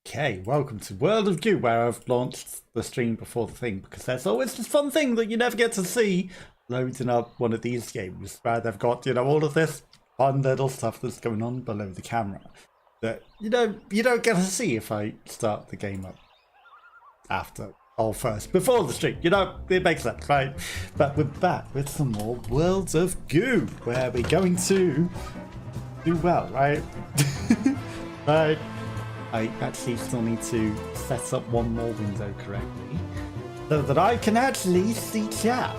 Okay, welcome to World of Goo, where I've launched the stream before the thing, because there's always this fun thing that you never get to see loading up one of these games, where they've got, you know, all of this fun little stuff that's going on below the camera that you don't get to see if I start the game up after or first before the stream. You know, it makes sense, right? But we're back with some more Worlds of Goo, where we're going to do well, right? Right. I actually still need to set up one more window correctly so that I can actually see chat.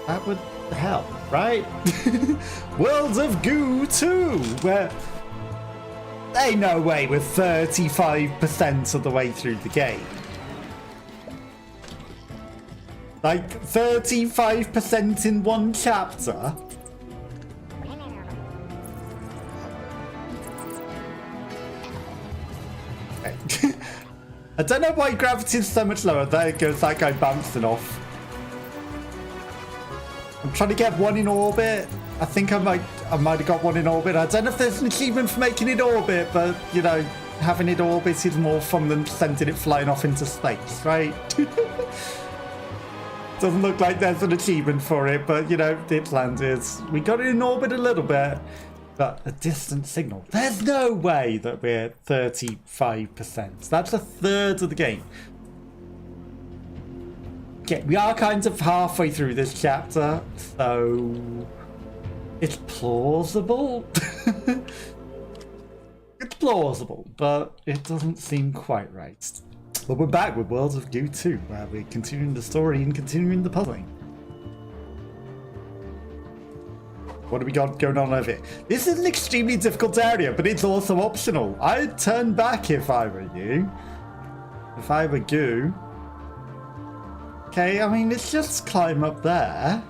That would help, right? Worlds of Goo 2, where ain't no way we're 35% of the way through the game. Like 35% in one chapter. I don't know why gravity is so much lower. There goes that guy bouncing off. I'm trying to get one in orbit. I think I might have got one in orbit. I don't know if there's an achievement for making it orbit, but you know, having it orbit is more fun than sending it flying off into space, right? Doesn't look like there's an achievement for it, but you know, it landed. We got it in orbit a little bit. But a distant signal. There's no way that we're 35%. That's a third of the game. Okay, we are kind of halfway through this chapter, so it's plausible. It's plausible, but it doesn't seem quite right. But we're back with Worlds of Goo 2, where we're continuing the story and continuing the puzzling. What do we got going on over here? This is an extremely difficult area, but it's also optional. I'd turn back if I were you. If I were Goo. Okay, I mean, let's just climb up there.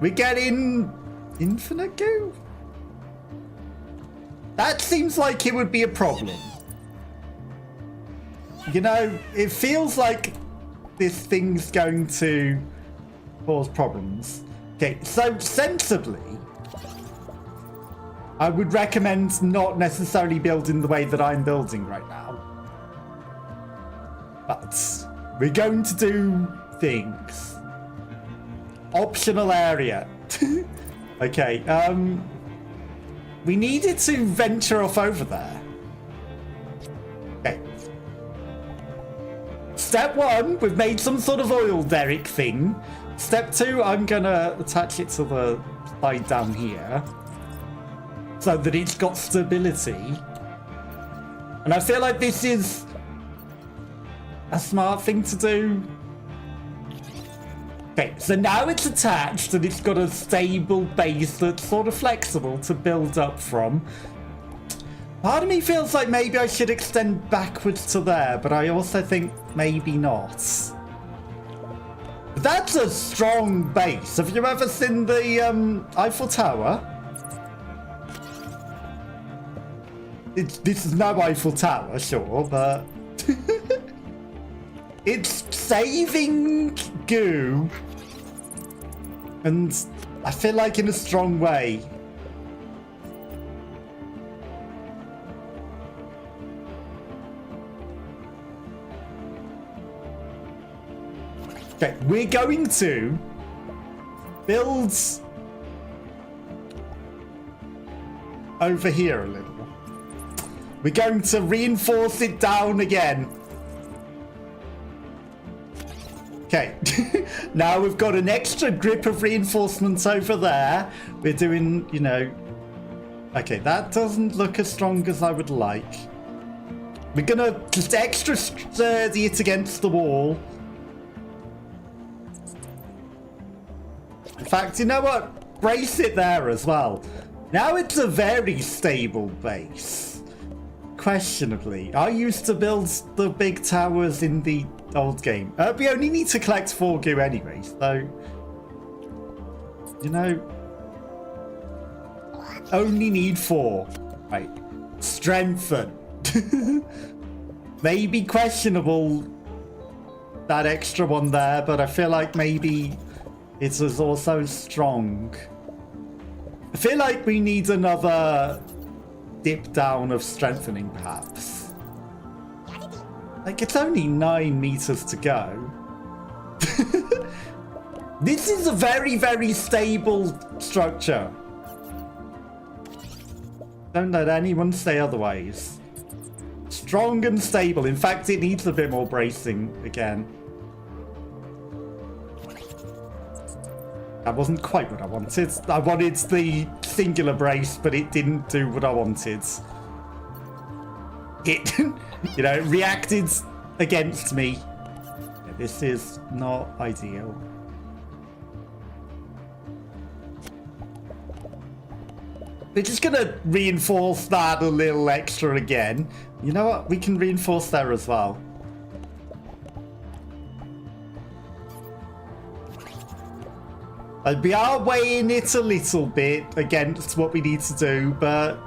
We're getting infinite Goo? That seems like it would be a problem. You know, it feels like this thing's going to cause problems. Okay, so sensibly, I would recommend not necessarily building the way that I'm building right now. But we're going to do things. Optional area. Okay, we needed to venture off over there. Okay. Step one, we've made some sort of oil derrick thing. Step two, I'm gonna attach it to the side down here so that it's got stability. And I feel like this is a smart thing to do. Okay, so now it's attached and it's got a stable base that's sort of flexible to build up from. Part of me feels like maybe I should extend backwards to there, but I also think maybe not. That's a strong base. Have you ever seen the Eiffel Tower? This is no Eiffel Tower, sure, but it's saving Goo, and I feel like in a strong way. Okay, we're going to build over here a little. We're going to reinforce it down again. Okay, now we've got an extra grip of reinforcements over there. We're doing, you know, okay, that doesn't look as strong as I would like. We're gonna just extra sturdy it against the wall. In fact, you know what? Brace it there as well. Now it's a very stable base. Questionably. I used to build the big towers in the old game. We only need to collect 4 Goo anyway, so... You know... Only need 4. Right. Strengthen. Maybe questionable that extra one there, but I feel like maybe it was also strong. I feel like we need another dip down of strengthening, perhaps. Like, it's only 9 meters to go. This is a very, very stable structure. Don't let anyone say otherwise. Strong and stable. In fact, it needs a bit more bracing again. That wasn't quite what I wanted. I wanted the singular brace, but it didn't do what I wanted. It, you know, reacted against me. This is not ideal. We're just gonna reinforce that a little extra again. You know what? We can reinforce there as well. We are weighing it a little bit against what we need to do, but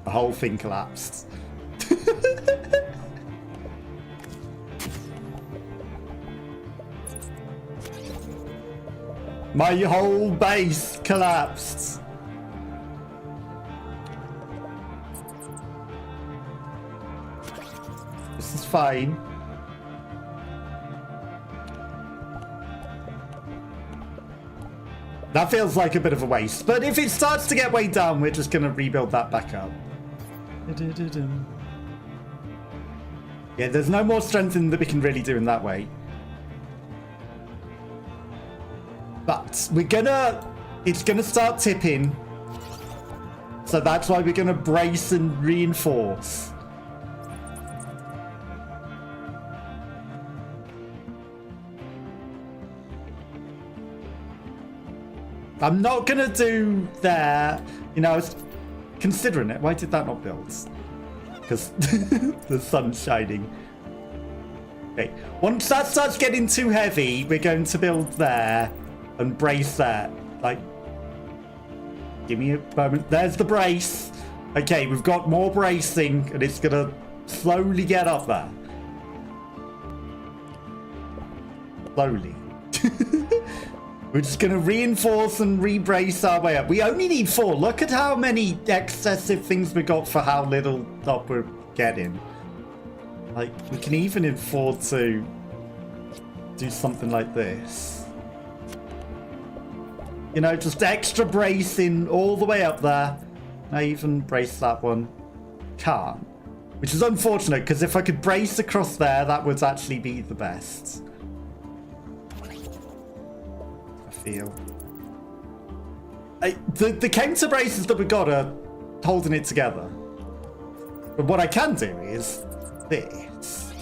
the whole thing collapsed. My whole base collapsed. This is fine. That feels like a bit of a waste, but if it starts to get weighed down, we're just going to rebuild that back up. Yeah, there's no more strengthening that we can really do in that way. But we're gonna, it's gonna start tipping. So that's why we're gonna brace and reinforce. I'm not gonna do there. You know, I was considering it. Why did that not build? Because the sun's shining. Okay, once that starts getting too heavy, we're going to build there. And brace that. Like, give me a moment. There's the brace. Okay, we've got more bracing, and it's gonna slowly get up there. Slowly. We're just gonna reinforce and re-brace our way up. We only need 4. Look at how many excessive things we got for how little up we're getting. Like, we can even afford to do something like this. You know, just extra bracing all the way up there. I even brace that one. Can't. Which is unfortunate, because if I could brace across there, that would actually be the best. I feel. The counter braces that we got are holding it together. But what I can do is this.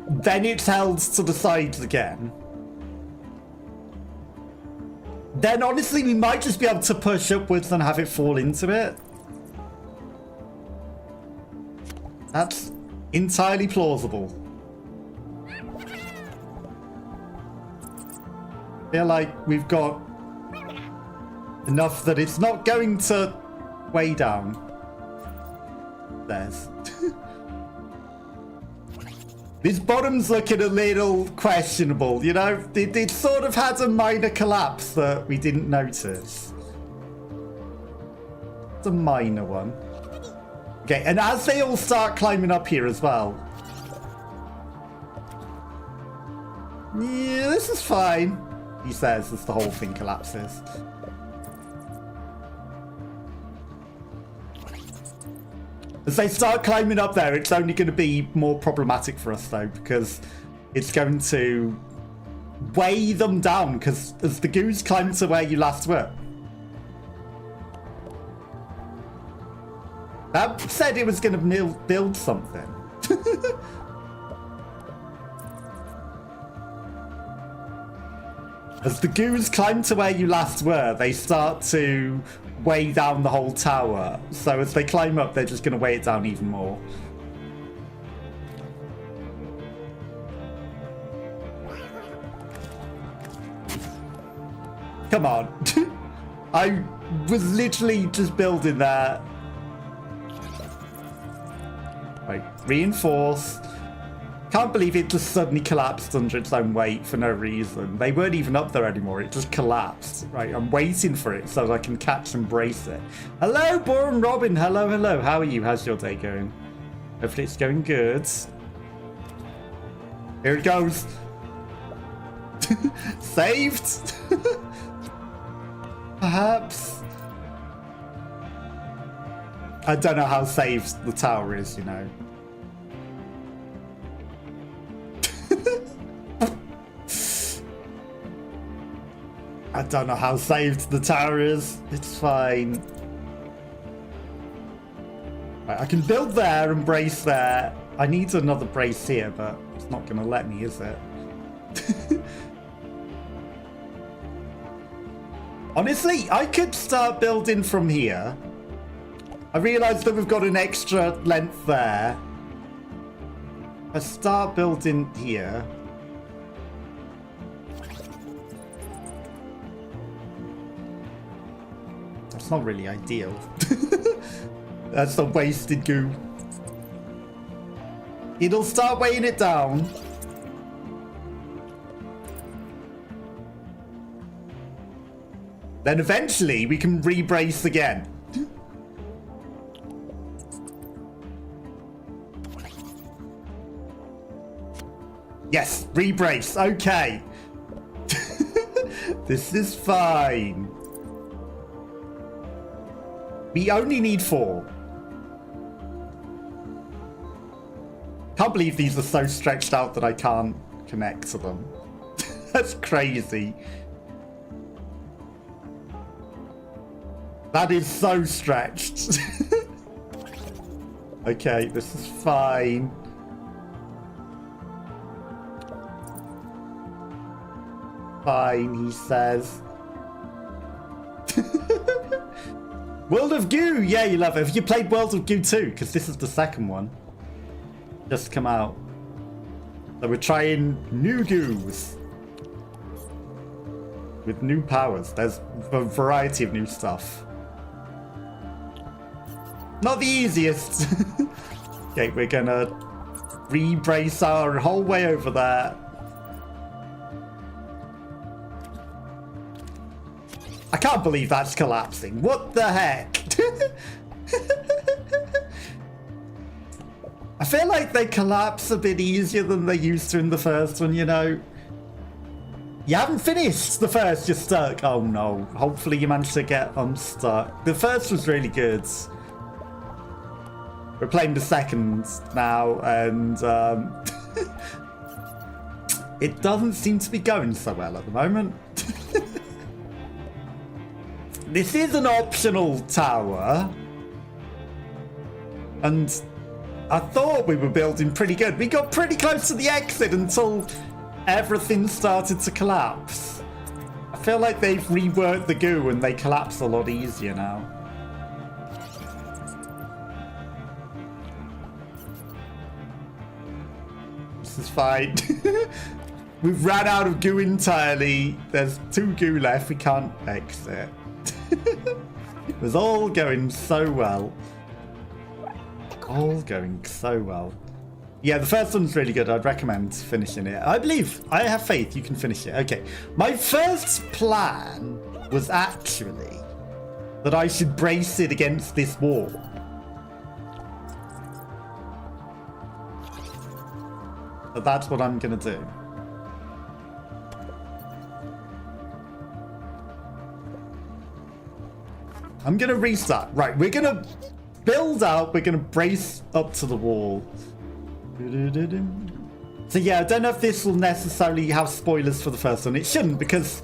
Then it's held to the sides again. Then honestly, we might just be able to push upwards and have it fall into it. That's entirely plausible. I feel like we've got enough that it's not going to weigh down. There's. This bottom's looking a little questionable, you know? It sort of had a minor collapse that we didn't notice. It's a minor one. Okay, and as they all start climbing up here as well. Yeah, this is fine, he says as the whole thing collapses. As they start climbing up there, it's only going to be more problematic for us, though, because it's going to weigh them down, because as the goos climb to where you last were. That said it was going to build something. As the goos climb to where you last were, they start to weigh down the whole tower. So as they climb up, they're just going to weigh it down even more. Come on. I was literally just building that. Right, reinforce. Can't believe it just suddenly collapsed under its own weight for no reason. They weren't even up there anymore. It just collapsed. Right, I'm waiting for it so that I can catch and brace it. Hello, Boren Robin. Hello, hello. How are you? How's your day going? Hopefully it's going good. Here it goes. Saved? Perhaps. I don't know how saved the tower is, you know. I don't know how saved the tower is. It's fine. Right, I can build there and brace there. I need another brace here, but it's not going to let me, is it? Honestly, I could start building from here. I realised that we've got an extra length there. I start building here. That's not really ideal. That's some wasted goo. It'll start weighing it down. Then eventually we can re-brace again. Yes, re-brace. Okay. This is fine. We only need 4. Can't believe these are so stretched out that I can't connect to them. That's crazy. That is so stretched. Okay, this is fine. Fine, he says. World of Goo! Yeah, you love it. Have you played World of Goo too? Because this is the second one. Just come out. So we're trying new goos. With new powers. There's a variety of new stuff. Not the easiest. Okay, we're gonna re-brace our whole way over there. I can't believe that's collapsing. What the heck? I feel like they collapse a bit easier than they used to in the first one, you know? You haven't finished the first, you're stuck. Oh no. Hopefully you managed to get unstuck. The first was really good. We're playing the second now, and it doesn't seem to be going so well at the moment. This is an optional tower, and I thought we were building pretty good. We got pretty close to the exit until everything started to collapse. I feel like they've reworked the goo and they collapse a lot easier now. This is fine. We've ran out of goo entirely. There's 2 goo left. We can't exit. It was all going so well. All going so well. Yeah, the first one's really good. I'd recommend finishing it. I have faith you can finish it. Okay. My first plan was actually that I should brace it against this wall. So that's what I'm going to do. I'm going to restart. Right, we're going to build out. We're going to brace up to the wall. So yeah, I don't know if this will necessarily have spoilers for the first one. It shouldn't, because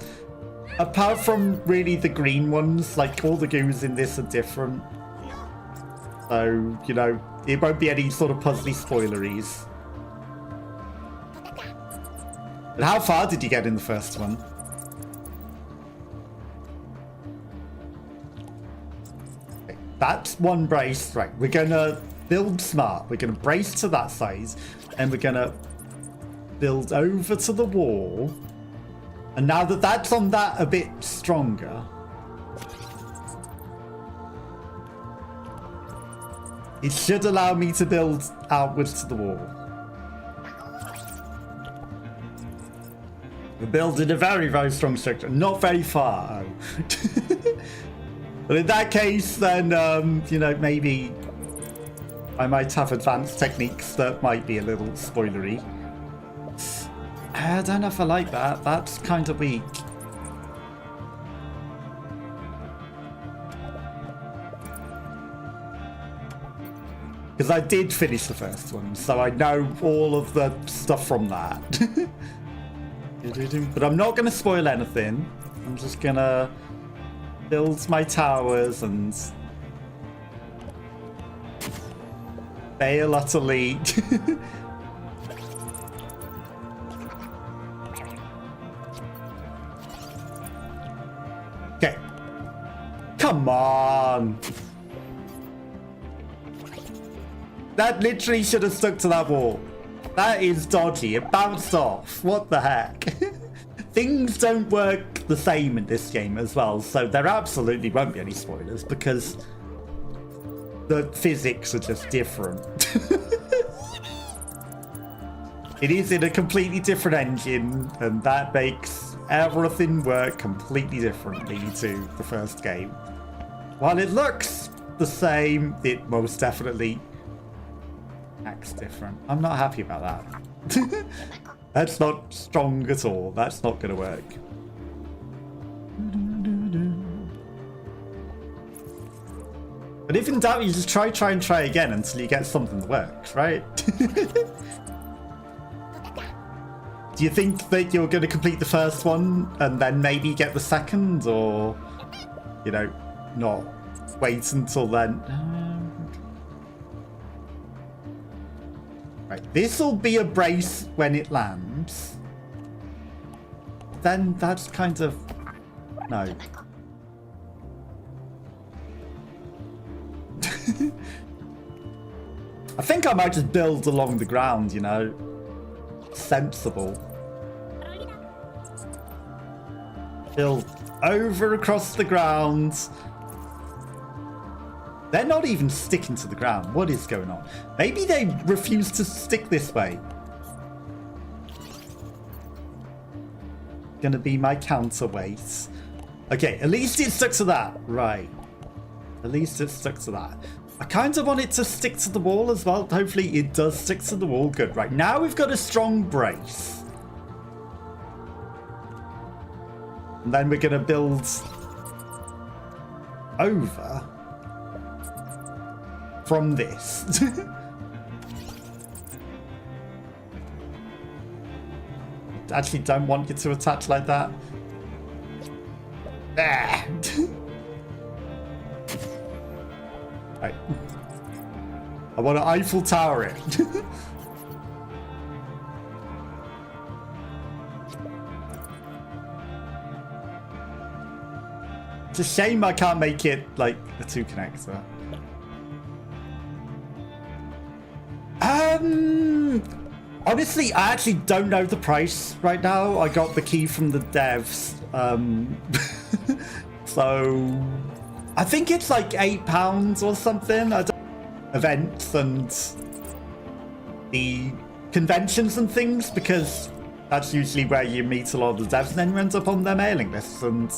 apart from really the green ones, like all the goos in this are different. So, you know, it won't be any sort of puzzly spoileries. But how far did you get in the first one? Okay, that's one brace. Right, we're going to build smart. We're going to brace to that size, and we're going to build over to the wall. And now that that's on that a bit stronger, it should allow me to build outwards to the wall. We're building a very, very strong structure. Not very far. But in that case, then, you know, maybe I might have advanced techniques that might be a little spoilery. I don't know if I like that. That's kind of weak. Because I did finish the first one, so I know all of the stuff from that. But I'm not going to spoil anything. I'm just going to build my towers and fail utterly. Okay. Come on. That literally should have stuck to that wall. That is dodgy. It bounced off. What the heck? Things don't work the same in this game as well, so there absolutely won't be any spoilers because the physics are just different. It is in a completely different engine, and that makes everything work completely differently to the first game. While it looks the same, it most definitely acts different. I'm not happy about that. That's not strong at all. That's not going to work. But if in doubt, you just try again until you get something that works, right? Do you think that you're going to complete the first one and then maybe get the second, or, you know, not wait until then? Right, this will be a brace when it lands. Then that's kind of... no. I think I might just build along the ground, you know. Sensible. Build over across the ground. They're not even sticking to the ground. What is going on? Maybe they refuse to stick this way. Gonna be my counterweight. Okay, at least it stuck to that. Right. At least it stuck to that. I kind of want it to stick to the wall as well. Hopefully it does stick to the wall. Good. Right, now we've got a strong brace. And then we're gonna build over from this. Actually don't want you to attach like that. There. Right. I want to Eiffel Tower it. It's a shame I can't make it like a 2 connector. Honestly, I actually don't know the price right now. I got the key from the devs. So I think it's like £8 or something. I don't... events and the conventions and things, because that's usually where you meet a lot of the devs, and then you end up on their mailing lists and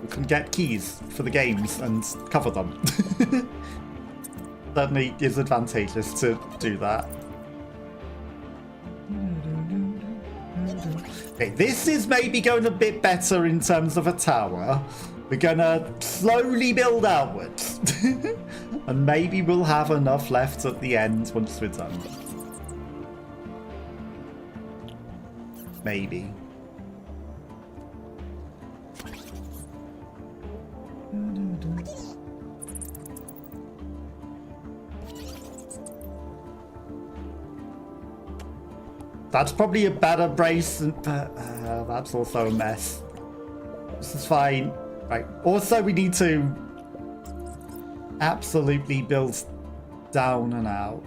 you can get keys for the games and cover them. Certainly is advantageous to do that. Okay, this is maybe going a bit better in terms of a tower. We're gonna slowly build outwards. And maybe we'll have enough left at the end once we're done. Maybe. That's probably a better brace, but that's also a mess. This is fine. Right. Also, we need to absolutely build down and out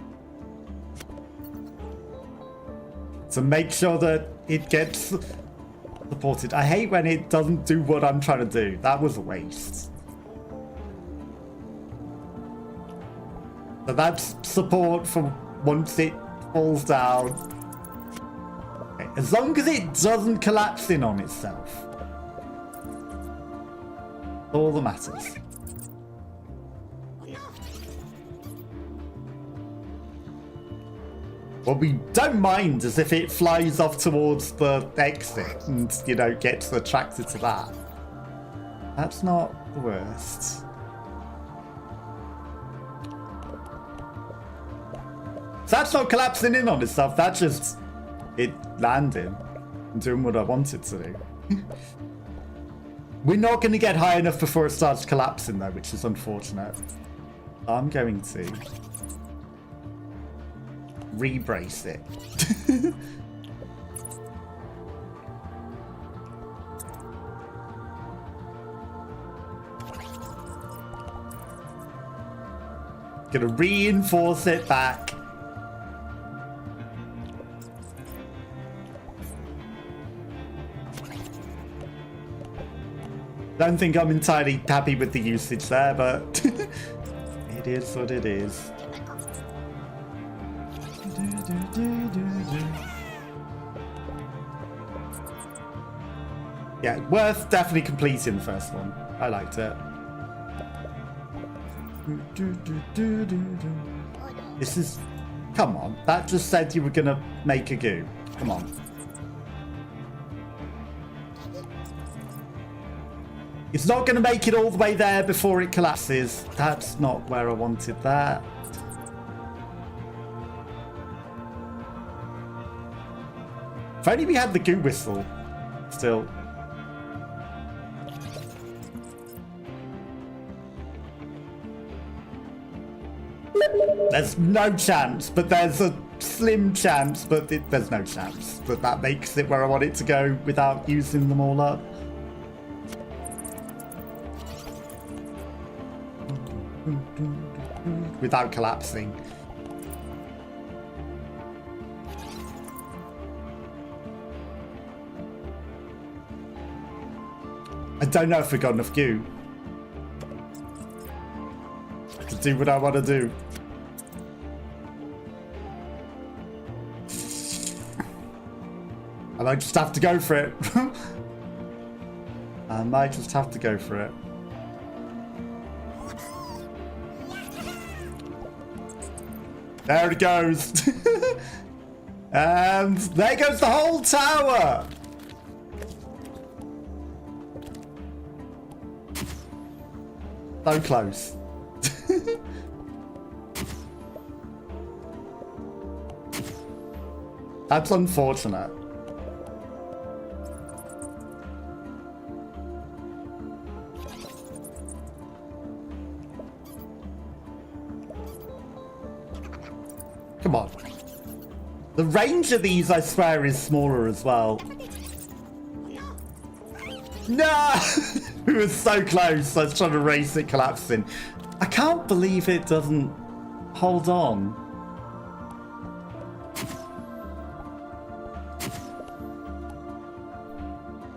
to make sure that it gets supported. I hate when it doesn't do what I'm trying to do. That was a waste. So that's support for once it falls down. Okay. As long as it doesn't collapse in on itself. All that matters. What we don't mind is if it flies off towards the exit and, you know, gets attracted to that. That's not the worst. So that's not collapsing in on itself, that's just it landing and doing what I want it to do. We're not going to get high enough before it starts collapsing though, which is unfortunate. I'm going to re-brace it. Gonna reinforce it back. Don't think I'm entirely happy with the usage there, but it is what it is. Yeah, worth definitely completing the first one. I liked it. This is... Come on, that just said you were gonna make a goo. Come on. It's not gonna make it all the way there before it collapses. That's not where I wanted that. If only we had the goo whistle still. There's no chance, but there's a slim chance, but there's no chance. But that makes it where I want it to go without using them all up. Without collapsing. I don't know if we got enough goo to do what I want to do. I might just have to go for it. I might just have to go for it. There it goes. And there goes the whole tower. So close. That's unfortunate. Come on. The range of these, I swear, is smaller as well. No! We were so close. I was trying to race it collapsing. I can't believe it doesn't hold on.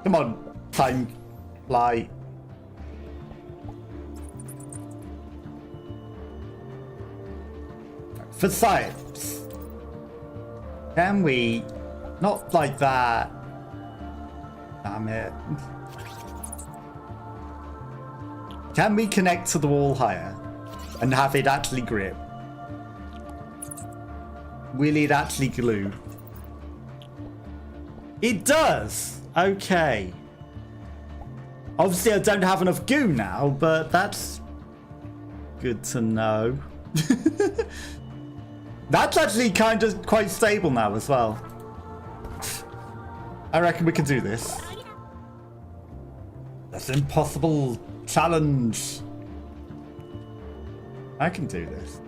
Come on, time fly. For science, can we not like that? Damn it. Can we connect to the wall higher and have it actually grip? Will it actually glue? It does! Okay. Obviously I don't have enough goo now, but that's good to know. That's actually kind of quite stable now as well. I reckon we can do this. That's an impossible challenge. I can do this.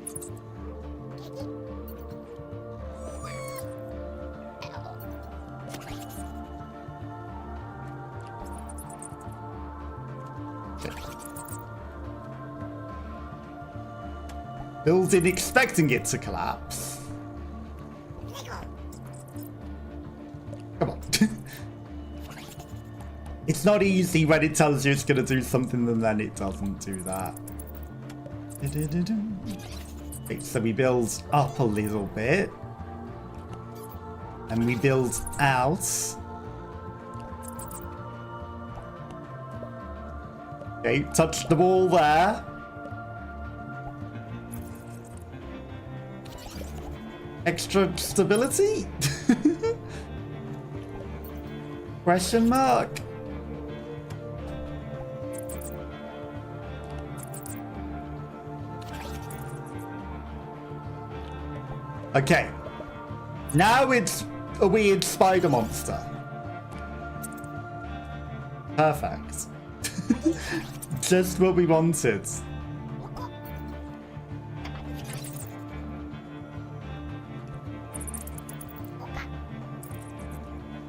Building expecting it to collapse. Come on. It's not easy when it tells you it's going to do something and then it doesn't do that. Okay, so we build up a little bit. And we build out. Okay, touch the wall there. Extra stability? Question mark. Okay. Now it's a weird spider monster. Perfect. Just what we wanted.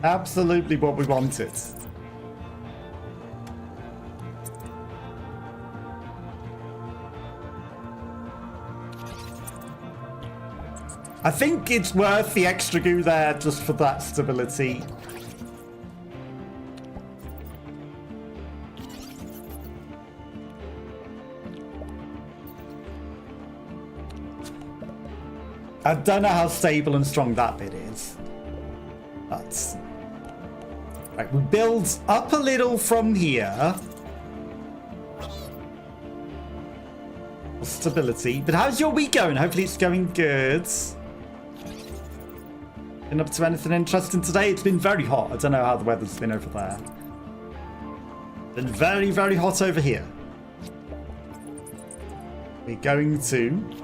Absolutely what we wanted. I think it's worth the extra goo there just for that stability. I don't know how stable and strong that bit is. But... right, we build up a little from here. Stability. But how's your week going? Hopefully it's going good. Been up to anything interesting today? It's been very hot. I don't know how the weather's been over there. Been very, very hot over here. We're going to...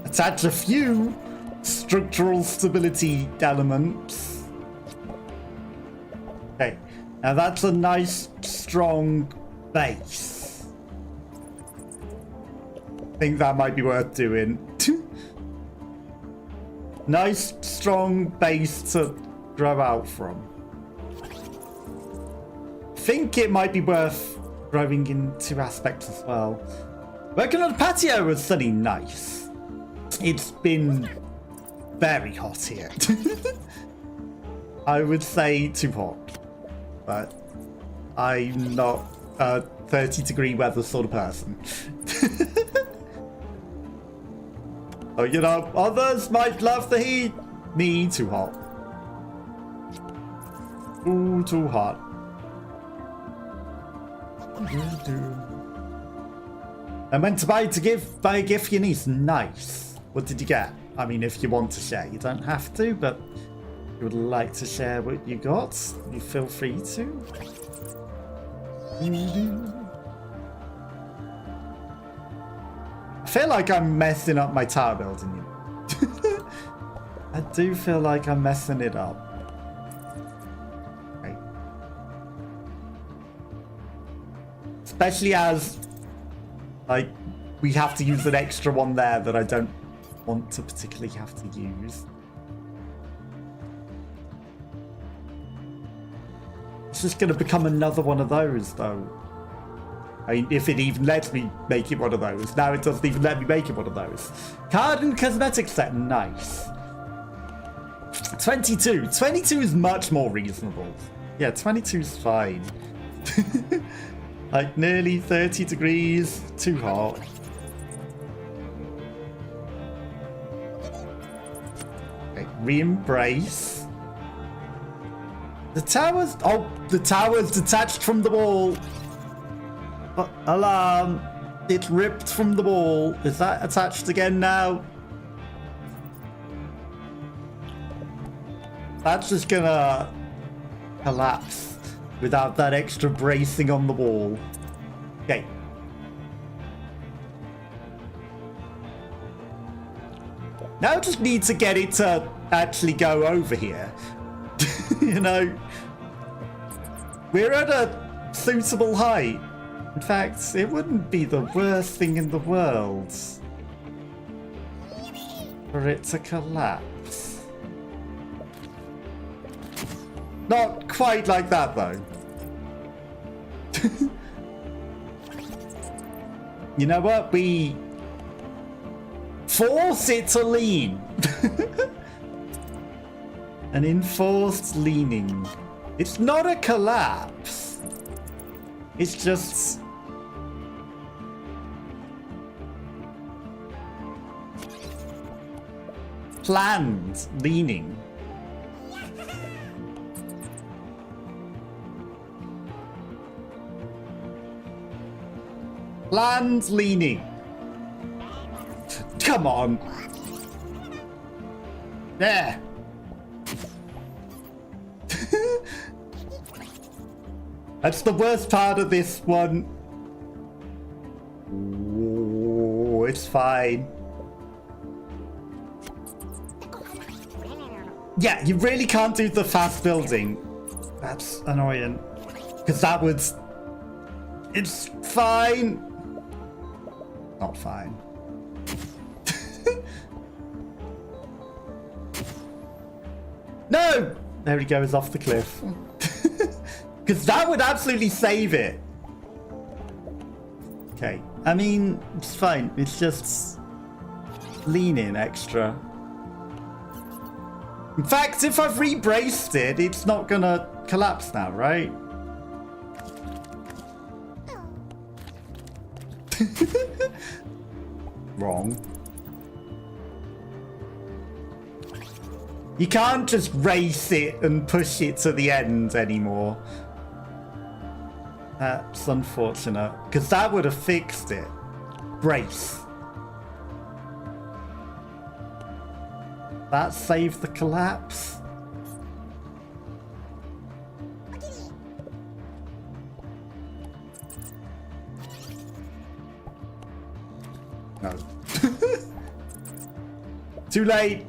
attach a few structural stability elements. Okay, now that's a nice, strong base. I think that might be worth doing. Nice, strong base to grow out from. I think it might be worth growing in two aspects as well. Working on a patio was certainly nice. It's been very hot here. I would say too hot, but I'm not a 30-degree weather sort of person. Oh, you know, others might love the heat. Me, too hot. Ooh, too hot. I meant to buy a gift for your niece. Nice. What did you get? I mean, if you want to share, you don't have to, but if you would like to share what you got, you feel free to. I feel like I'm messing up my tower building. I do feel like I'm messing it up. Okay. Especially as, like, we have to use an extra one there that I don't want to particularly have to use. It's just going to become another one of those, though. I mean, if it even lets me make it one of those. Now it doesn't even let me make it one of those. Card and cosmetic set, nice. 22. 22 is much more reasonable. Yeah, 22 is fine. Like nearly 30 degrees, too hot. Okay, re-embrace. The towers, oh, the tower's detached from the wall. Alarm! It's ripped from the wall. Is that attached again now? That's just gonna collapse without that extra bracing on the wall. Okay. Now I just need to get it to actually go over here. You know, we're at a suitable height. In fact, it wouldn't be the worst thing in the world for it to collapse. Not quite like that, though. You know what? We force it to lean. An enforced leaning. It's not a collapse. It's just... planned leaning. Planned leaning. Come on. There. That's the worst part of this one. Ooh, it's fine. Yeah, you really can't do the fast building. That's annoying. Because that would... It's fine. Not fine. No! There he goes off the cliff. Because that would absolutely save it. Okay. I mean, it's fine. It's just... lean in extra. In fact, if I've rebraced it, it's not gonna collapse now, right? Wrong. You can't just race it and push it to the end anymore. That's unfortunate, because that would have fixed it. Brace. That saved the collapse. No. Too late.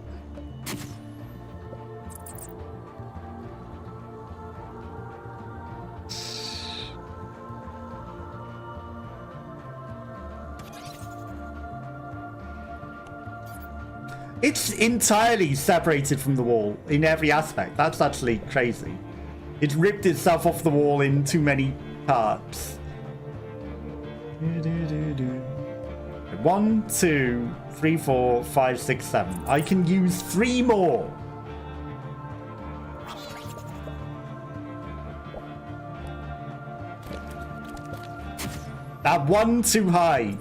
It's entirely separated from the wall in every aspect. That's actually crazy. It ripped itself off the wall in too many parts. 1, 2, 3, 4, 5, 6, 7. I can use 3 more. That one too high.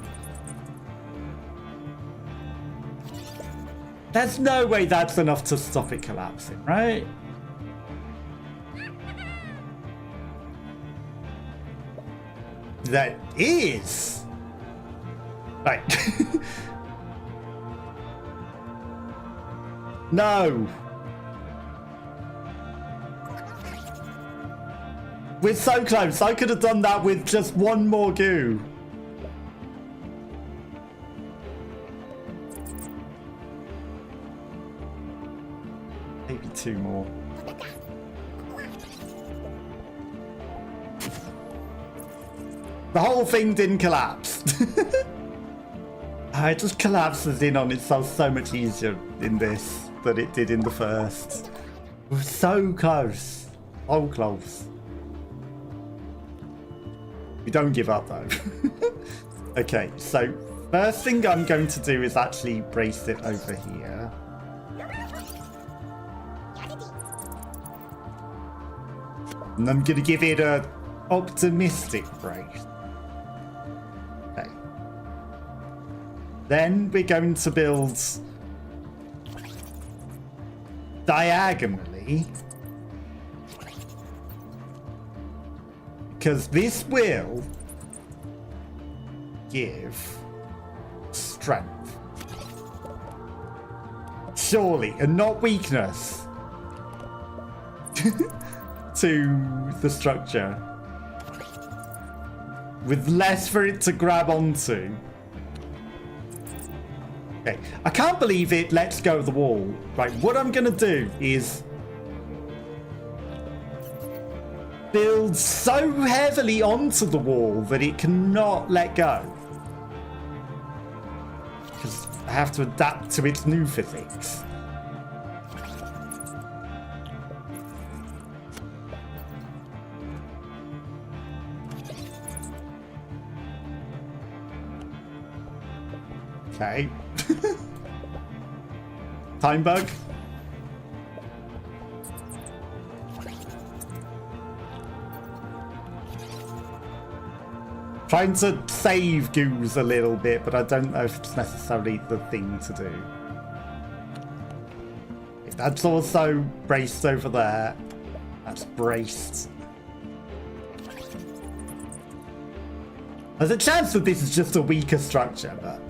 There's no way that's enough to stop it collapsing, right? That is. Right. No. We're so close. I could have done that with just one more goo. Maybe 2 more. The whole thing didn't collapse. It just collapses in on itself so much easier in this than it did in the first. We're so close. So close. We don't give up though. Okay, so first thing I'm going to do is actually brace it over here. And I'm going to give it a optimistic brace. Okay. Then we're going to build diagonally. Because this will give strength. Surely, and not weakness. To the structure. With less for it to grab onto. Okay, I can't believe it lets go of the wall. Right, what I'm gonna do is build so heavily onto the wall that it cannot let go. Because I have to adapt to its new physics. Okay. Time bug. Trying to save goos a little bit, but I don't know if it's necessarily the thing to do. that's also braced over there. That's braced. There's a chance that this is just a weaker structure, but...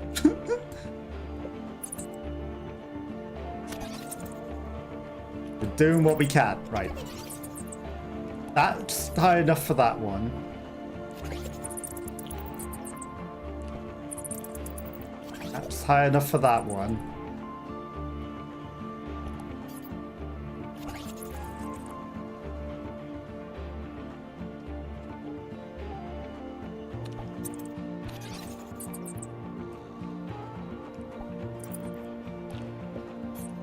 we're doing what we can. Right. That's high enough for that one. That's high enough for that one.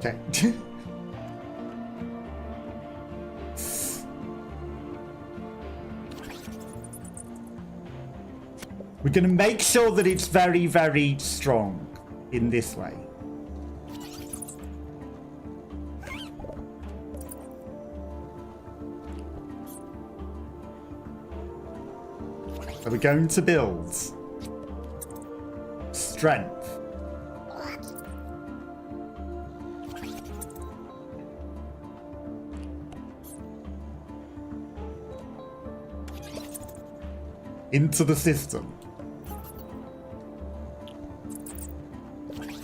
Okay. We're going to make sure that it's very, very strong in this way. So we're going to build strength. Into the system.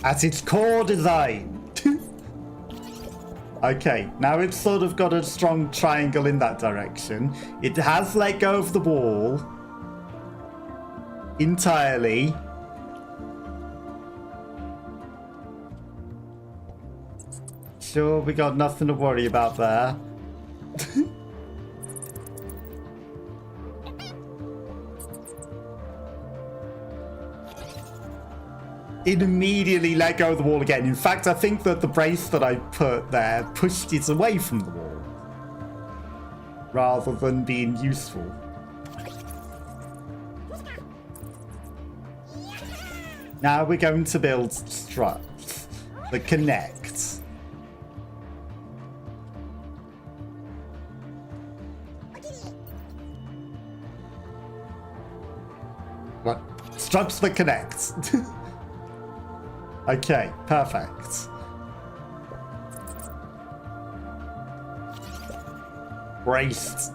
At its core design. Okay, now it's sort of got a strong triangle in that direction. It has let go of the wall entirely. Sure, we got nothing to worry about there. It immediately let go of the wall again. In fact, I think that the brace that I put there pushed it away from the wall rather than being useful. Now we're going to build struts that connect. What? Struts that connect. Okay, perfect. Braced.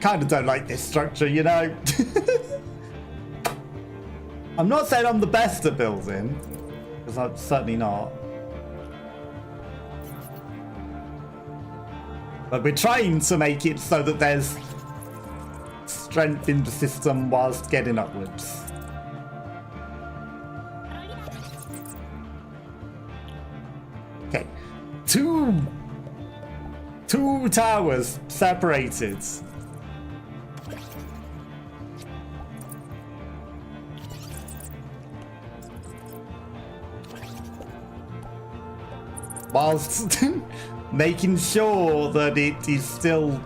Kind of don't like this structure, you know? I'm not saying I'm the best at building, because I'm certainly not. But we're trying to make it so that there's strength in the system whilst getting upwards. Okay, two towers separated. Whilst making sure that it is still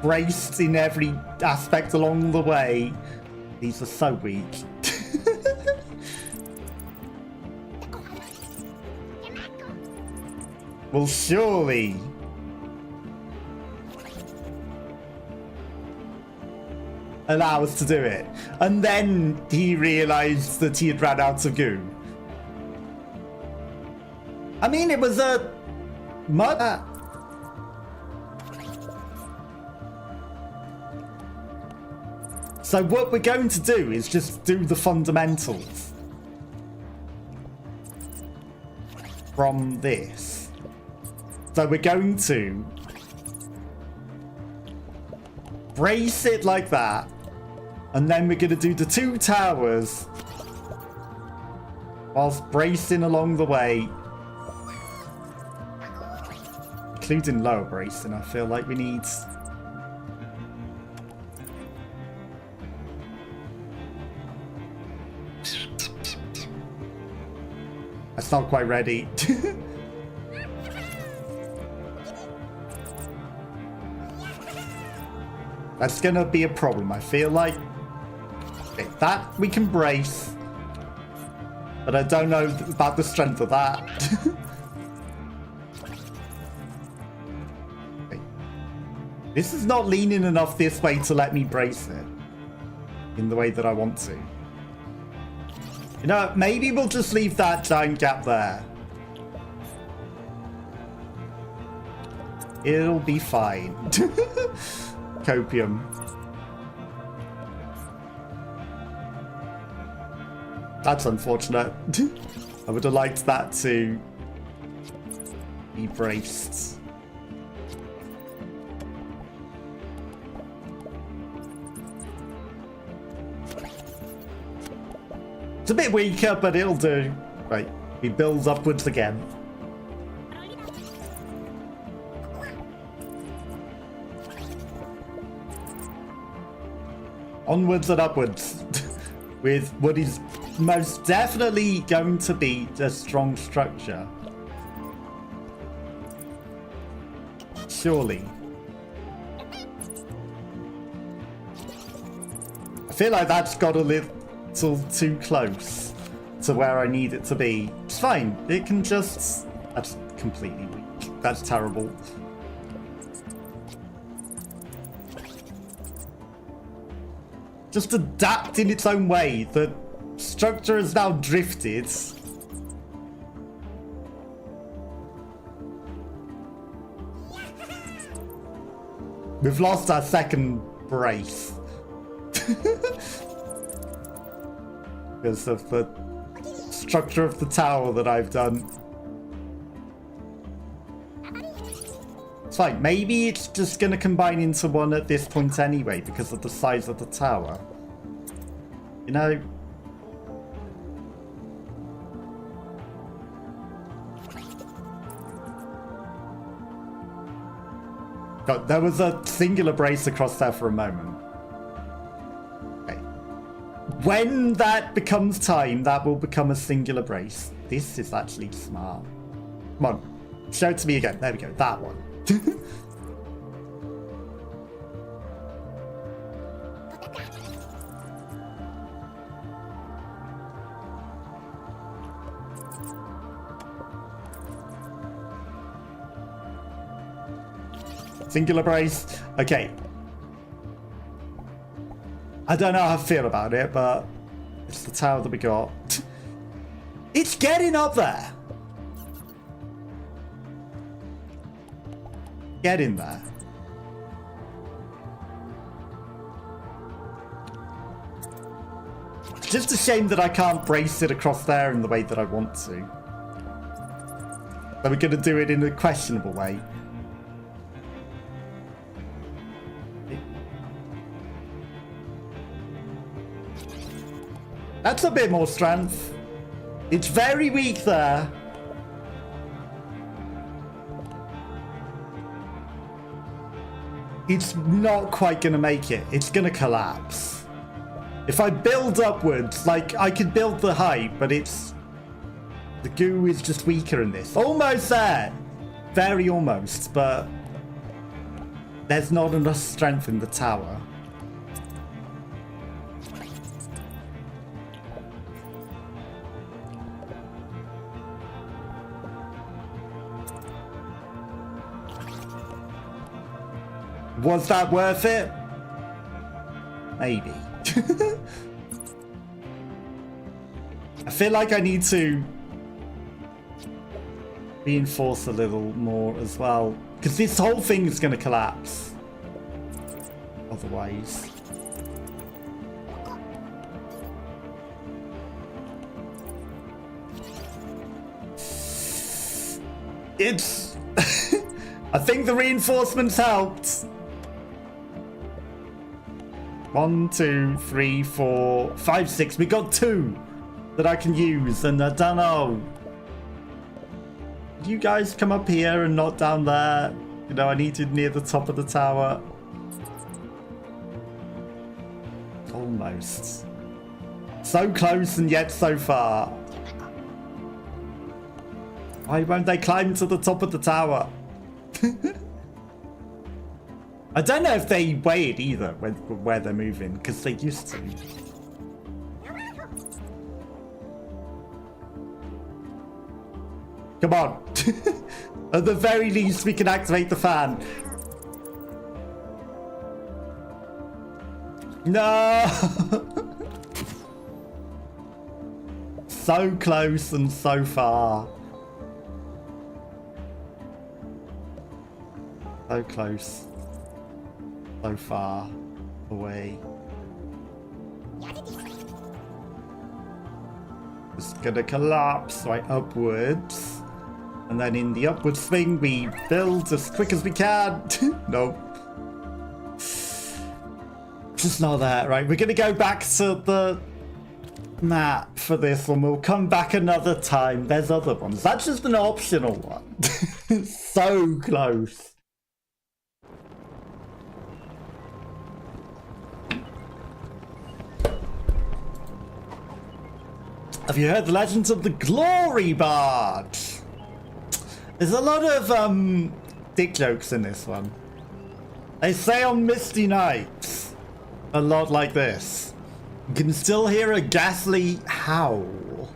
braced in every aspect along the way. These are so weak. Well, surely. Allow us to do it. And then he realized that he had ran out of goo. I mean, it was a mud. So what we're going to do is just do the fundamentals from this. So we're going to brace it like that, and then we're going to do the two towers whilst bracing along the way, including lower bracing. I feel like we need... That's not quite ready. That's gonna be a problem, I feel like. Okay, that we can brace, but I don't know about the strength of that. Okay. This is not leaning enough this way to let me brace it in the way that I want to. You know, maybe we'll just leave that giant gap there. It'll be fine. Copium. That's unfortunate. I would have liked that to be braced. It's a bit weaker, but it'll do. Right, he builds upwards again. Onwards and upwards. With what is most definitely going to be a strong structure. Surely. I feel like that's got a little too close to where I need it to be. It's fine. It can just... That's completely weak. That's terrible. Just adapt in its own way. The structure has now drifted. We've lost our second brace. Because of the structure of the tower that I've done. It's fine. Maybe it's just going to combine into one at this point anyway because of the size of the tower. You know? God, there was a singular brace across there for a moment. Okay. When that becomes time, that will become a singular brace. This is actually smart. Come on. Show it to me again. There we go. That one. Singular brace. Okay. I don't know how I feel about it, but it's the tower that we got. It's getting up there. Get in there. It's just a shame that I can't brace it across there in the way that I want to. But we're going to do it in a questionable way. That's a bit more strength. It's very weak there. It's not quite going to make it. It's going to collapse. If I build upwards, like, I could build the height, but it's... The goo is just weaker in this. Almost there. Very almost, but... There's not enough strength in the tower. Was that worth it? Maybe. I feel like I need to reinforce a little more as well. Because this whole thing is going to collapse. Otherwise. It's... I think the reinforcements helped. 1, 2, 3, 4, 5, 6. We got 2 that I can use, and I don't know. You guys come up here and not down there. You know, I need you near the top of the tower. Almost. So close and yet so far. Why won't they climb to the top of the tower? I don't know if they weigh it either where they're moving, because they used to. Come on. At the very least, we can activate the fan. No! So close and so far. So close. So far away. It's gonna collapse right upwards. And then in the upward swing we build as quick as we can. Nope. Just not that. Right, we're gonna go back to the map for this one. We'll come back another time. There's other ones. That's just an optional one. So close. Have you heard the legends of the Glory Barge? There's a lot of dick jokes in this one. They say on misty nights, a lot like this, you can still hear a ghastly howl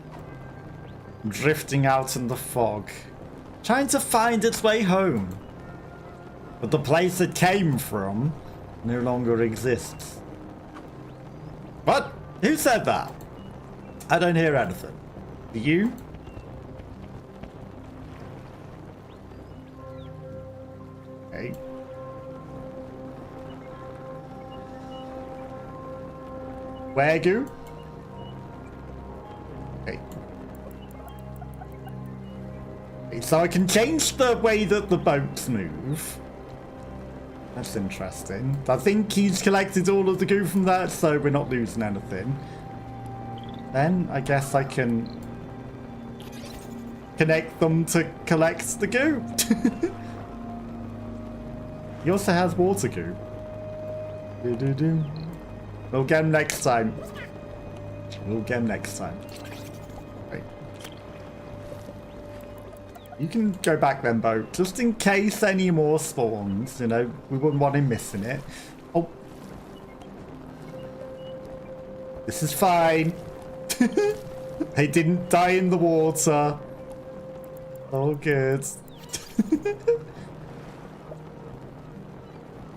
drifting out in the fog, trying to find its way home. But the place it came from no longer exists. What? Who said that? I don't hear anything. Do you? Okay. Where goo? Okay. Okay. So I can change the way that the boats move. That's interesting. I think he's collected all of the goo from that, so we're not losing anything. Then I guess I can connect them to collect the goo. He also has water goo. We'll get him next time. We'll get him next time. Right. You can go back then, boat, just in case any more spawns. You know, we wouldn't want him missing it. Oh. This is fine. They didn't die in the water. All good.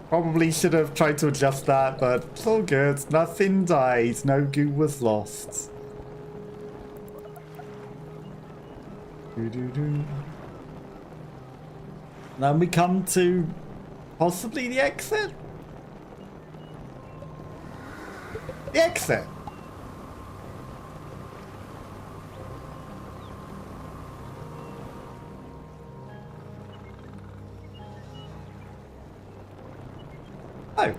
Probably should have tried to adjust that, but it's all good. Nothing died. No goo was lost. Then we come to possibly the exit. The exit. Oh.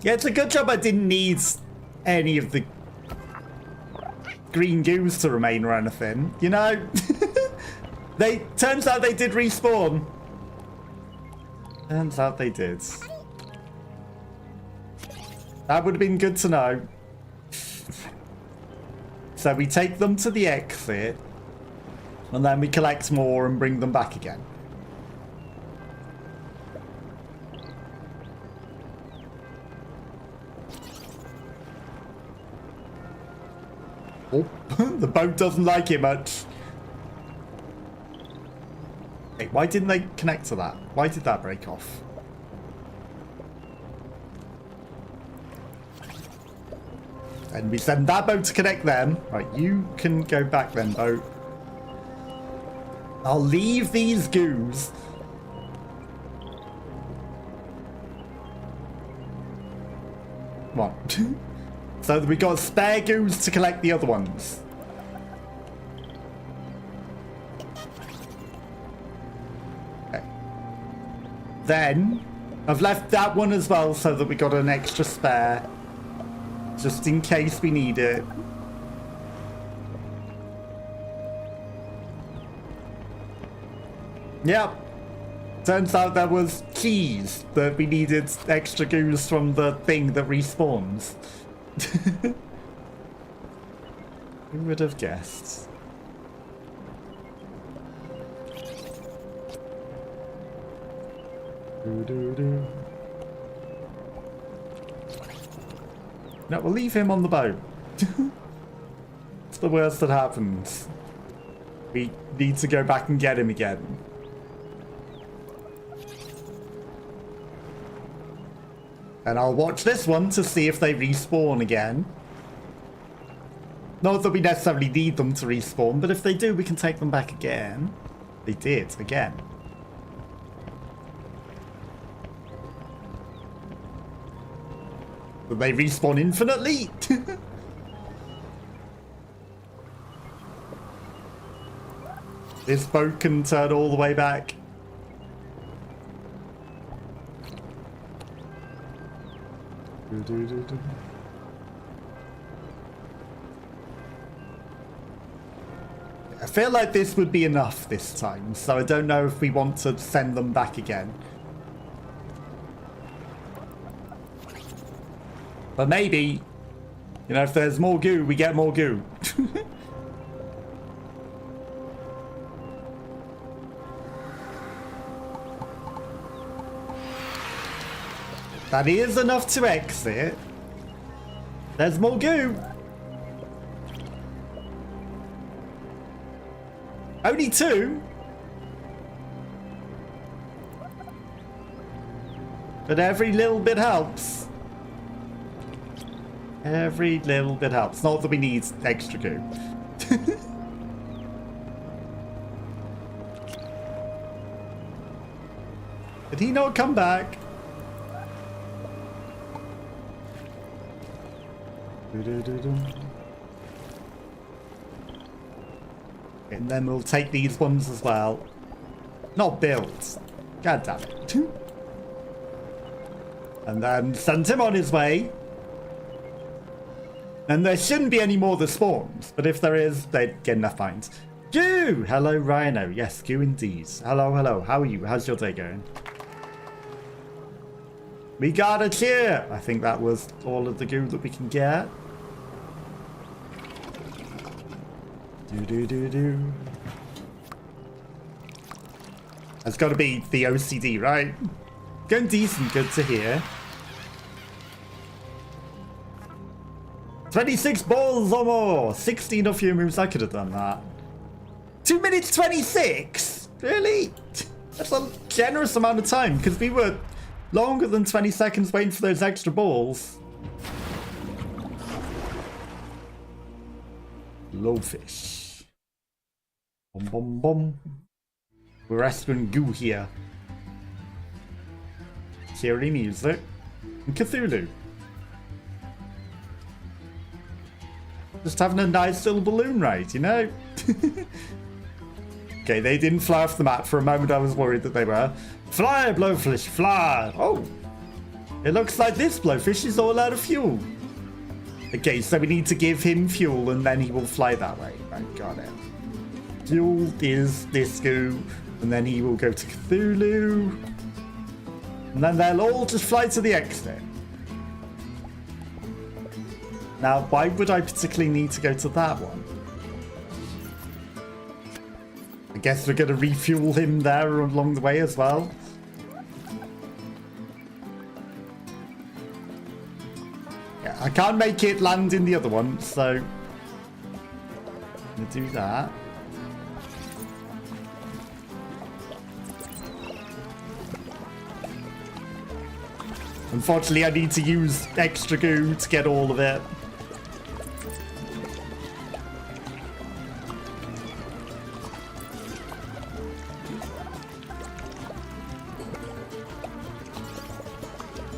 Yeah, it's a good job I didn't need any of the green goos to remain or anything. You know? Turns out they did respawn. Turns out they did. That would have been good to know. So we take them to the exit. And then we collect more and bring them back again. Oh, the boat doesn't like it much. Hey, why didn't they connect to that? Why did that break off? And we send that boat to connect them. Right, you can go back then, boat. I'll leave these goos. What? So we got spare goos to collect the other ones. Okay. Then I've left that one as well so that we got an extra spare. Just in case we need it. Yep. Turns out there was cheese that we needed extra goos from the thing that respawns. Who would have guessed? No, we'll leave him on the boat. It's the worst that happens. We need to go back and get him again. And I'll watch this one to see if they respawn again. Not that we necessarily need them to respawn, but if they do, we can take them back again. They did, again. Will they respawn infinitely? This boat can turn all the way back. I feel like this would be enough this time, so I don't know if we want to send them back again. But maybe, you know, if there's more goo, we get more goo. That is enough to exit. There's more goo. Only 2. But every little bit helps. Every little bit helps. Not that we need extra goo. Did he not come back? And then we'll take these ones as well. Not built. God damn it. And then send him on his way. And there shouldn't be any more that spawns, but if there is, they'd get enough finds. Goo! Hello, Rhino. Yes, goo indeed. Hello, hello. How are you? How's your day going? We got a cheer! I think that was all of the goo that we can get. Do. That's got to be the OCD, right? Going decent, good to hear. 26 balls or more! 16 or few moves, I could have done that. 2 minutes 26? Really? That's a generous amount of time, because we were longer than 20 seconds waiting for those extra balls. Blowfish. Bom bom bom. We're rescuing goo here. Cheery music. And Cthulhu. Just having a nice little balloon ride, you know? Okay, they didn't fly off the map. For a moment I was worried that they were. Fly, blowfish, fly! Oh! It looks like this blowfish is all out of fuel. Okay, so we need to give him fuel and then he will fly that way. Right, got it. Fuel is this goo, and then he will go to Cthulhu. And then they'll all just fly to the exit. Now, why would I particularly need to go to that one? I guess we're going to refuel him there along the way as well. Yeah, I can't make it land in the other one, so I'm going to do that. Unfortunately, I need to use extra goo to get all of it.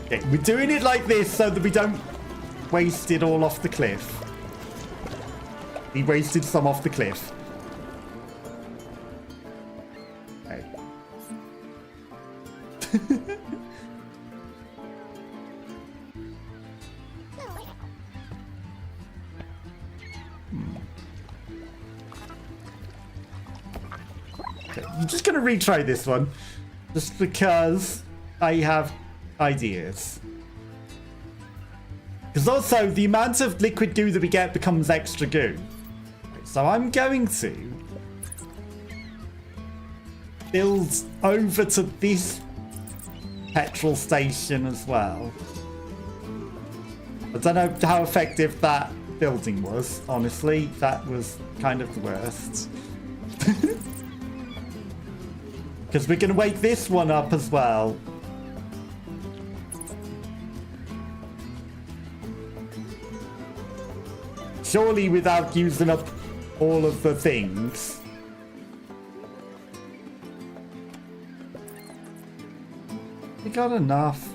Okay, we're doing it like this so that we don't waste it all off the cliff. We wasted some off the cliff. Okay. Okay, I'm just going to retry this one. Just because I have ideas. Because also, the amount of liquid goo that we get becomes extra goo. So I'm going to build over to this petrol station as well. I don't know how effective that building was, honestly. That was kind of the worst. Because we're going to wake this one up as well. Surely without using up all of the things. We got enough.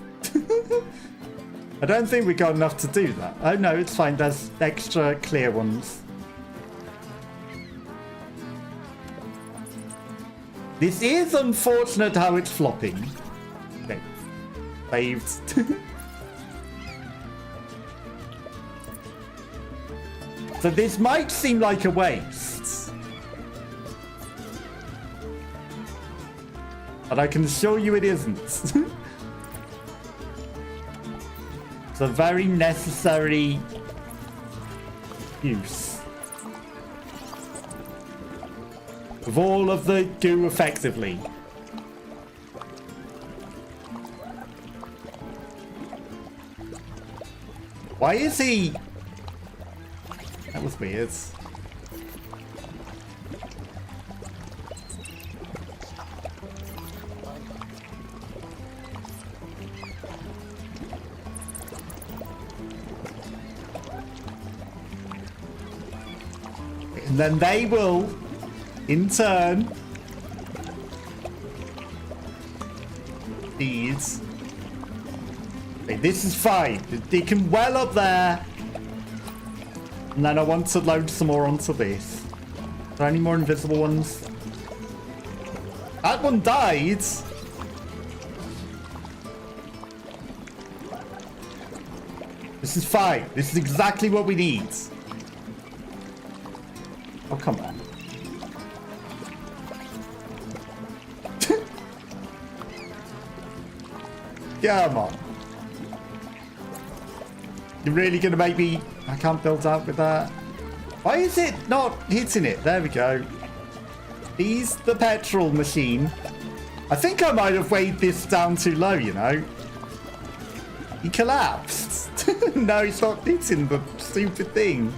I don't think we got enough to do that. Oh no, it's fine. There's extra clear ones. This is unfortunate how it's flopping. Okay. Saved. So this might seem like a waste. But I can assure you it isn't. It's a very necessary use of all of the goo effectively. Why is he... That was weird. And then they will, in turn, these. Okay, this is fine. It can well up there. And then I want to load some more onto this. Are there any more invisible ones? That one died. This is fine. This is exactly what we need. Oh, come on. Come on. You're really going to make me... I can't build out with that. Why is it not hitting it? There we go. He's the petrol machine. I think I might have weighed this down too low, you know. He collapsed. No, he's not hitting the stupid thing.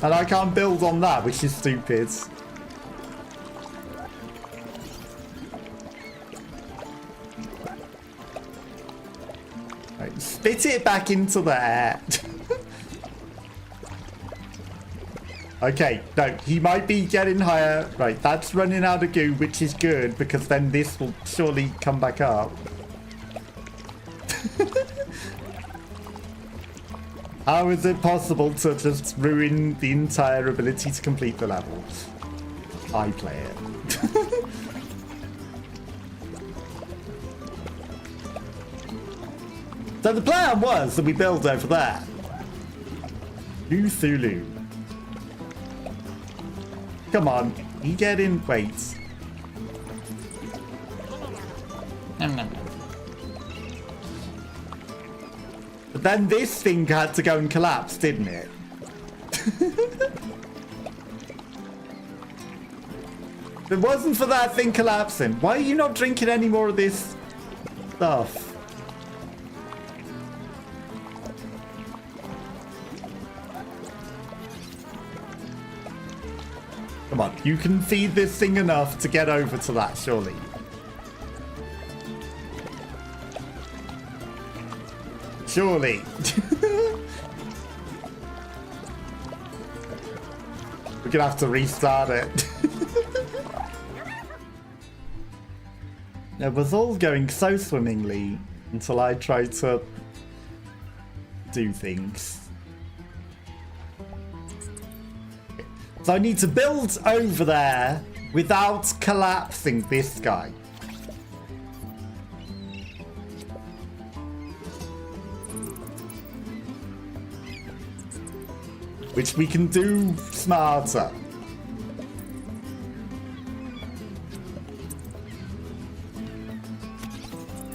And I can't build on that, which is stupid. Right, spit it back into the air. Okay, no, he might be getting higher. Right, that's running out of goo, which is good, because then this will surely come back up. How is it possible to just ruin the entire ability to complete the level? I play it. So the plan was that we build over there. Cthulhu. Come on, you get in. Wait. But then this thing had to go and collapse, didn't it? If it wasn't for that thing collapsing, why are you not drinking any more of this stuff? Come on, you can feed this thing enough to get over to that, surely. Surely. We're gonna have to restart it. It was all going so swimmingly until I tried to do things. So I need to build over there without collapsing this guy. Which we can do smarter.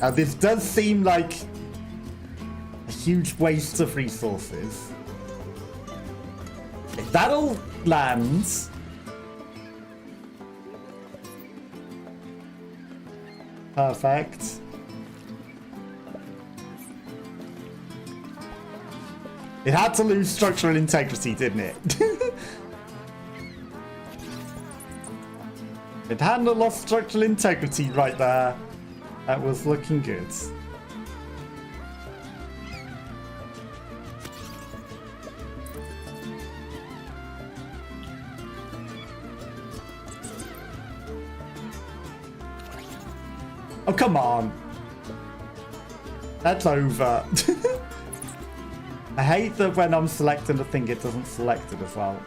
Now this does seem like a huge waste of resources. If that'll land. Perfect. It had to lose structural integrity, didn't it? It hadn't lost structural integrity right there. That was looking good. Oh, come on. That's over. I hate that when I'm selecting the thing, it doesn't select it as well.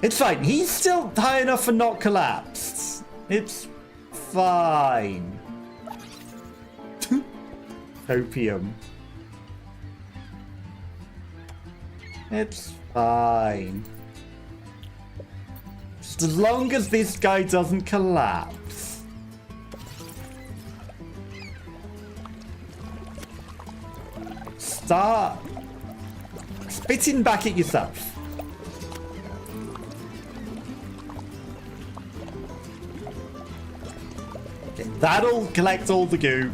It's fine. He's still high enough for not collapsed. It's fine. Opium. It's fine. Just as long as this guy doesn't collapse. Start spitting back at yourself. Okay, that'll collect all the goo.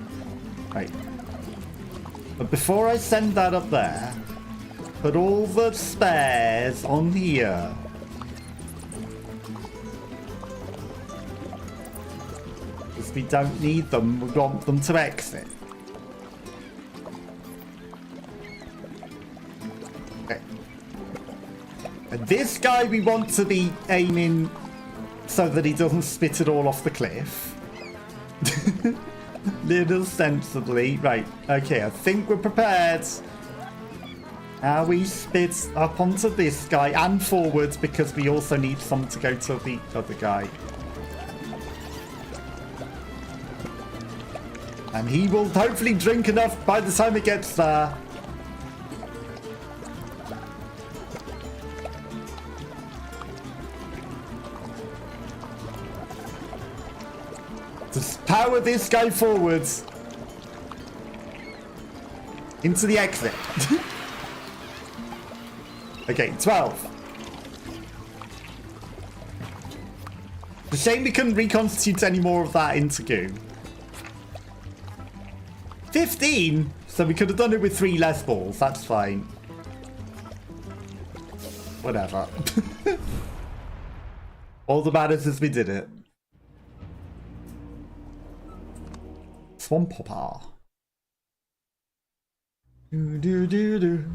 Right. But before I send that up there, put all the spares on here. Because we don't need them, we want them to exit. Okay. And this guy we want to be aiming so that he doesn't spit it all off the cliff. Little sensibly. Right, okay, I think we're prepared. Now we spit up onto this guy and forwards because we also need some to go to the other guy. And he will hopefully drink enough by the time it gets there. Just power this guy forwards into the exit. Okay, 12. It's a shame we couldn't reconstitute any more of that into goo. 15? So we could have done it with 3 less balls. That's fine. Whatever. All that matters is we did it. Swamp Popper. Do do do do.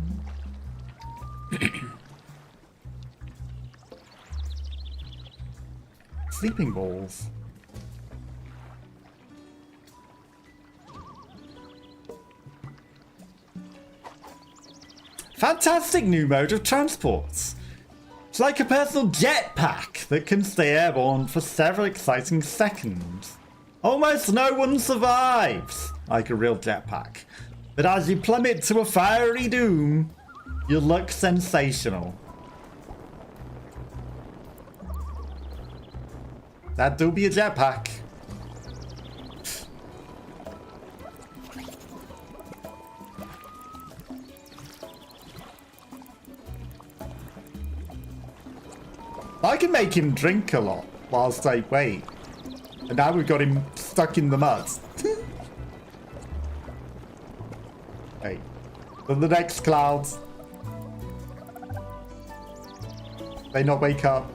Sleeping balls. Fantastic new mode of transport. It's like a personal jetpack that can stay airborne for several exciting seconds. Almost no one survives, like a real jetpack. But as you plummet to a fiery doom, you look sensational. That do be a jetpack. I can make him drink a lot whilst I wait. And now we've got him stuck in the mud. Hey. Then the next clouds. They not wake up.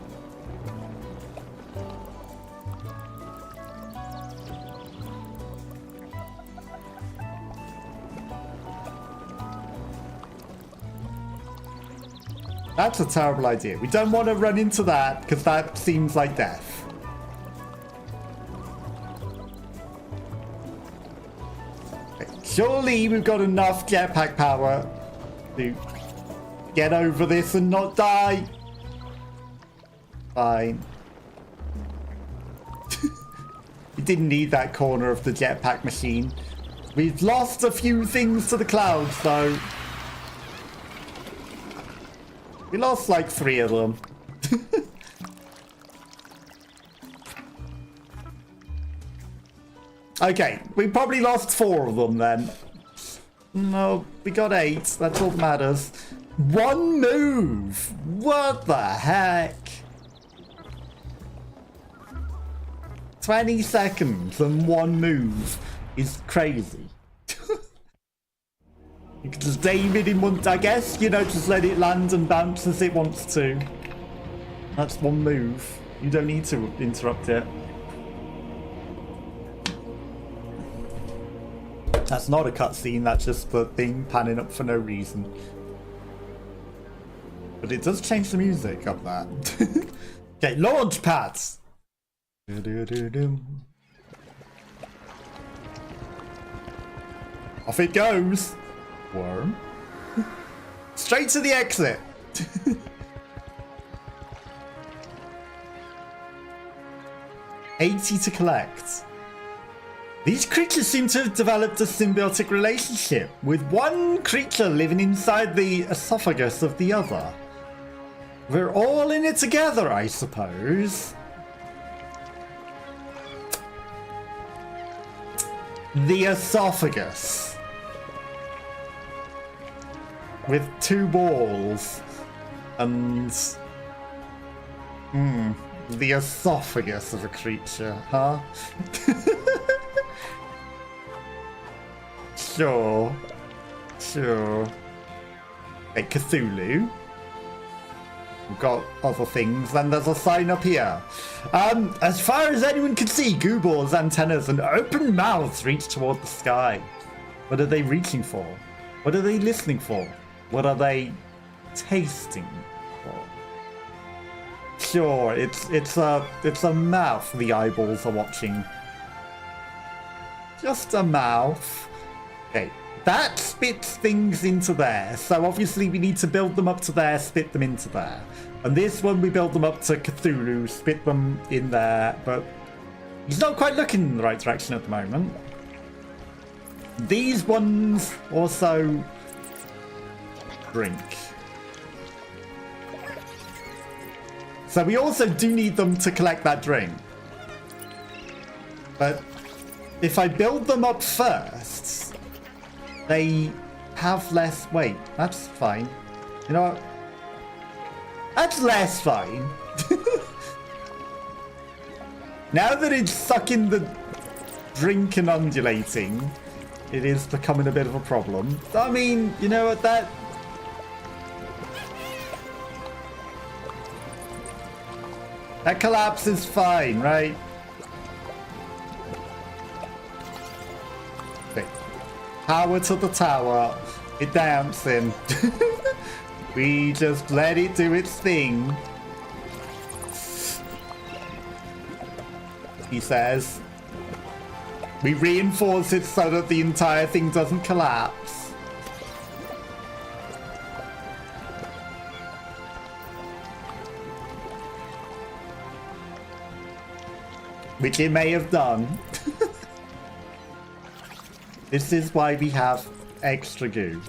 That's a terrible idea. We don't want to run into that because that seems like death. Surely we've got enough jetpack power to get over this and not die. Fine. We didn't need that corner of the jetpack machine. We've lost a few things to the clouds, though. We lost like 3 of them. Okay, we probably lost 4 of them then. No, we got 8. That's all that matters. 1 move! What the heck? 20 seconds and 1 move is crazy. You can just aim it in one, I guess, you know, just let it land and bounce as it wants to. That's 1 move. You don't need to interrupt it. That's not a cutscene, that's just the thing panning up for no reason. But it does change the music of that. Okay, launch pads! Off it goes. Worm. Straight to the exit. $80 to collect. These creatures seem to have developed a symbiotic relationship, with one creature living inside the esophagus of the other. We're all in it together, I suppose. The esophagus. With 2 balls. And... the esophagus of a creature, huh? Sure. Sure. Hey, Cthulhu. We've got other things, and there's a sign up here. As far as anyone can see, goo balls, antennas, and open mouths reach toward the sky. What are they reaching for? What are they listening for? What are they tasting for? Sure, it's a mouth the eyeballs are watching. Just a mouth. Okay, that spits things into there. So obviously we need to build them up to there, spit them into there. And this one we build them up to Cthulhu, spit them in there. But he's not quite looking in the right direction at the moment. These ones also drink. So we also do need them to collect that drink. But if I build them up first, they have less weight. That's fine. You know what? That's less fine. Now that it's sucking the drink and undulating, it is becoming a bit of a problem. I mean, you know what, that collapse is fine, right? Okay. Power to the tower. It dancing. We just let it do its thing. He says. We reinforce it so that the entire thing doesn't collapse. Which it may have done. This is why we have extra goo.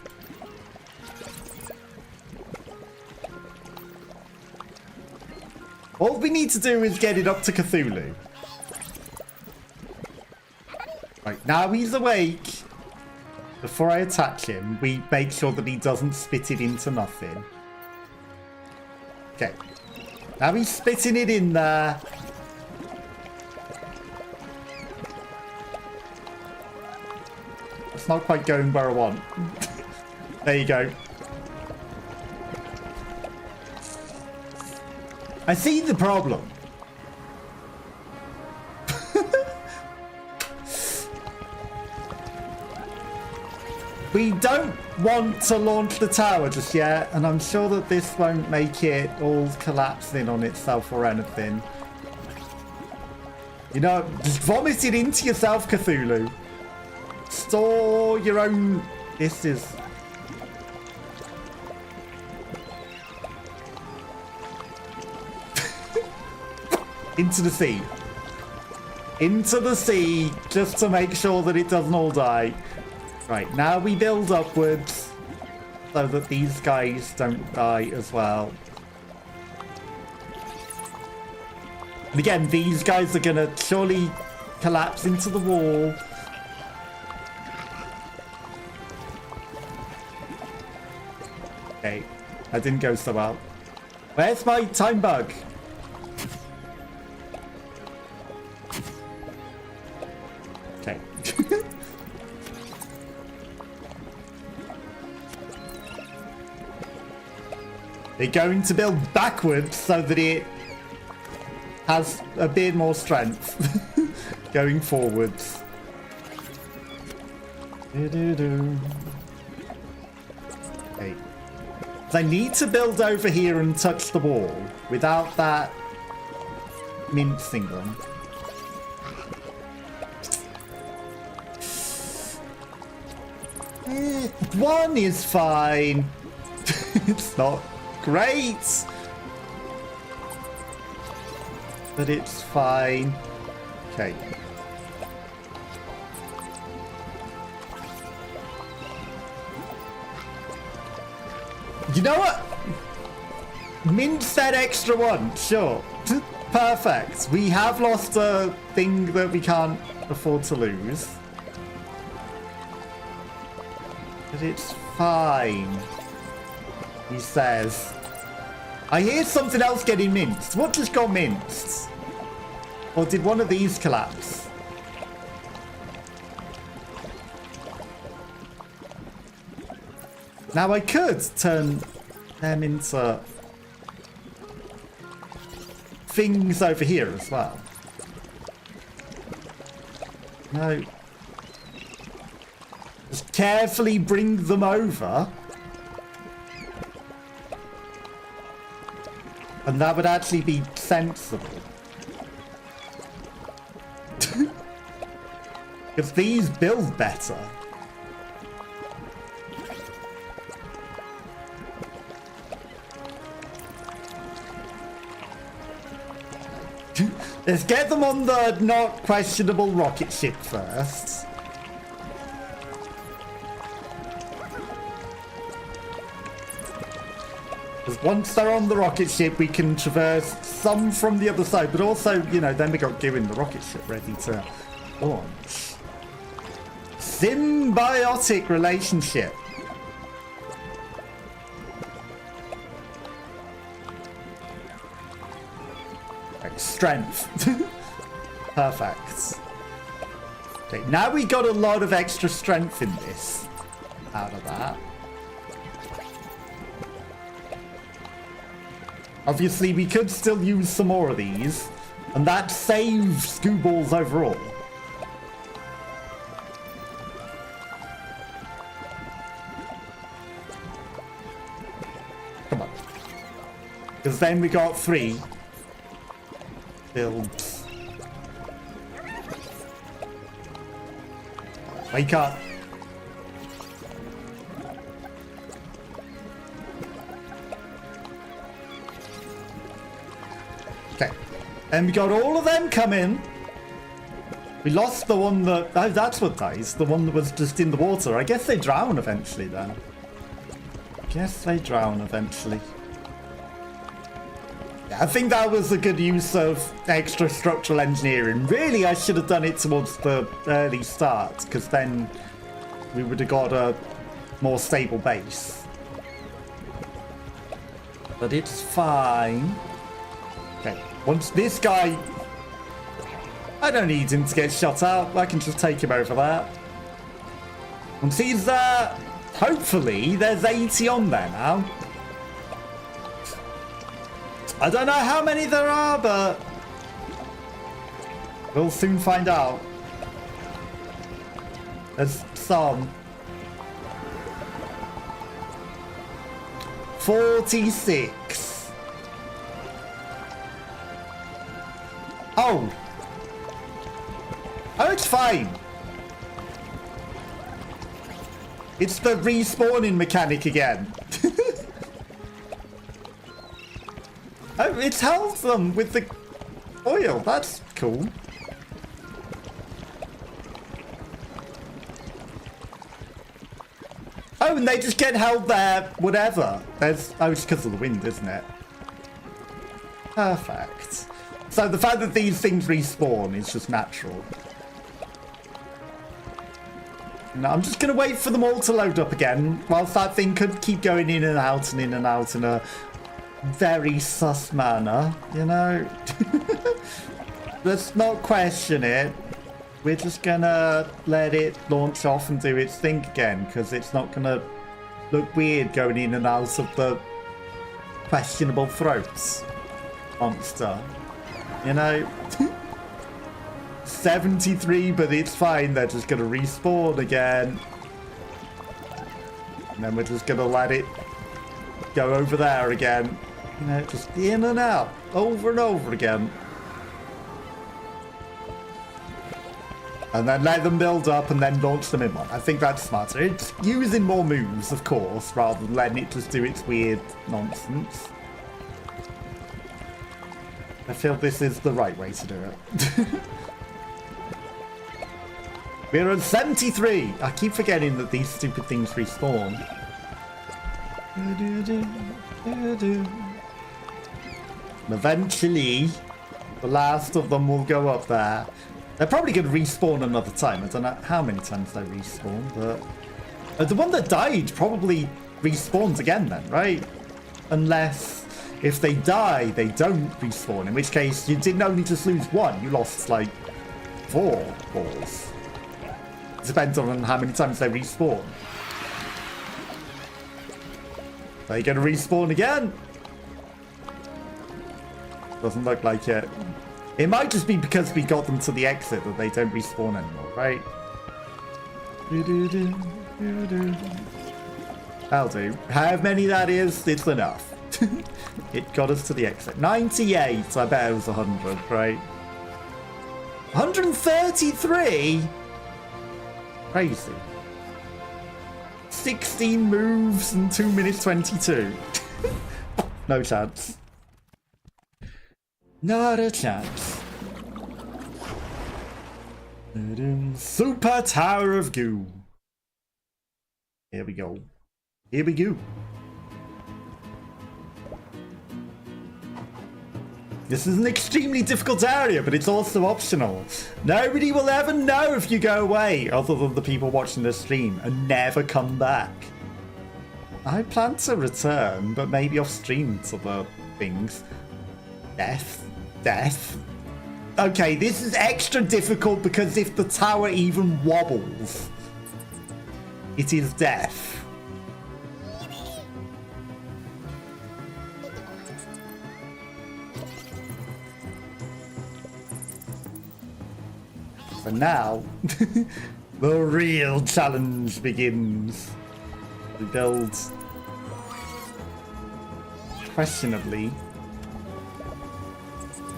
All we need to do is get it up to Cthulhu. Right, now he's awake. Before I attack him, we make sure that he doesn't spit it into nothing. Okay. Now he's spitting it in there. It's not quite going where I want. There you go. I see the problem. We don't want to launch the tower just yet, and I'm sure that this won't make it all collapse in on itself or anything. You know, just vomit it into yourself, Cthulhu. Store your own... This is... Into the sea. Into the sea, just to make sure that it doesn't all die. Right, now we build upwards so that these guys don't die as well. And again, these guys are gonna surely collapse into the wall. Okay, that didn't go so well. Where's my time bug? Okay. They're going to build backwards so that it has a bit more strength going forwards. Okay. So I need to build over here and touch the wall without that mincing them. One is fine. It's not great, but it's fine. Okay. You know what? Mince that extra one, sure. Perfect. We have lost a thing that we can't afford to lose. But it's fine, he says. I hear something else getting minced. What just got minced? Or did one of these collapse? Now I could turn them into things over here as well. No. Just carefully bring them over. And that would actually be sensible. Because these build better. Let's get them on the not questionable rocket ship first. Because once they're on the rocket ship, we can traverse some from the other side, but also, you know, then we got Goo in the rocket ship ready to launch. Symbiotic relationship. Strength. Perfect. Okay, now we got a lot of extra strength in this. Out of that. Obviously, we could still use some more of these, and that saves Goo balls overall. Come on. Because then we got 3. Builds. Wake up. Okay. And we got all of them coming. We lost the one that... Oh, that's what dies. The one that was just in the water. I guess they drown eventually then. Guess they drown eventually. I think that was a good use of extra structural engineering. Really, I should have done it towards the early start, because then we would have got a more stable base. But it's fine. Okay, once this guy... I don't need him to get shot out. I can just take him over there. Once he's there, hopefully there's 80 on there now. I don't know how many there are, but we'll soon find out. There's some. 46. Oh. Oh, it's fine. It's the respawning mechanic again. Oh, it's held them with the oil. That's cool. Oh, and they just get held there, whatever. There's... Oh, it's because of the wind, isn't it? Perfect. So the fact that these things respawn is just natural. No, I'm just going to wait for them all to load up again, whilst that thing could keep going in and out and in and out in a very sus manner, you know? Let's not question it. We're just gonna let it launch off and do its thing again, because it's not gonna look weird going in and out of the questionable throats monster, you know? 73, but it's fine. They're just gonna respawn again, and then we're just gonna let it go over there again. You know, just in and out, over and over again. And then let them build up and then launch them in one. I think that's smarter. It's using more moves, of course, rather than letting it just do its weird nonsense. I feel this is the right way to do it. We're at 73. I keep forgetting that these stupid things respawn. Eventually, the last of them will go up there. They're probably going to respawn another time. I don't know how many times they respawn, but the one that died probably respawns again then, right? Unless if they die, they don't respawn, in which case you didn't only just lose one, you lost like 4 balls. Depends on how many times they respawn. Are they going to respawn again? Doesn't look like it. It might just be because we got them to the exit that they don't respawn anymore, right? That'll do. How many that is, it's enough. It got us to the exit. 98, I bet it was 100, right? 133? Crazy. 16 moves and 2 minutes 22. No chance. Not a chance. Super Tower of Goo. Here we go. Here we go. This is an extremely difficult area, but it's also optional. Nobody will ever know if you go away, other than the people watching the stream, and never come back. I plan to return, but maybe off stream to the things. Death. Death. Okay, this is extra difficult because if the tower even wobbles, it is death. So now, the real challenge begins. We build questionably.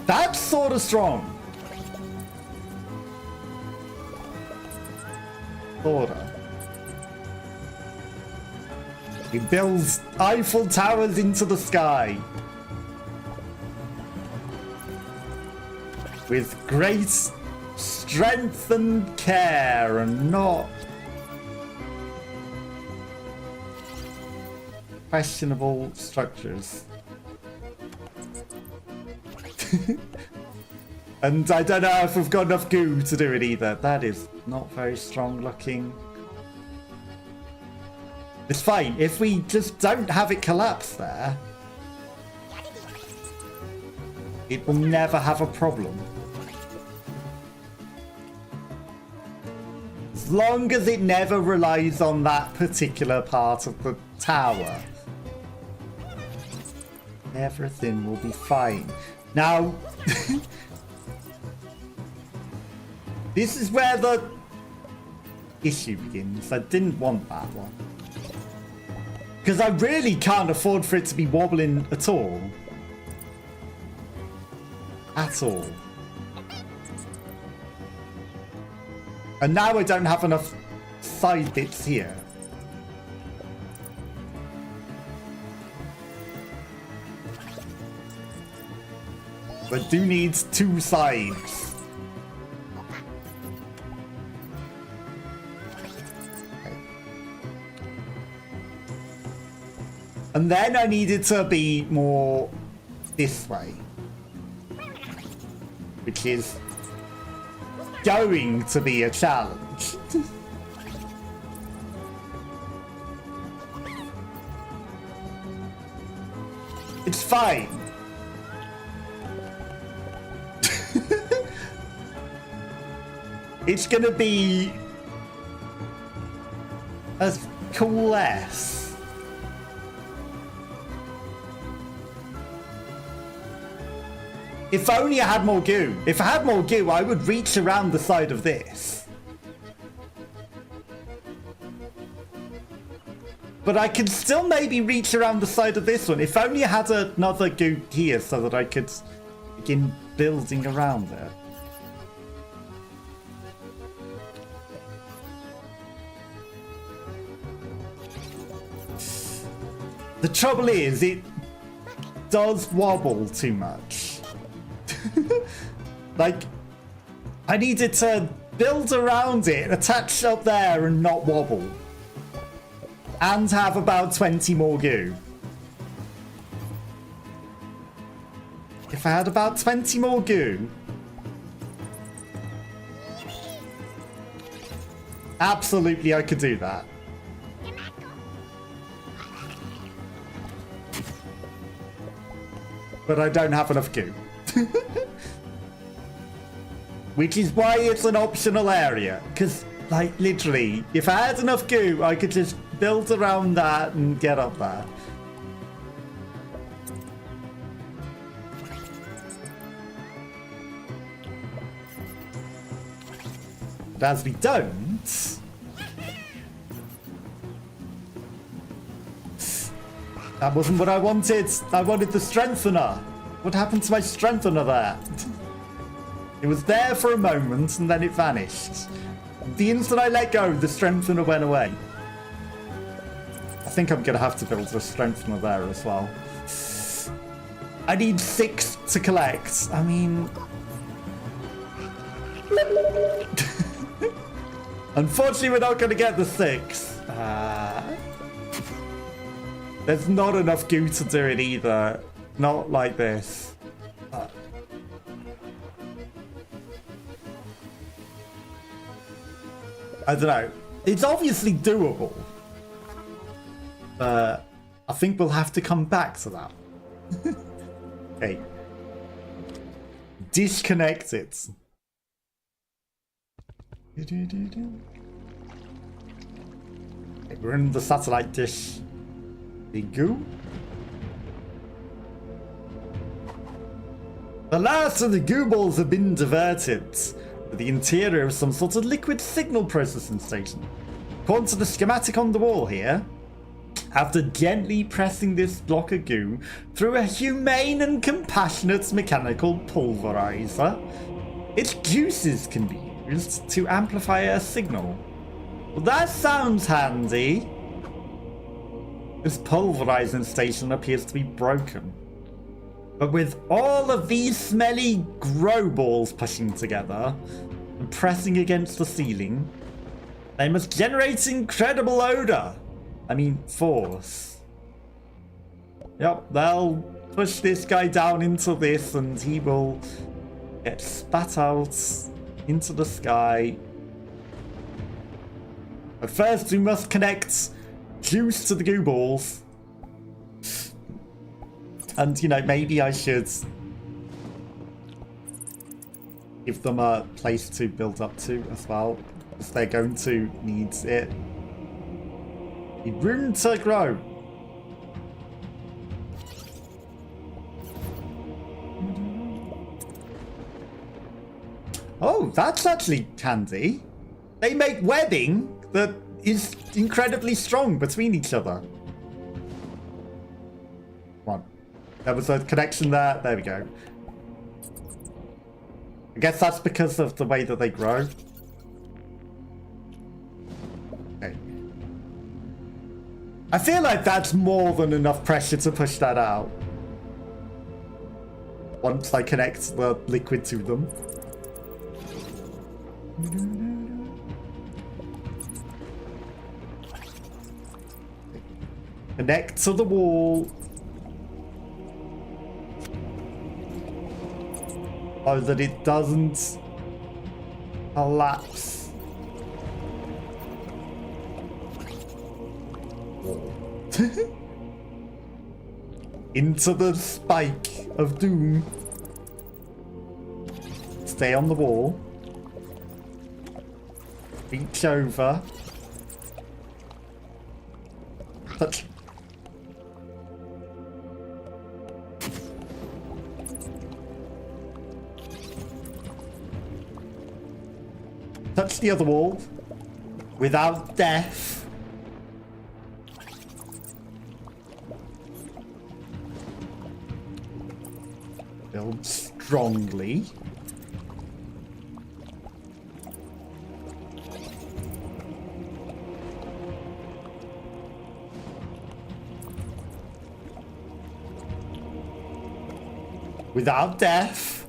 That's sort of strong. Sorta. He builds Eiffel Towers into the sky. With great strength and care and not questionable structures. And I don't know if we've got enough goo to do it either. That is not very strong looking. It's fine. If we just don't have it collapse there, it will never have a problem. As long as it never relies on that particular part of the tower, everything will be fine. Now, this is where the issue begins. I didn't want that one. Because I really can't afford for it to be wobbling at all. At all. And now I don't have enough side bits here. But do need 2 sides. Okay. And then I needed to be more this way. Which is going to be a challenge. It's fine. It's gonna be as cool as. If only I had more goo. If I had more goo, I would reach around the side of this. But I can still maybe reach around the side of this one. If only I had another goo here so that I could begin building around it. The trouble is, it does wobble too much. Like, I needed to build around it, attach up there and not wobble. And have about 20 more goo. If I had about 20 more goo... Absolutely, I could do that. But I don't have enough goo. Which is why it's an optional area. Because, like, literally, if I had enough goo, I could just build around that and get up there. But as we don't... That wasn't what I wanted. I wanted the strengthener. What happened to my strengthener there? It was there for a moment and then it vanished. The instant I let go, the strengthener went away. I think I'm going to have to build a strengthener there as well. I need 6 to collect. I mean... Unfortunately, we're not going to get the 6. There's not enough goo to do it either. Not like this. I don't know. It's obviously doable. I think we'll have to come back to that. Okay. Disconnect it. Okay, we're in the satellite dish. Big goo. The last of the goo balls have been diverted to the interior of some sort of liquid signal processing station. According to the schematic on the wall here, after gently pressing this block of goo through a humane and compassionate mechanical pulverizer, its juices can be used to amplify a signal. Well, that sounds handy. This pulverizing station appears to be broken. But with all of these smelly grow balls pushing together and pressing against the ceiling, they must generate incredible odor. I mean, force. Yep, they'll push this guy down into this and he will get spat out into the sky. But first we must connect juice to the goo balls. And, you know, maybe I should give them a place to build up to as well, because they're going to need it. Need room to grow. Oh, that's actually handy. They make webbing that is incredibly strong between each other. One. There was a connection there. There we go. I guess that's because of the way that they grow. Okay. I feel like that's more than enough pressure to push that out. Once I connect the liquid to them. Connect to the wall. So that it doesn't collapse. Into the spike of doom. Stay on the wall. Reach over. Touch. Touch the other wall without death. Build strongly. without death.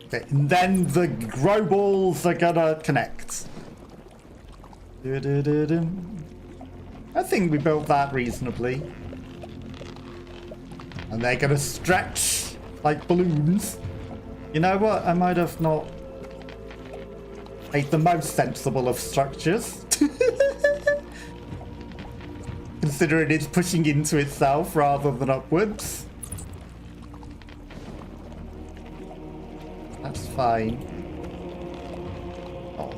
Okay, and then the grow balls are gonna connect. I think we built that reasonably. And they're gonna stretch like balloons. You know what? I might have not made the most sensible of structures. Considering it's pushing into itself rather than upwards. That's fine. Oh,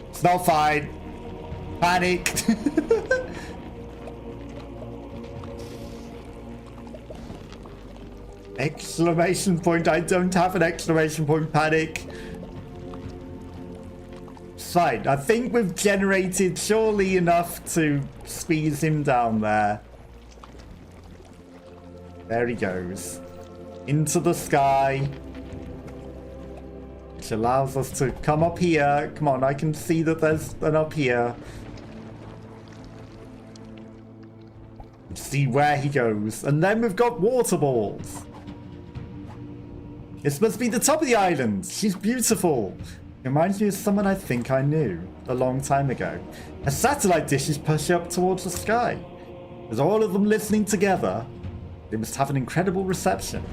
it's not fine. Panic. Exclamation point. I don't have an exclamation point. Panic. It's fine. I think we've generated surely enough to squeeze him down there. There he goes. Into the sky. Which allows us to come up here. Come on, I can see that there's an up here. See where he goes. And then we've got water balls. This must be the top of the island. She's beautiful. Reminds me of someone I think I knew a long time ago. A satellite dish is pushed up towards the sky. With all of them listening together, they must have an incredible reception.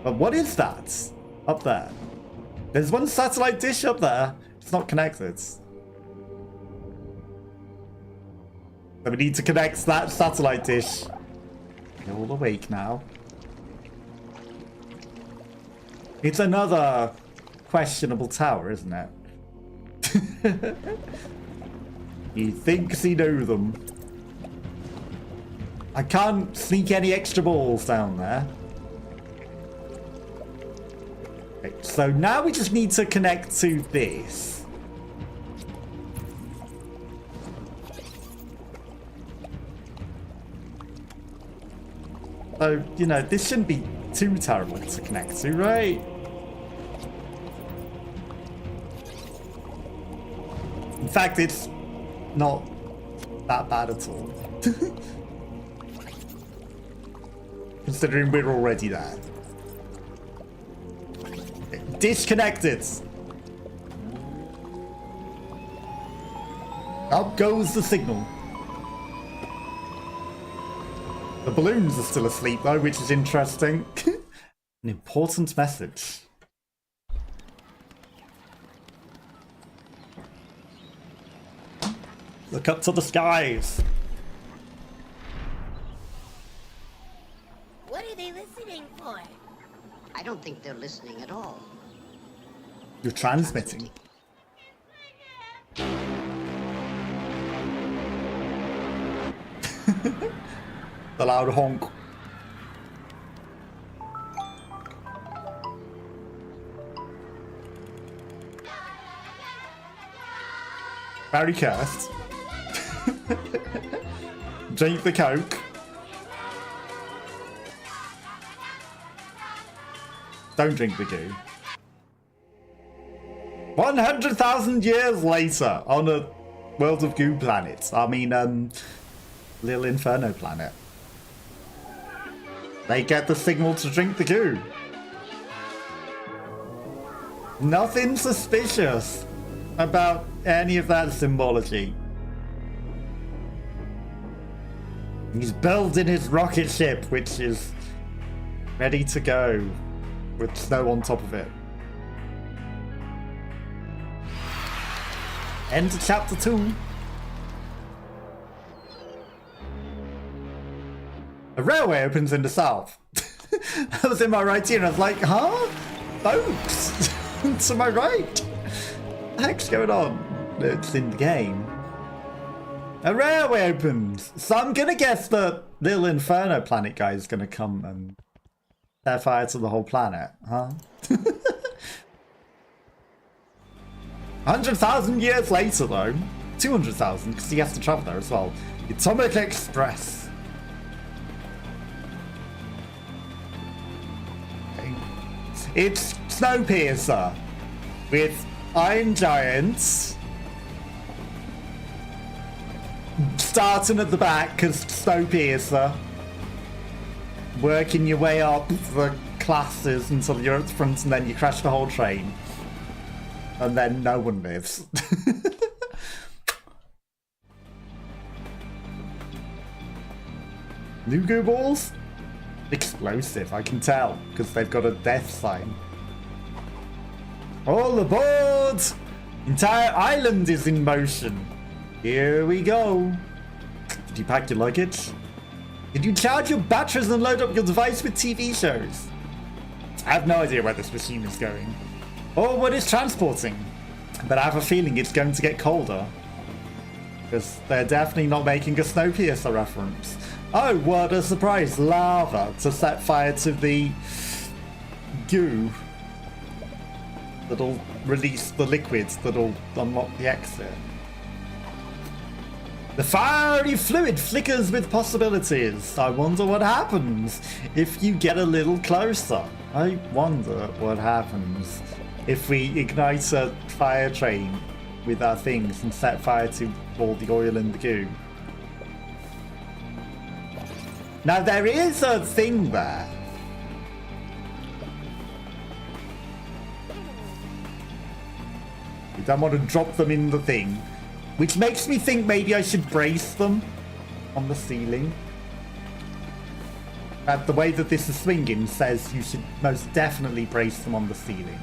But what is that up there? There's one satellite dish up there. It's not connected. So we need to connect that satellite dish. You're all awake now. It's another questionable tower, isn't it? He thinks he knows them. I can't sneak any extra balls down there. Okay, so now we just need to connect to this. So, you know, this shouldn't be too terrible to connect to, right? In fact, it's not that bad at all. Considering we're already there. Okay, disconnected. Up goes the signal. The balloons are still asleep though, which is interesting. An important message. Look up to the skies. What are they listening for? I don't think they're listening at all. You're transmitting. The loud honk. Very cursed. Drink the Coke. Don't drink the goo. 100,000 years later on a World of Goo planet. I mean, Little Inferno planet. They get the signal to drink the goo. Nothing suspicious about any of that symbology. He's building his rocket ship, which is ready to go with snow on top of it. End of chapter 2. A railway opens in the south. I was in my right ear and I was like, huh? Boats? To my right? What the heck's going on? It's in the game. A railway opens. So I'm gonna guess the Little Inferno planet guy is gonna come and set fire to the whole planet, huh? 100,000 years later though. 200,000 because he has to travel there as well. The Atomic Express. It's Snowpiercer with Iron Giants starting at the back because Snowpiercer, working your way up the classes until you're at the front, and then you crash the whole train, and then no one lives. New goo balls? Explosive, I can tell, because they've got a death sign. All aboard! Entire island is in motion. Here we go. Did you pack your luggage? Did you charge your batteries and load up your device with TV shows? I have no idea where this machine is going, or what it's transporting, but I have a feeling it's going to get colder, because they're definitely not making a Snowpiercer reference. Oh, what a surprise! Lava to set fire to the goo that'll release the liquids that'll unlock the exit. The fiery fluid flickers with possibilities. I wonder what happens if you get a little closer. I wonder what happens if we ignite a fire train with our things and set fire to all the oil and the goo. Now there is a thing there. You don't want to drop them in the thing, which makes me think maybe I should brace them on the ceiling. But the way that this is swinging says you should most definitely brace them on the ceiling.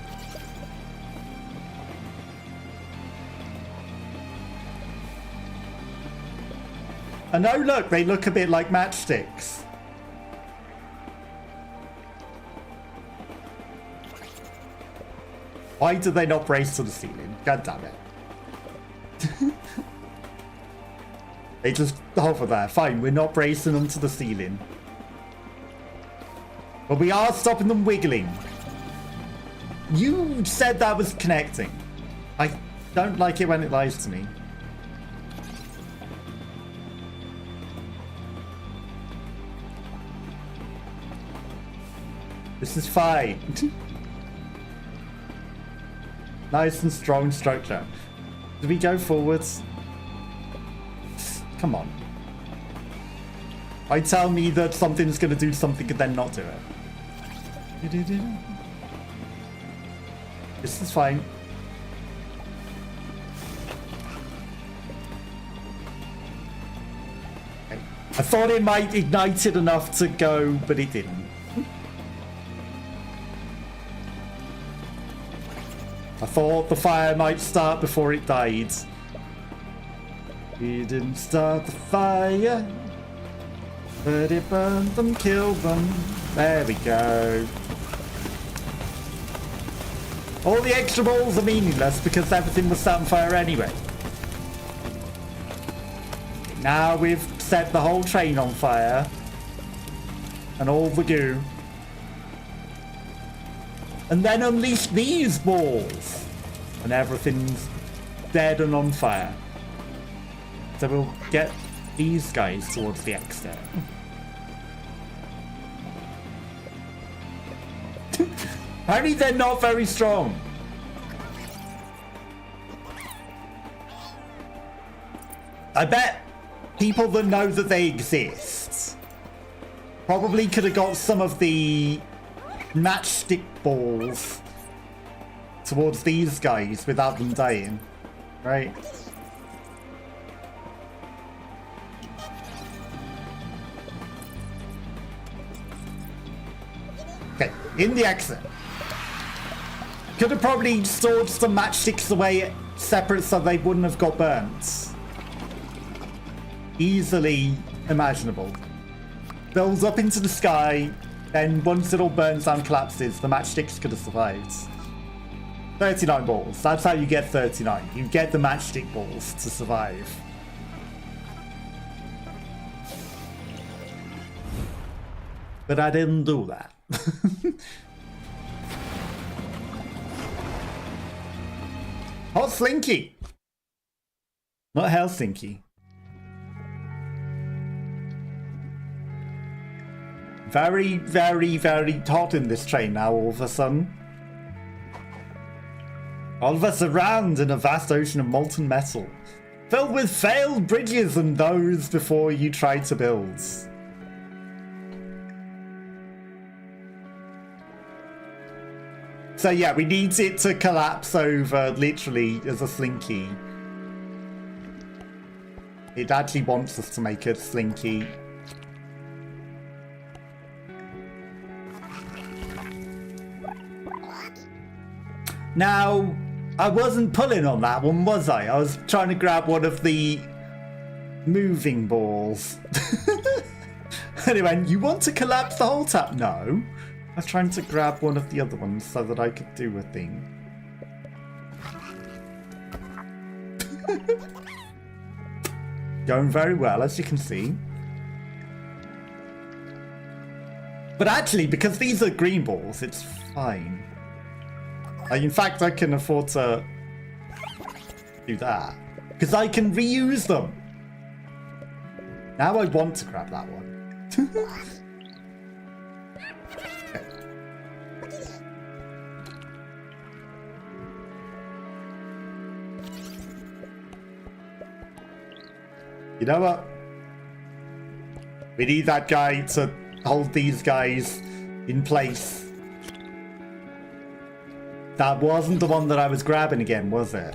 And oh look, they look a bit like matchsticks. Why do they not brace to the ceiling? God damn it. They just hover there. Fine, we're not bracing them to the ceiling. But we are stopping them wiggling. You said that was connecting. I don't like it when it lies to me. This is fine. Nice and strong structure. Do we go forwards? Come on. Why tell me that something's going to do something and then not do it? This is fine. Okay. I thought it might ignite it enough to go, but it didn't. I thought the fire might start before it died. We didn't start the fire, but it burned them, killed them. There we go. All the extra balls are meaningless because everything was set on fire anyway. Now we've set the whole train on fire. And all the goo. And then unleash these balls. And everything's dead and on fire. So we'll get these guys towards the exit. Apparently they're not very strong. I bet people that know that they exist probably could have got some of the matchstick balls towards these guys without them dying, right? Okay, in the exit. Could have probably stored some matchsticks away separate so they wouldn't have got burnt. Easily imaginable. Builds up into the sky. Then once it all burns down, collapses, the matchsticks could have survived. 39 balls. That's how you get 39. You get the matchstick balls to survive. But I didn't do that. Hot Slinky. Not Helsinki. Very, very, very hot in this train now all of a sudden. All of us around in a vast ocean of molten metal, filled with failed bridges and those before you tried to build. So yeah, we need it to collapse over literally as a slinky. It actually wants us to make it slinky. Now, I wasn't pulling on that one, was I? I was trying to grab one of the moving balls. Anyway, you want to collapse the whole tap? No. I was trying to grab one of the other ones so that I could do a thing. Going very well, as you can see. But actually, because these are green balls, it's fine. In fact, I can afford to do that. Because I can reuse them. Now I want to grab that one. Okay. You know what? We need that guy to hold these guys in place. That wasn't the one that I was grabbing again, was it?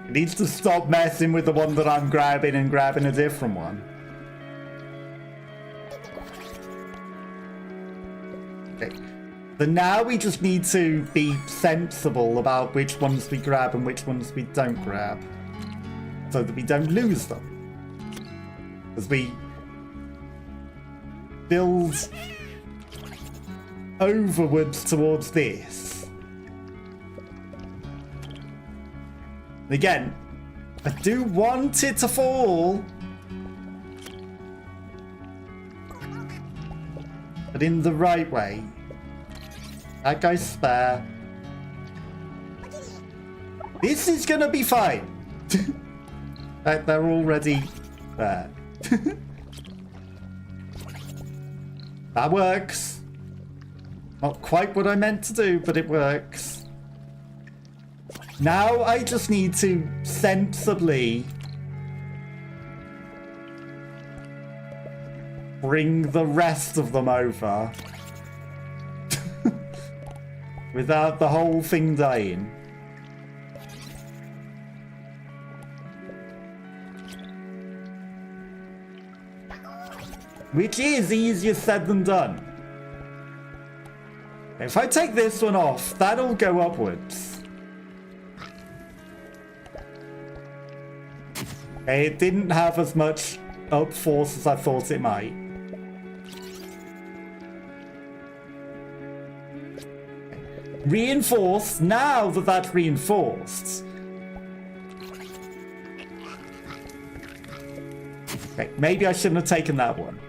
It needs to stop messing with the one that I'm grabbing and grabbing a different one. Okay. So now we just need to be sensible about which ones we grab and which ones we don't grab, so that we don't lose them. As we build overwards towards this. Again, I do want it to fall, but in the right way. That guy's spare. This is gonna be fine. They're already there. That works. Not quite what I meant to do, but it works. Now I just need to sensibly bring the rest of them over. Without the whole thing dying. Which is easier said than done. If I take this one off, that'll go upwards. Okay, it didn't have as much up force as I thought it might. Reinforced. Now that that's reinforced. Okay, maybe I shouldn't have taken that one.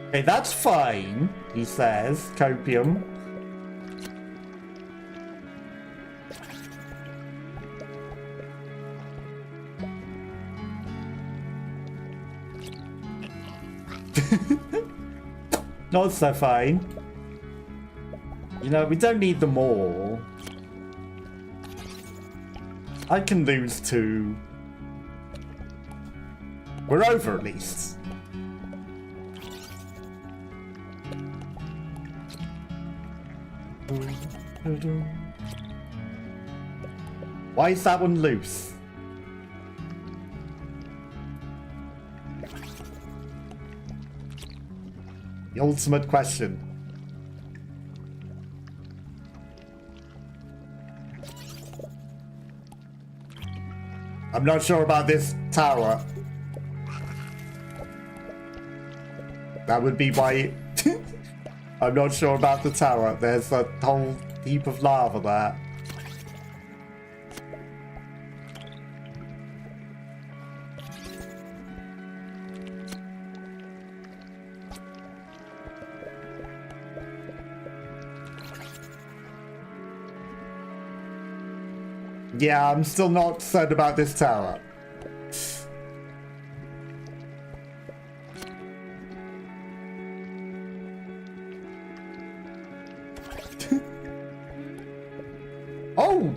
Okay, that's fine, he says. Copium. Not so fine. You know, we don't need them all. I can lose 2. We're over at least. Why is that one loose? The ultimate question. I'm not sure about this tower. That would be why. I'm not sure about the tower. There's a whole heap of lava there. Yeah, I'm still not certain about this tower. Oh!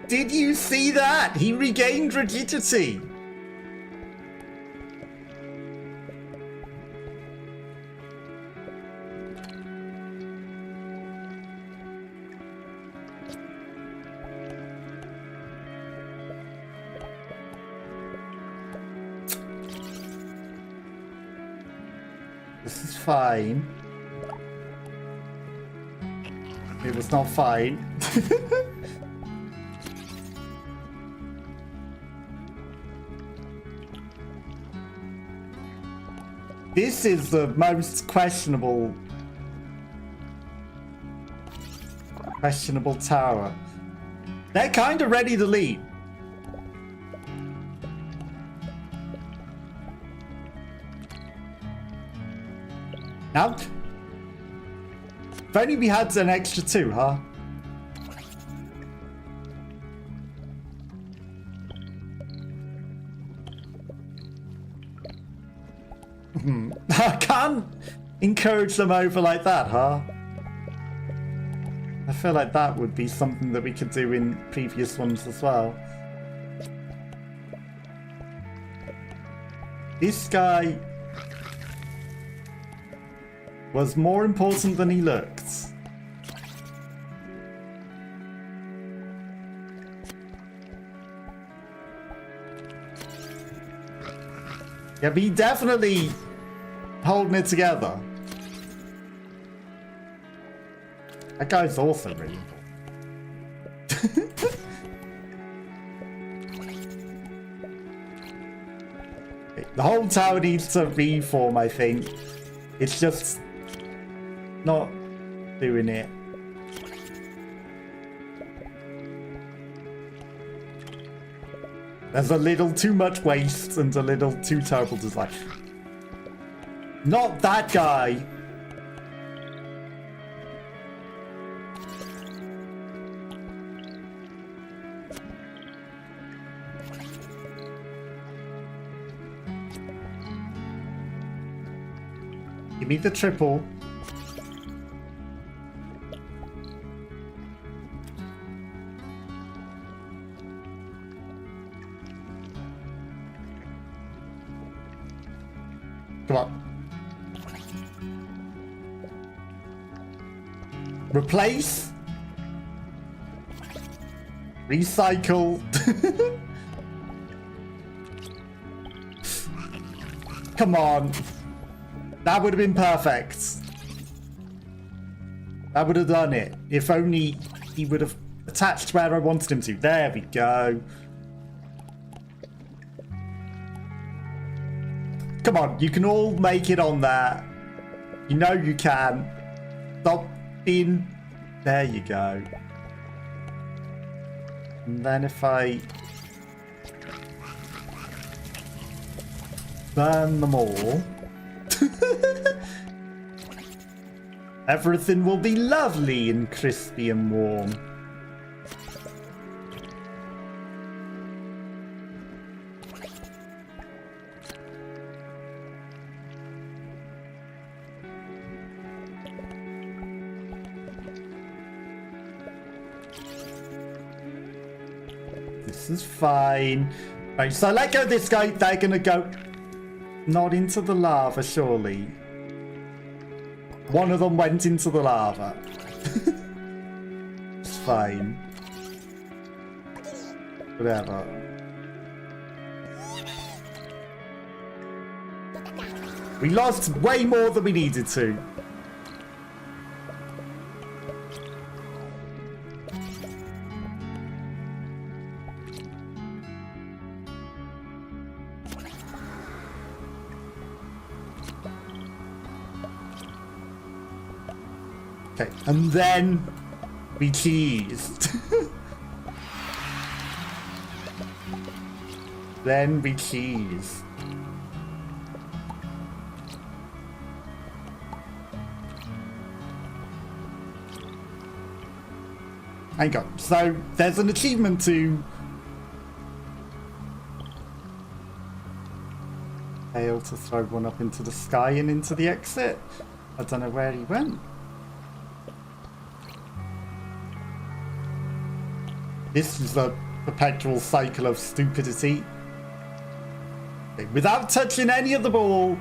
Did you see that? He regained rigidity. This is fine. It was not fine. This is the most questionable tower. They're kind of ready to leave. Now, if only we had an extra 2, huh? I can't encourage them over like that, huh? I feel like that would be something that we could do in previous ones as well. This guy was more important than he looked. Yeah, but he definitely holding it together. That guy's also really important. The whole tower needs to reform, I think. It's just not doing it. There's a little too much waste and a little too terrible design. Not that guy! Give me the triple. Come on. Replace. Recycle. Come on. That would have been perfect. That would have done it. If only he would have attached where I wanted him to. There we go. Come on, you can all make it on there. You know you can. Stop being... There you go. And then if I... burn them all... everything will be lovely and crispy and warm. This is fine. Right, so let go of this guy. They're gonna go not into the lava, surely. One of them went into the lava. It's fine. Whatever. We lost way more than we needed to. Okay, and then we cheesed. Then we cheese. hang on. So there's an achievement to fail to throw one up into the sky and into the exit. I don't know where he went. This is a perpetual cycle of stupidity. Okay, without touching any of the ball.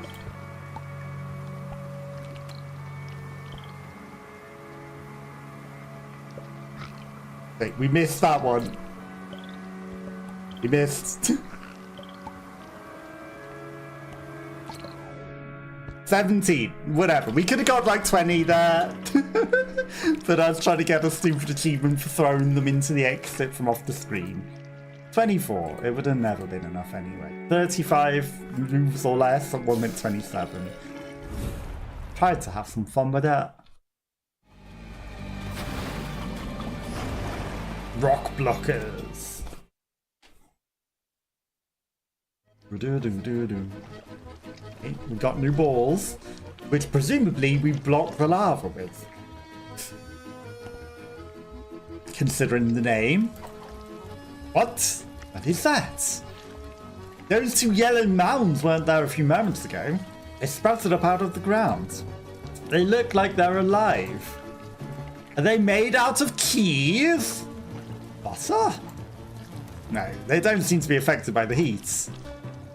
Okay, we missed that one. We missed. 17, whatever. We could have got like 20 there. But I was trying to get a stupid achievement for throwing them into the exit from off the screen. 24, it would have never been enough anyway. 35 moves or less at 1 minute 27. Tried to have some fun with that. Rock blockers. Okay, we got new balls, which presumably we block the lava with. Considering the name. What? What is that? Those two yellow mounds weren't there a few moments ago. They sprouted up out of the ground. They look like they're alive. Are they made out of cheese? Butter? No, they don't seem to be affected by the heat.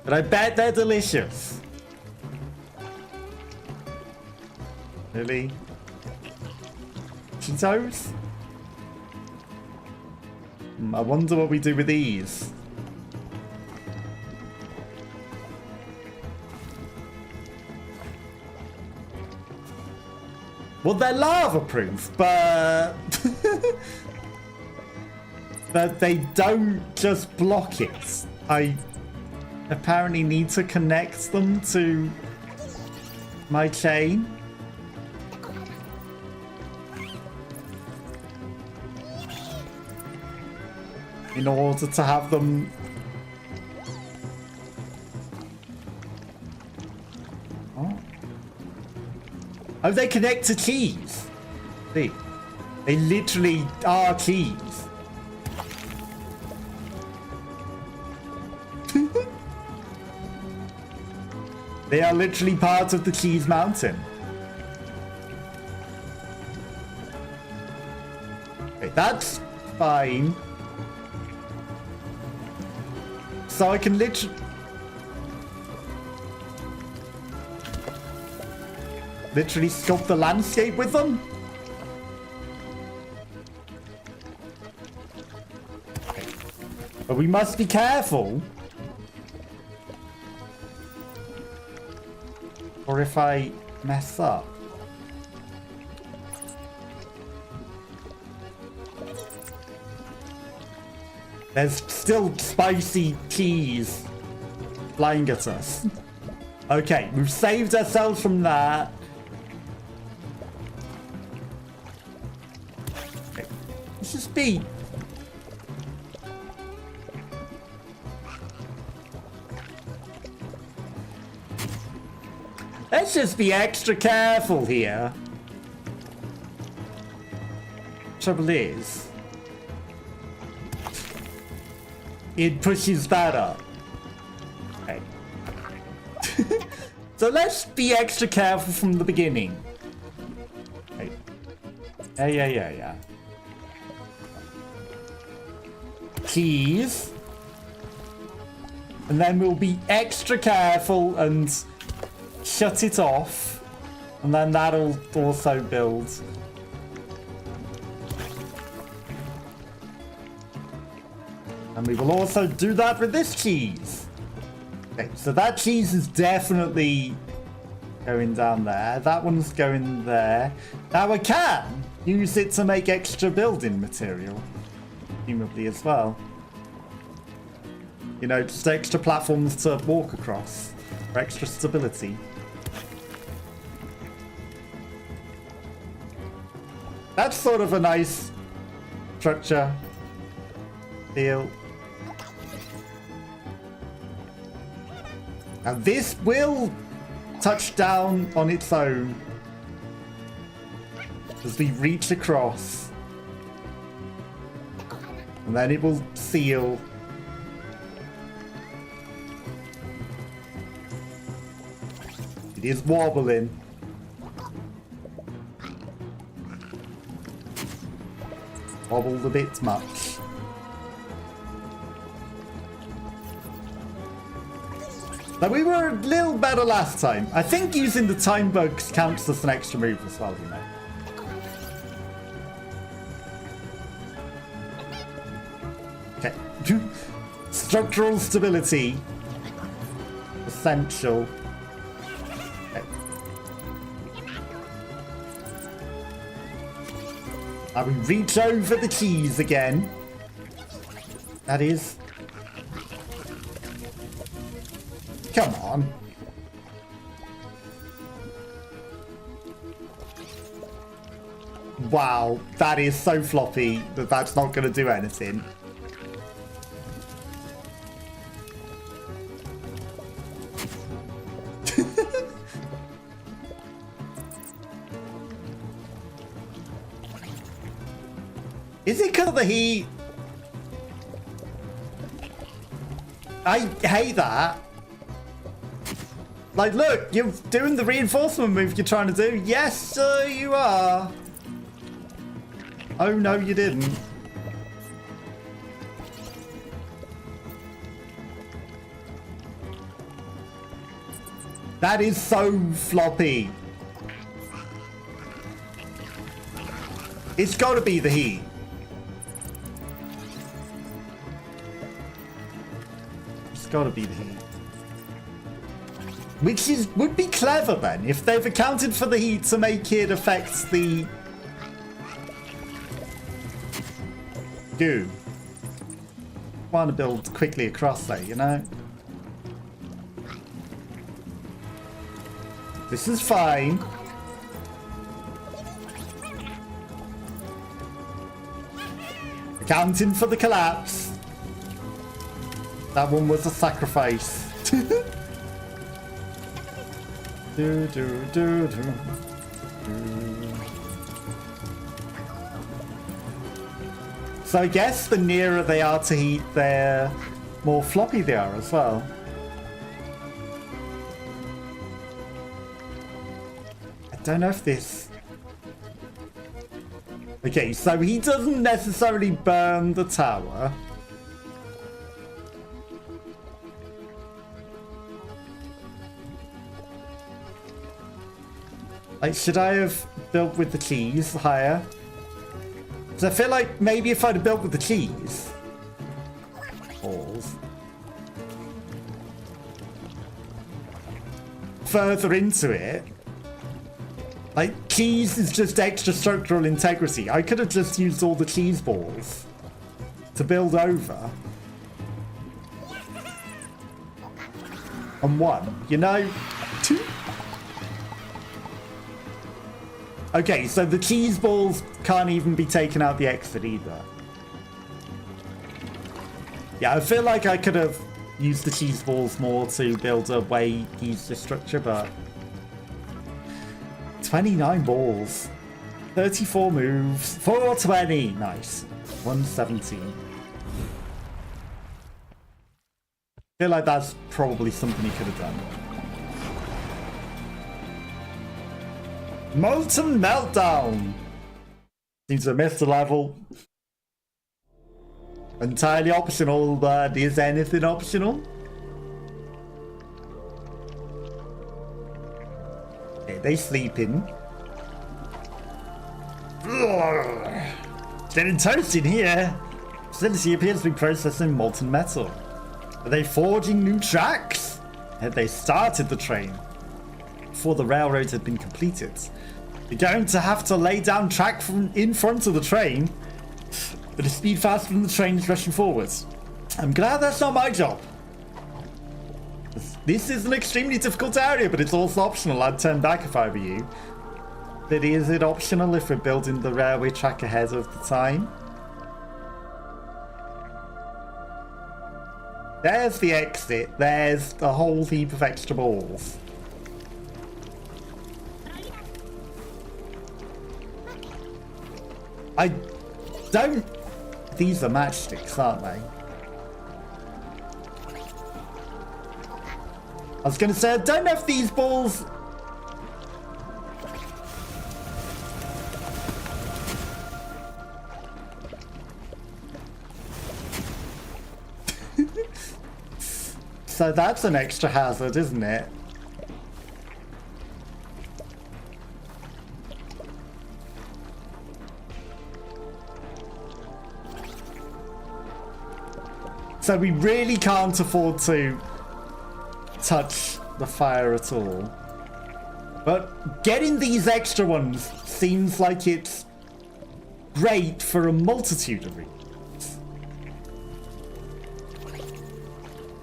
But I bet they're delicious. Really? Cheetos? I wonder what we do with these. Well, they're lava proof, but but they don't just block it. I apparently need to connect them to my chain. In order to have them... Oh, they connect to cheese. See? They literally are cheese. They are literally part of the cheese mountain. Okay, that's fine. So I can literally sculpt the landscape with them? Okay. But we must be careful. Or if I mess up. There's still spicy cheese flying at us. Okay, we've saved ourselves from that. Okay. Let's just be... Let's just be extra careful here. Trouble is... it pushes that up. Okay. So let's be extra careful from the beginning. Okay. Yeah. Cheese. And then we'll be extra careful and shut it off. And then that'll also build. And we will also do that with this cheese. Okay, so that cheese is definitely going down there. That one's going there. Now I can use it to make extra building material, presumably as well. You know, just extra platforms to walk across for extra stability. That's sort of a nice structure. Deal. Now this will touch down on its own as we reach across. And then it will seal. It is wobbling. Wobbled a bit much. But we were a little better last time. I think using the time bugs counts as an extra move as well, you know. Okay. Structural stability. Essential. Okay. Now we reach over the keys again. That is. Come on. Wow, that is so floppy that that's not going to do anything. Is it because of the heat? I hate that. Like, look, you're doing the reinforcement move you're trying to do. Yes, sir, you are. Oh, no, you didn't. That is so floppy. It's got to be the heat. It's got to be the heat. Which would be clever then, if they've accounted for the heat to make it affect the goo. Want to build quickly across there, you know? This is fine. Accounting for the collapse. That one was a sacrifice. Do, do, do, do. So I guess the nearer they are to heat, the more floppy they are as well. I don't know if this... Okay, so he doesn't necessarily burn the tower. Like, should I have built with the keys higher? Because I feel like maybe if I'd have built with the keys... Balls. Further into it... Like, keys is just extra structural integrity. I could have just used all the cheese balls to build over. And one, you know? Two. Okay, so the cheese balls can't even be taken out the exit either. Yeah, I feel like I could have used the cheese balls more to build a way easier structure, but... 29 balls. 34 moves. 420. Nice. 117. I feel like that's probably something he could have done. Molten meltdown. Seems to have missed a level. Entirely optional, but is anything optional? Okay, they sleeping. It's getting toasty in here. Facility appears to be processing molten metal. Are they forging new tracks? Had they started the train before the railroad had been completed? You're going to have to lay down track from in front of the train, but the speed faster than the train is rushing forwards. I'm glad that's not my job. This is an extremely difficult area, but it's also optional. I'd turn back if I were you. But is it optional if we're building the railway track ahead of the time? There's the exit. There's a whole heap of extra balls. I don't... These are matchsticks, aren't they? I was going to say, I don't know if these balls... So that's an extra hazard, isn't it? So we really can't afford to touch the fire at all. But getting these extra ones seems like it's great for a multitude of reasons.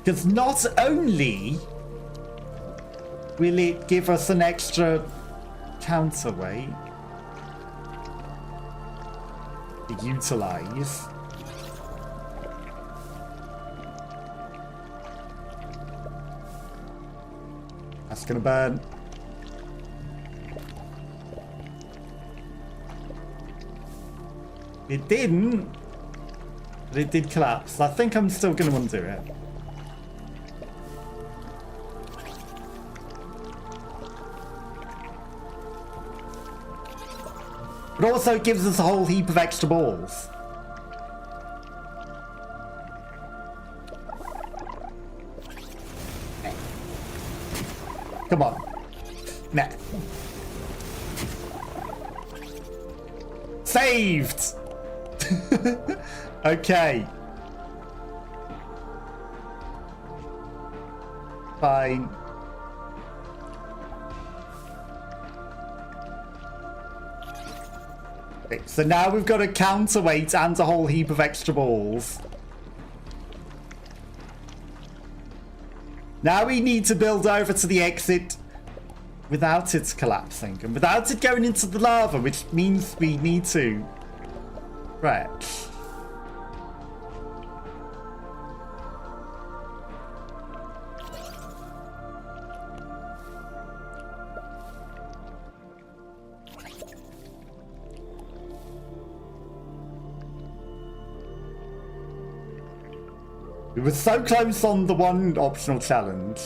Because not only will it give us an extra counterweight to utilize, that's gonna burn. It didn't, but it did collapse. I think I'm still gonna undo it. It also gives us a whole heap of extra balls. Come on. Nah. Saved! Okay. Fine. Okay, so now we've got a counterweight and a whole heap of extra balls. Now we need to build over to the exit without it collapsing and without it going into the lava, which means we need to stretch. We were so close on the one optional challenge.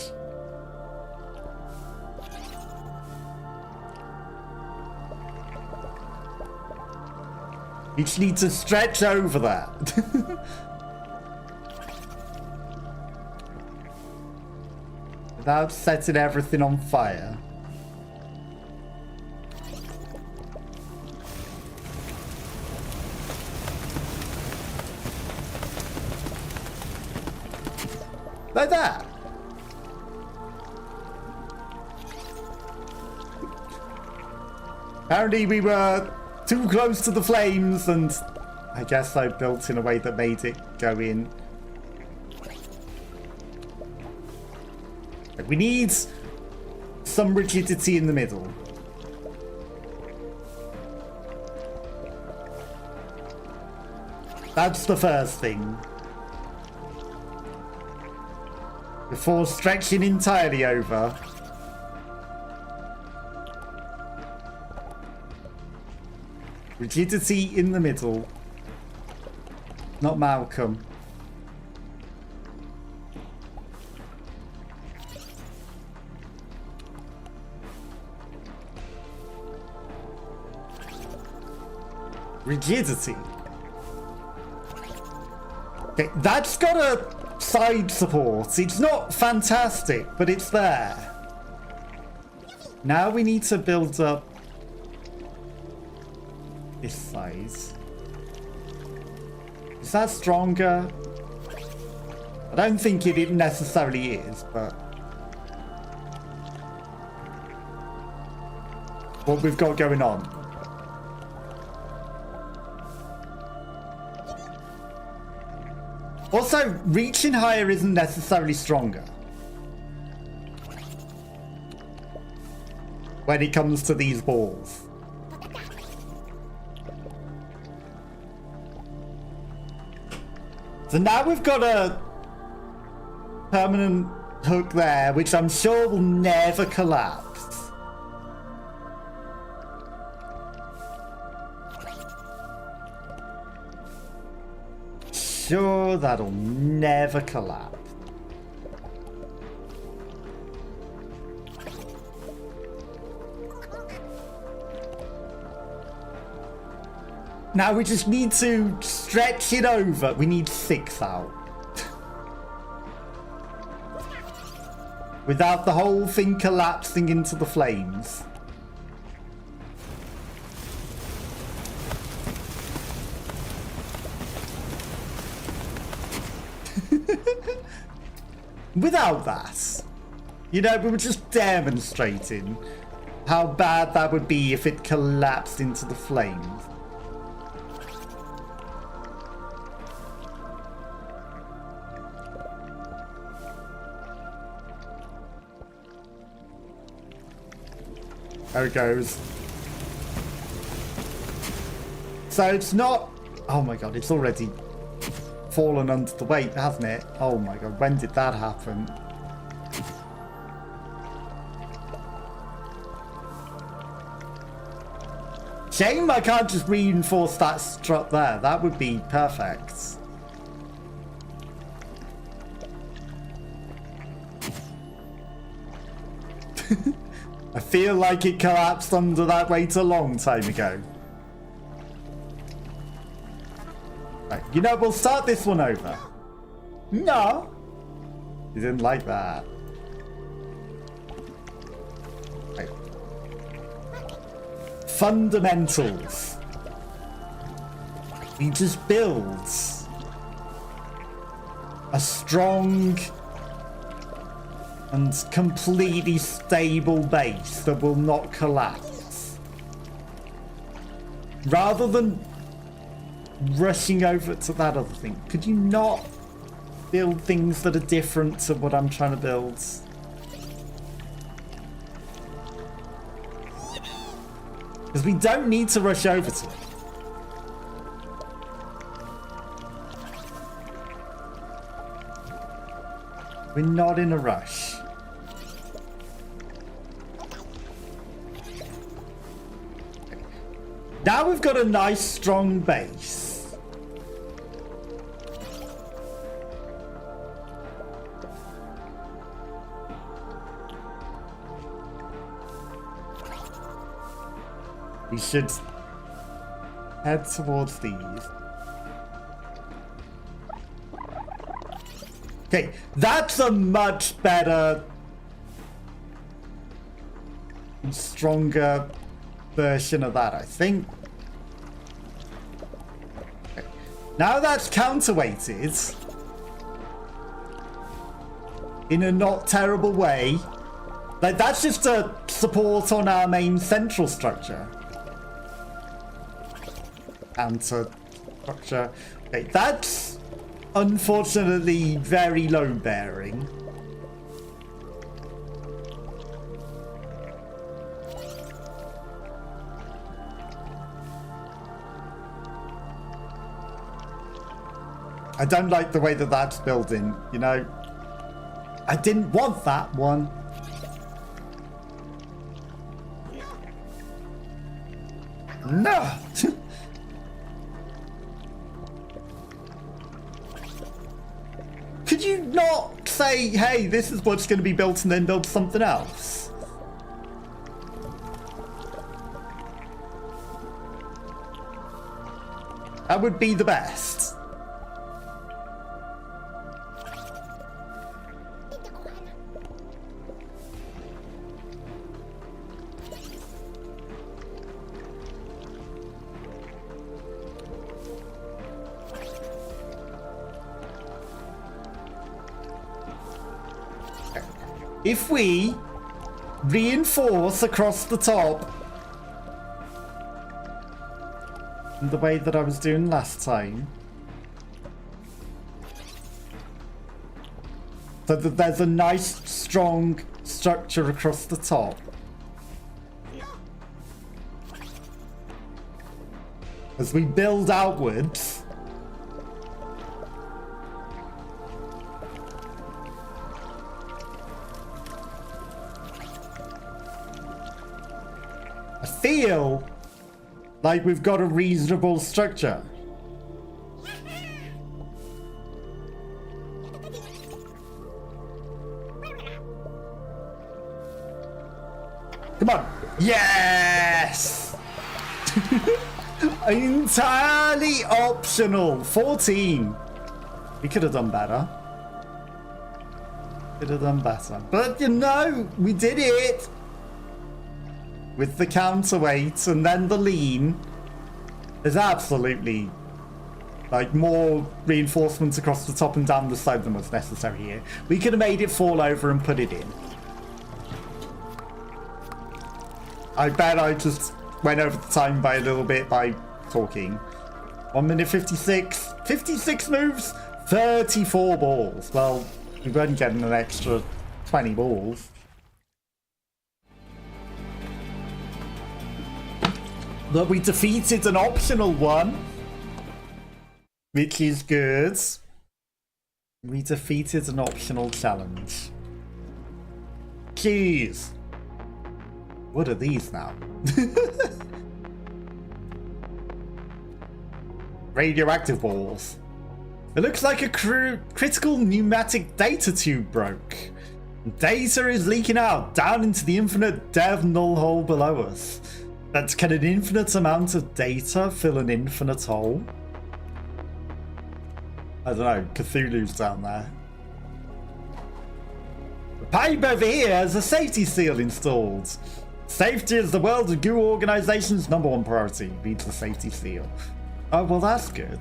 You just need to stretch over that. Without setting everything on fire. Like that. Apparently we were too close to the flames, and I guess I built in a way that made it go in. We need some rigidity in the middle. That's the first thing. Before stretching entirely over. Rigidity in the middle. Not Malcolm. Rigidity. Okay, that's got a side support. It's not fantastic, but it's there. Now we need to build up this size. Is that stronger? I don't think it necessarily is, but what we've got going on. Also, reaching higher isn't necessarily stronger when it comes to these balls. So now we've got a permanent hook there, which I'm sure will never collapse. sure that'll never collapse. Now we just need to stretch it over. We need 6 out. Without the whole thing collapsing into the flames. Without that. You know, we were just demonstrating how bad that would be if it collapsed into the flames. There it goes. So it's not... Oh my god, it's already fallen under the weight, hasn't it? Oh my god, when did that happen? Shame I can't just reinforce that strut there. That would be perfect. I feel like it collapsed under that weight a long time ago. Right, you know, we'll start this one over. No. You didn't like that. Right. Fundamentals. We just build a strong and completely stable base that will not collapse. Rather than rushing over to that other thing, could you not build things that are different to what I'm trying to build? Because we don't need to rush over to it. We're not in a rush. Now we've got a nice strong base. We should head towards these. Okay, that's a much better and stronger version of that, I think. Okay. Now that's counterweighted in a not terrible way. Like, that's just a support on our main central structure. Counter structure. Okay, that's unfortunately very load bearing. I don't like the way that that's building, you know. I didn't want that one. No. Could you not say, hey, this is what's going to be built and then build something else? That would be the best. If we reinforce across the top in the way that I was doing last time, so that there's a nice strong structure across the top, as we build outwards, I feel like we've got a reasonable structure. Come on. Yes! Entirely optional. 14. We could have done better. Could have done better. But you know, we did it. With the counterweight and then the lean. There's absolutely like more reinforcements across the top and down the side than was necessary here. We could have made it fall over and put it in. I bet I just went over the time by a little bit by talking. 1 minute 56. 56 moves, 34 balls. Well, we weren't getting an extra 20 balls. But we defeated an optional one, which is good. We defeated an optional challenge. Cheese. What are these now? Radioactive balls. It looks like a critical pneumatic data tube broke. Data is leaking out down into the infinite dev null hole below us. But can an infinite amount of data fill an infinite hole? I don't know, Cthulhu's down there. The pipe over here has a safety seal installed. Safety is the World of Goo organization's #1 priority. Reads the safety seal. Oh, well that's good.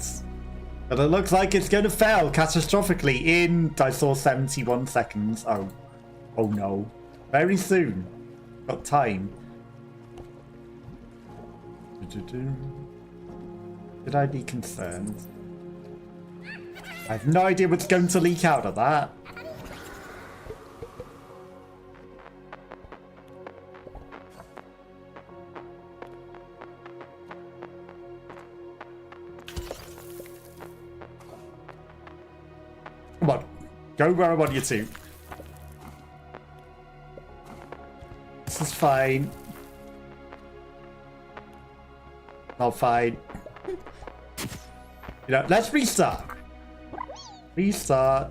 But it looks like it's going to fail catastrophically in, I saw 71 seconds. Oh no. Very soon. Got time. Should I be concerned? I have no idea what's going to leak out of that. Come on. Go where I want you to. This is fine. Not fine. You know, let's restart. Restart.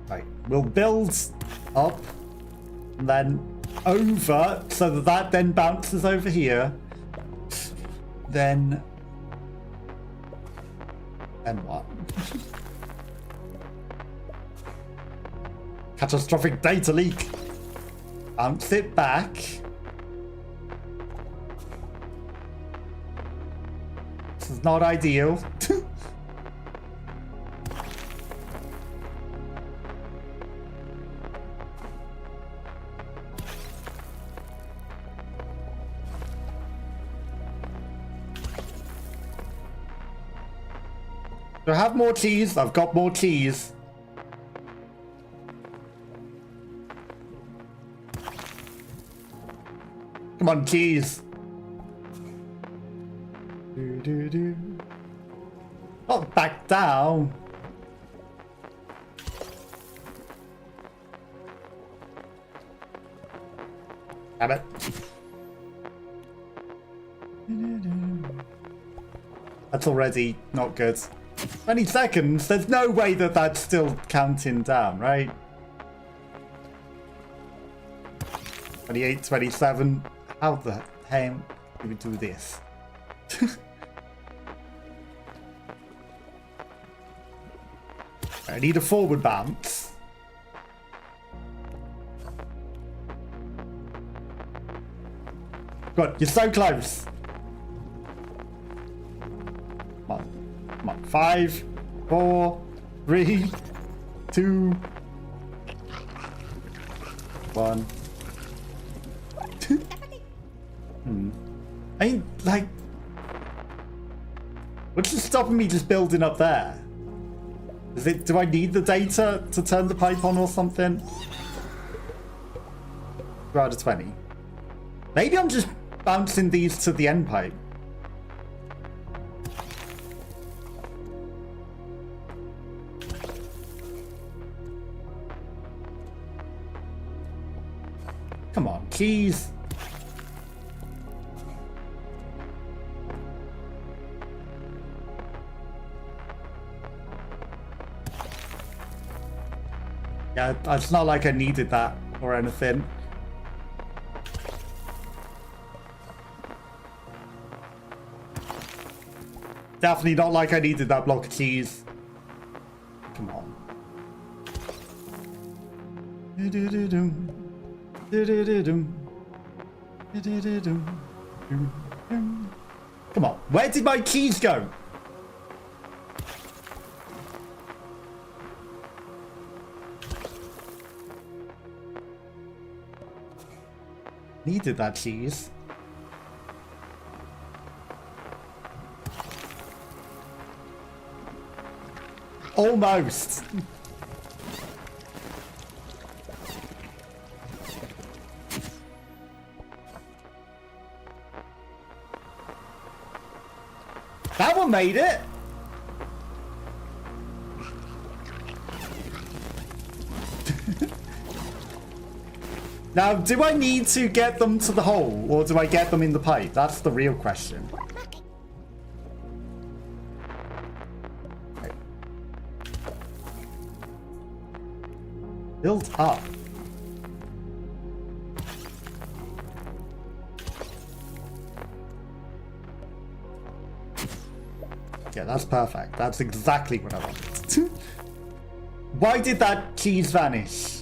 Right, we'll build up and then over so that that then bounces over here. Then what? Catastrophic data leak. Bounce it back. This is not ideal. Do I have more cheese? I've got more cheese. Come on, cheese. Oh, back down. Damn it. That's already not good. 20 seconds? There's no way that that's still counting down, right? 28, 27. How the hell do we do this? I need a forward bounce. Good, you're so close. Come on. Come on. 5, 4, 3, 2, 1. I mean, like, what's just stopping me just building up there? Is it? Do I need the data to turn the pipe on or something? 2 out of 20. Maybe I'm just bouncing these to the end pipe. Come on, keys. Yeah, it's not like I needed that or anything. Definitely not like I needed that block of cheese. Come on. Come on. Where did my cheese go? Needed that cheese. Almost. That one made it. Now, do I need to get them to the hole, or do I get them in the pipe? That's the real question. Okay. Build up. Yeah, that's perfect. That's exactly what I wanted. Why did that cheese vanish?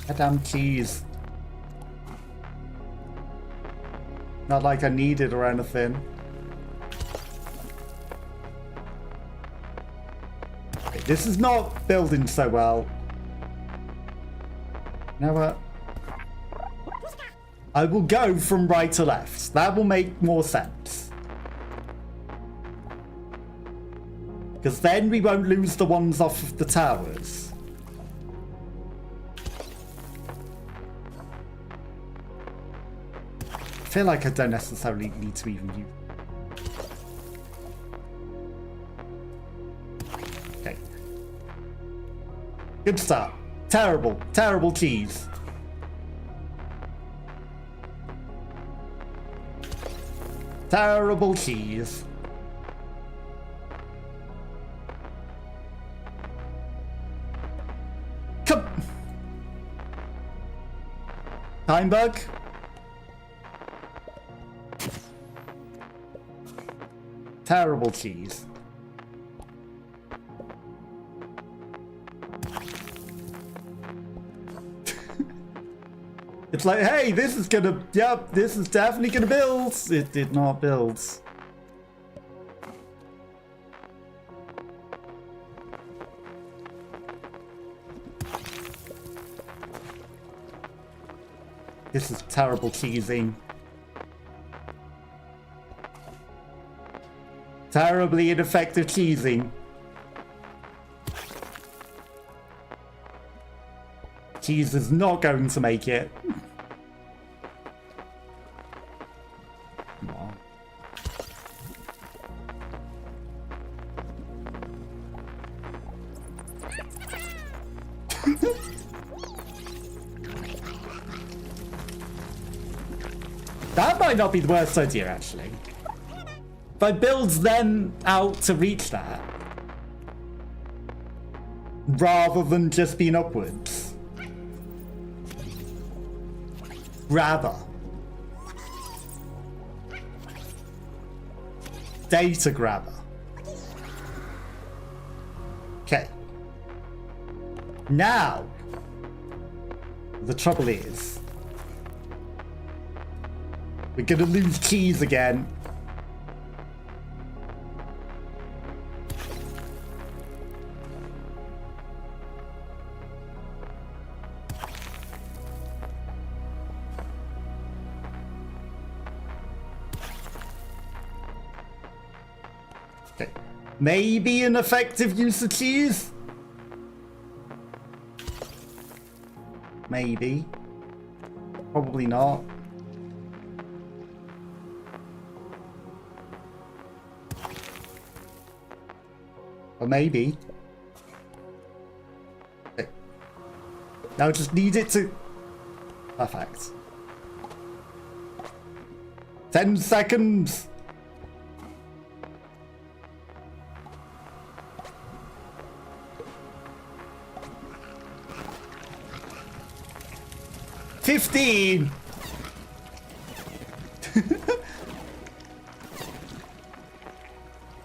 Goddamn cheese. Not like I need it or anything. Okay, this is not building so well. You know what? I will go from right to left. That will make more sense. Because then we won't lose the ones off of the towers. I feel like I don't necessarily need to even use. Okay. Good start. Terrible, terrible cheese. Terrible cheese. Come. Time bug. Terrible cheese. It's like, hey, this is gonna, yep, this is definitely gonna build. It did not build. This is terrible cheesing. Terribly ineffective cheesing. Cheese is not going to make it. Come on. That might not be the worst idea, actually. If I build them out to reach that, rather than just being upwards. Rather. Data grabber. Okay. Now, the trouble is, we're gonna lose cheese again. Okay. Maybe an effective use of cheese? Maybe. Probably not. Or maybe. Okay. Now just need it to... Perfect. 10 seconds! $15!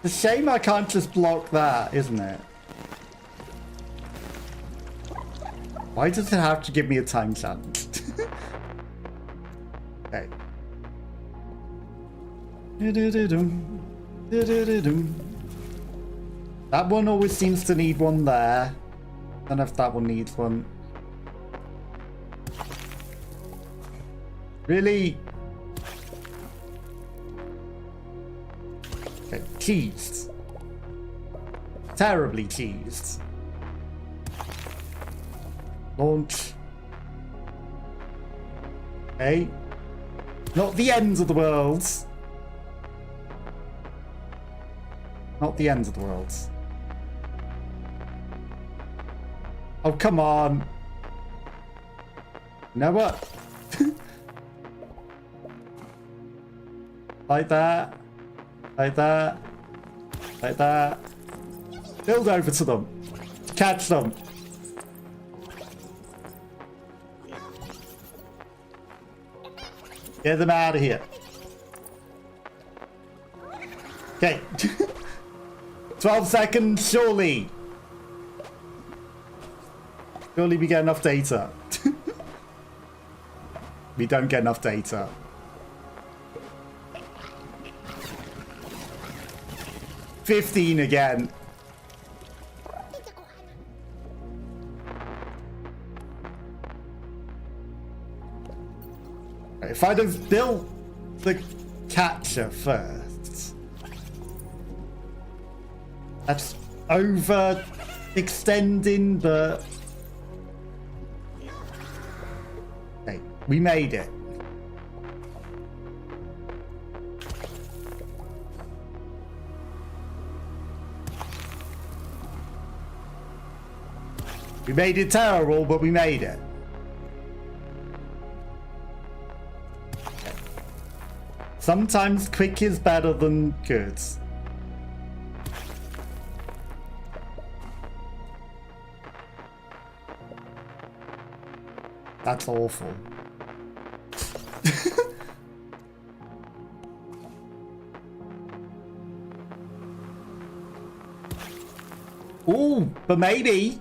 It's a shame I can't just block that, isn't it? Why does it have to give me a time challenge? Okay. That one always seems to need one there. I don't know if that one needs one. Really? Okay, cheesed. Terribly cheesed. Launch. Okay. Not the end of the world. Not the end of the world. Oh, come on. You know what? Like that. Like that. Like that. Build over to them. Catch them. Get them out of here. Okay. 12 seconds, surely. Surely we get enough data. We don't get enough data. $15 again. If I'd have built the catcher first. That's over extending the... Okay, we made it. We made it terrible, but we made it. Sometimes quick is better than good. That's awful. Ooh, but maybe.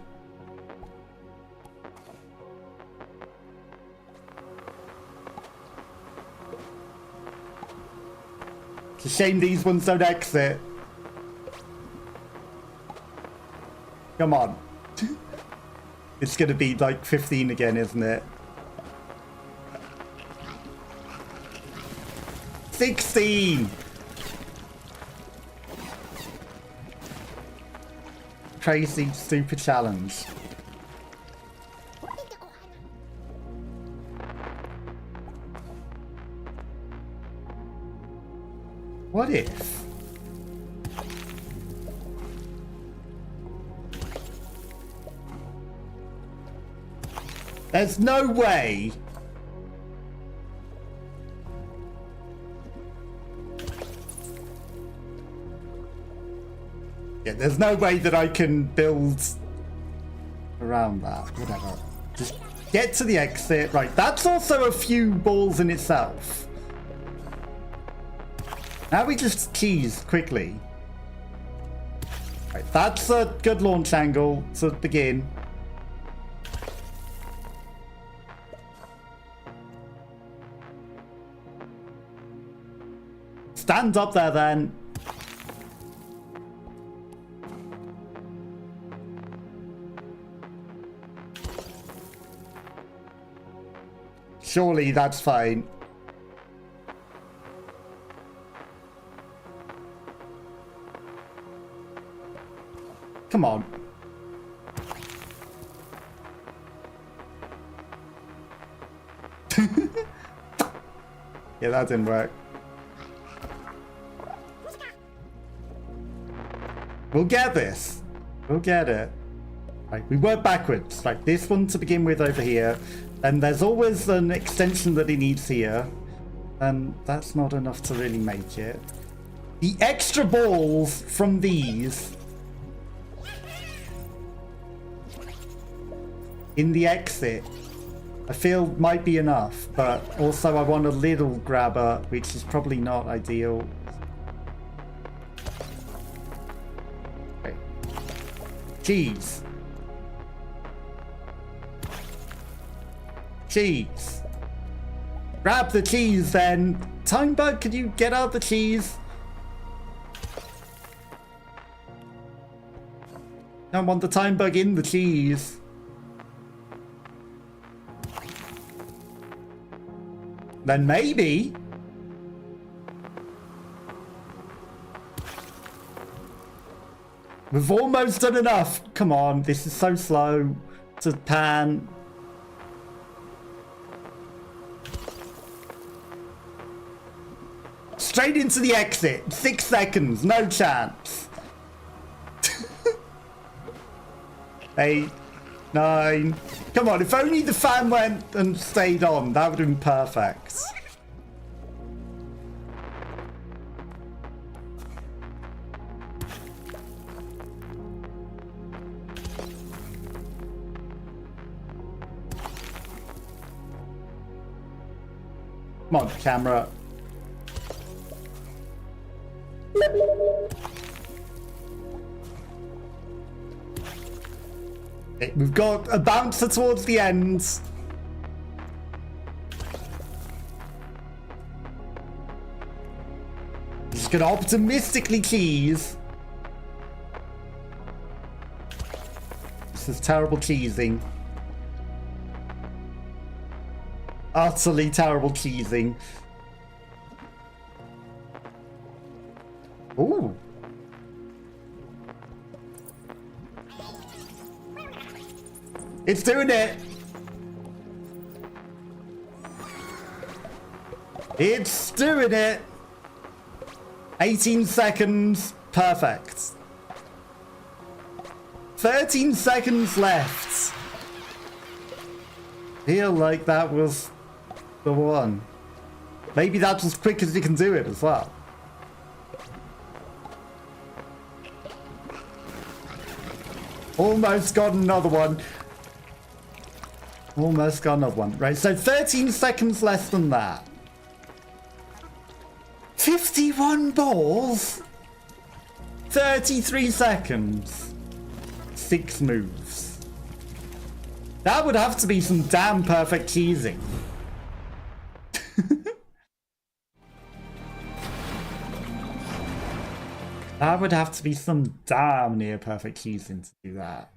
It's a shame these ones don't exit. Come on. It's gonna be like 15 again, isn't it? 16! Crazy, stupid challenge. What if? There's no way. Yeah, there's no way that I can build around that. Whatever. Just get to the exit. Right, that's also a few balls in itself. Now we just cheese quickly. Right, that's a good launch angle to begin. Stand up there then. Surely that's fine. Come on. Yeah, that didn't work. We'll get this. We'll get it. Right, we work backwards. Like this one to begin with over here. And there's always an extension that he needs here. And that's not enough to really make it. The extra balls from these in the exit, I feel might be enough, but also I want a little grabber, which is probably not ideal. Cheese. Cheese. Grab the cheese then. Time bug, can you get out the cheese? Don't want the time bug in the cheese. Then maybe. We've almost done enough. Come on, this is so slow to pan. Straight into the exit. 6 seconds, no chance. 8, 9. Come on, if only the fan went and stayed on, that would have been perfect. Come on, camera. Okay, we've got a bouncer towards the end. Just gonna optimistically cheese. This is terrible cheesing. Utterly terrible cheesing. Ooh. It's doing it. It's doing it. 18 seconds. Perfect. 13 seconds left. Feel like that was the one. Maybe that's as quick as you can do it as well. Almost got another one. Almost got another one. Right, so 13 seconds less than that. 51 balls? 33 seconds. 6 moves. That would have to be some damn perfect cheesing. That would have to be some damn near perfect cheesing to do that.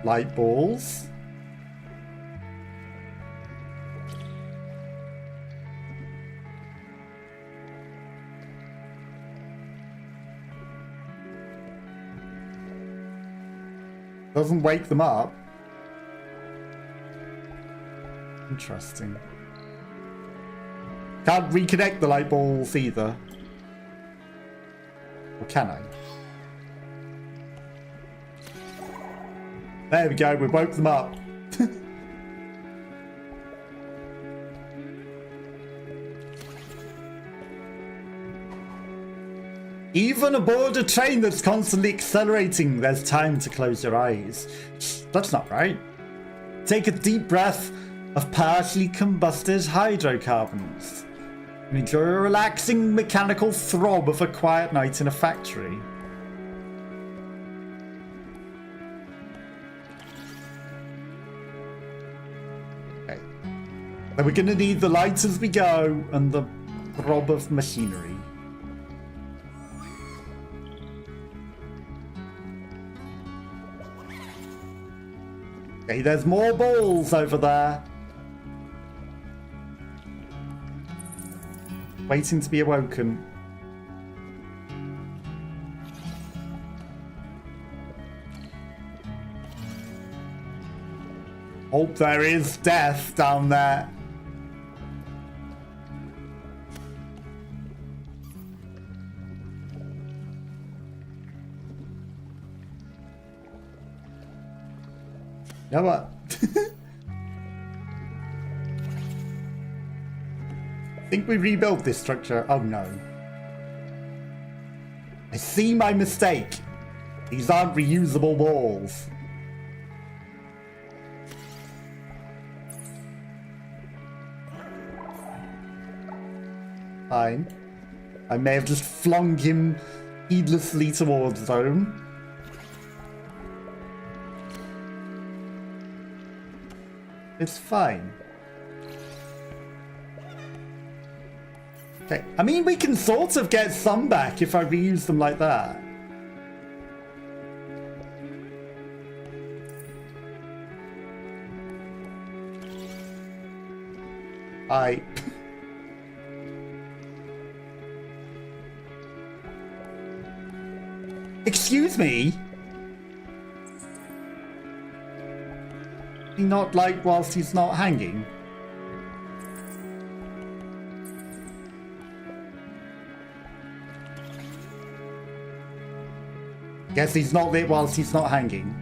Light balls. Doesn't wake them up. Interesting. Can't reconnect the light balls either. Or can I? There we go, we woke them up. Even aboard a train that's constantly accelerating, there's time to close your eyes. That's not right. Take a deep breath of partially combusted hydrocarbons and enjoy a relaxing mechanical throb of a quiet night in a factory. Okay. Then we're gonna need the lights as we go and the throb of machinery. Okay, there's more balls over there. Waiting to be awoken. Hope there is death down there. You know what? I think we rebuilt this structure. Oh no. I see my mistake. These aren't reusable walls. Fine. I may have just flung him heedlessly towards them. It's fine. Okay, I mean, we can sort of get some back if I reuse them like that. Excuse me? Not like whilst he's not hanging? Guess he's not lit whilst he's not hanging.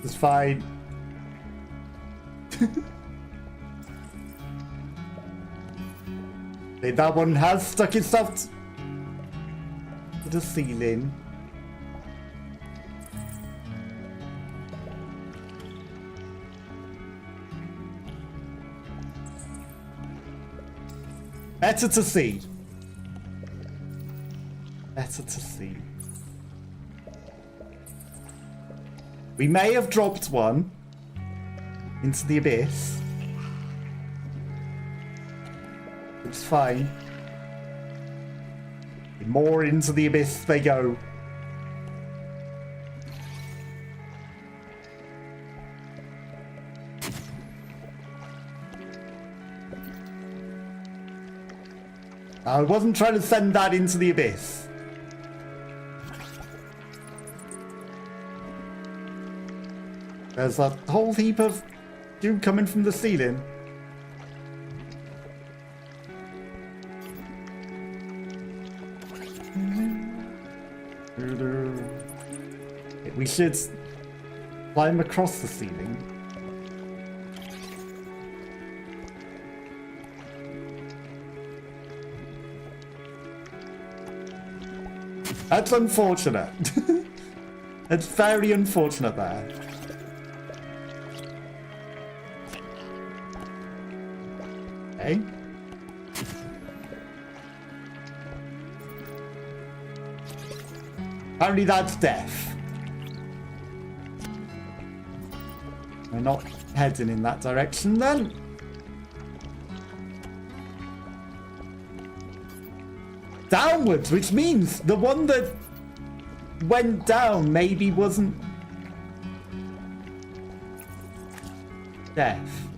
It's fine. That one has stuck itself to the ceiling. Better to see. Better to see. We may have dropped one into the abyss. It's fine. More into the abyss they go. I wasn't trying to send that into the abyss. There's a whole heap of goo coming from the ceiling. We should climb across the ceiling. That's unfortunate. That's very unfortunate there. Okay. Apparently that's death. We're not heading in that direction then. Downwards, which means the one that went down maybe wasn't death.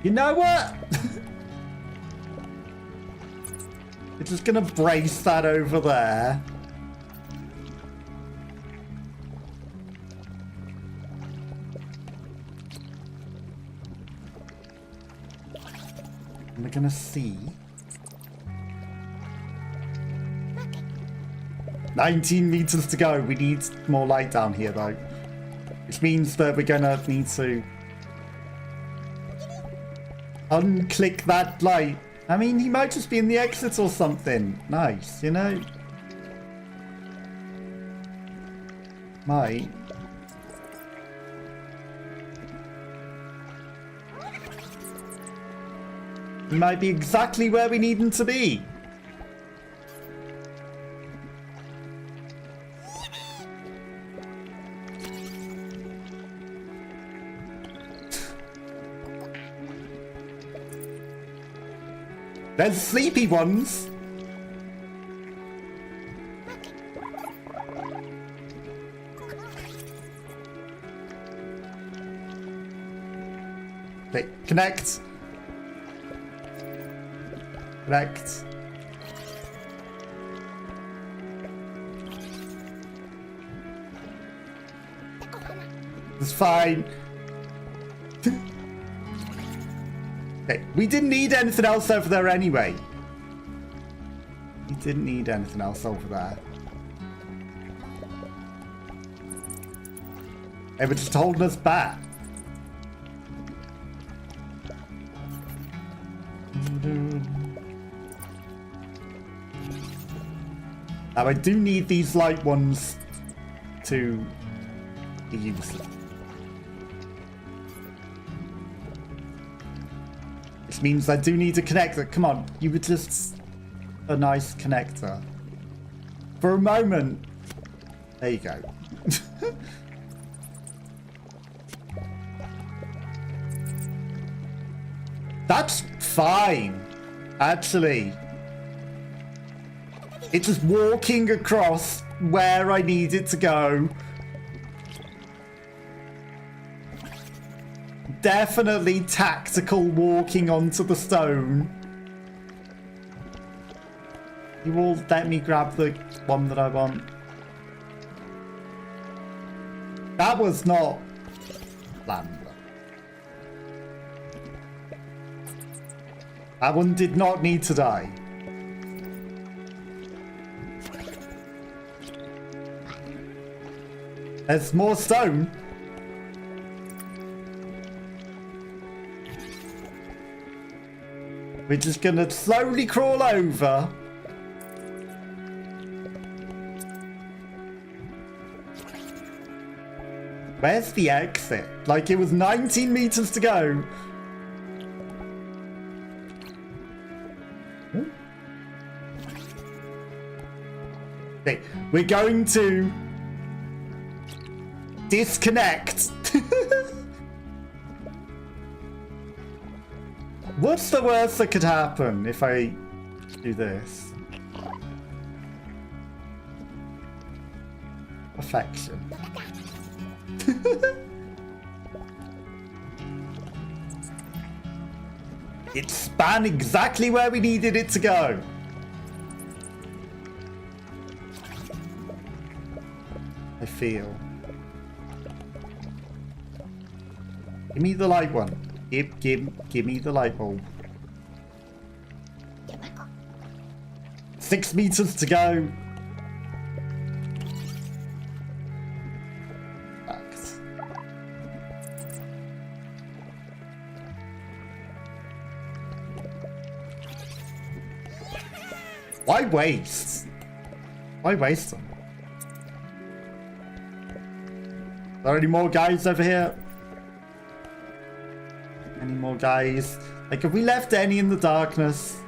You know what? We're just gonna brace that over there. And we're gonna see. 19 meters to go. We need more light down here though. Which means that we're gonna need to unclick that light. I mean, he might just be in the exit or something. Nice, you know? Might. He might be exactly where we need him to be. There's sleepy ones. Okay, connect. Connect. It's fine. Okay, we didn't need anything else over there anyway. We didn't need anything else over there. They were just holding us back. Now I do need these light ones to be useful. Which means I do need a connector. Come on, you were just a nice connector. For a moment. There you go. That's fine, actually. It's just walking across where I need it to go. Definitely tactical walking onto the stone. You will let me grab the one that I want. That was not planned. That one did not need to die. There's more stone. We're just gonna slowly crawl over. Where's the exit? Like, it was 19 meters to go. Okay, we're going to disconnect. What's the worst that could happen if I do this? Perfection. It span exactly where we needed it to go. I feel. Give me the light one. Give me the light bulb. 6 meters to go. Fact. Why waste? Why waste them? Are there any more guys over here? Any more guys? Like, have we left any in the darkness?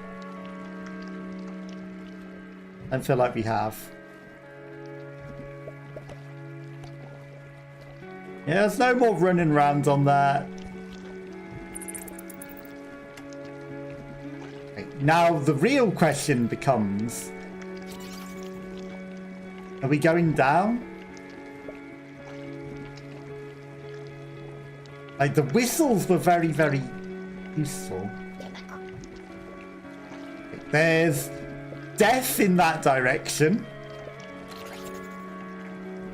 I feel like we have. Yeah, there's no more running around on that. Okay, now the real question becomes, are we going down? Like, the whistles were very, very useful. There's death in that direction.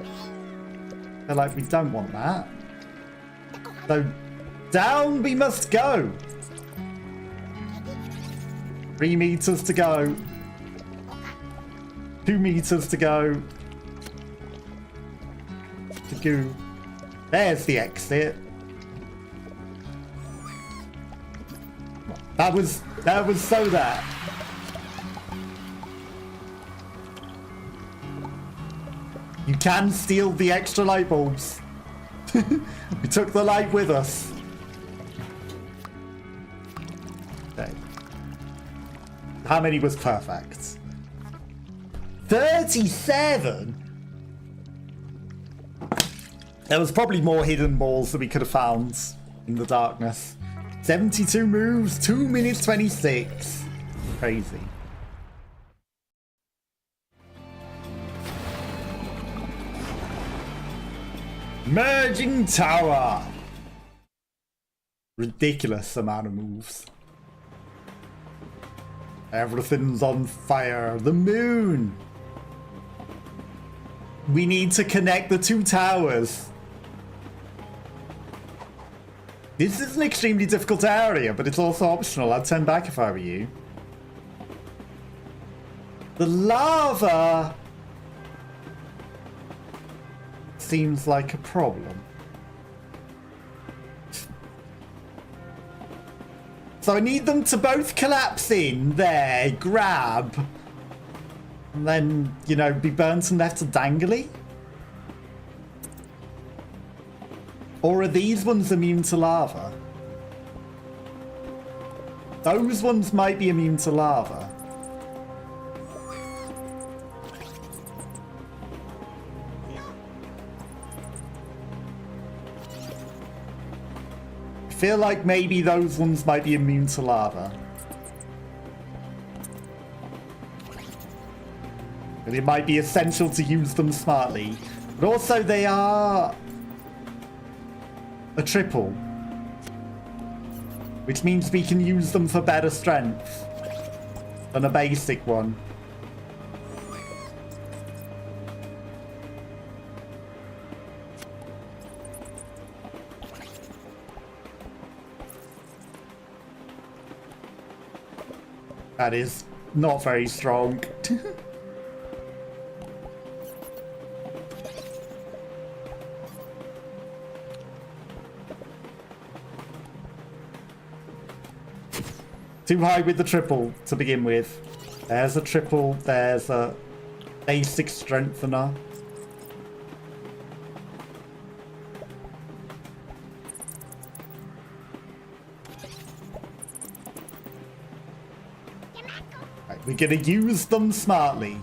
I feel like we don't want that. So, down we must go. 3 meters to go. 2 meters to go. To goo. There's the exit. That was so that. You can steal the extra light bulbs. We took the light with us. Okay. How many was perfect? 37? There was probably more hidden balls that we could have found in the darkness. 72 moves, 2 minutes 26. Crazy. Merging tower. Ridiculous amount of moves. Everything's on fire. The moon. We need to connect the 2 towers. This is an extremely difficult area, but it's also optional. I'd turn back if I were you. The lava seems like a problem. So I need them to both collapse in there, grab. And then, you know, be burnt and left to dangly? Or are these ones immune to lava? Those ones might be immune to lava. I feel like maybe those ones might be immune to lava. And it might be essential to use them smartly. But also they are a triple. Which means we can use them for better strength than a basic one. That is not very strong. Too high with the triple to begin with. There's a triple, there's a basic strengthener. Right, we're gonna use them smartly.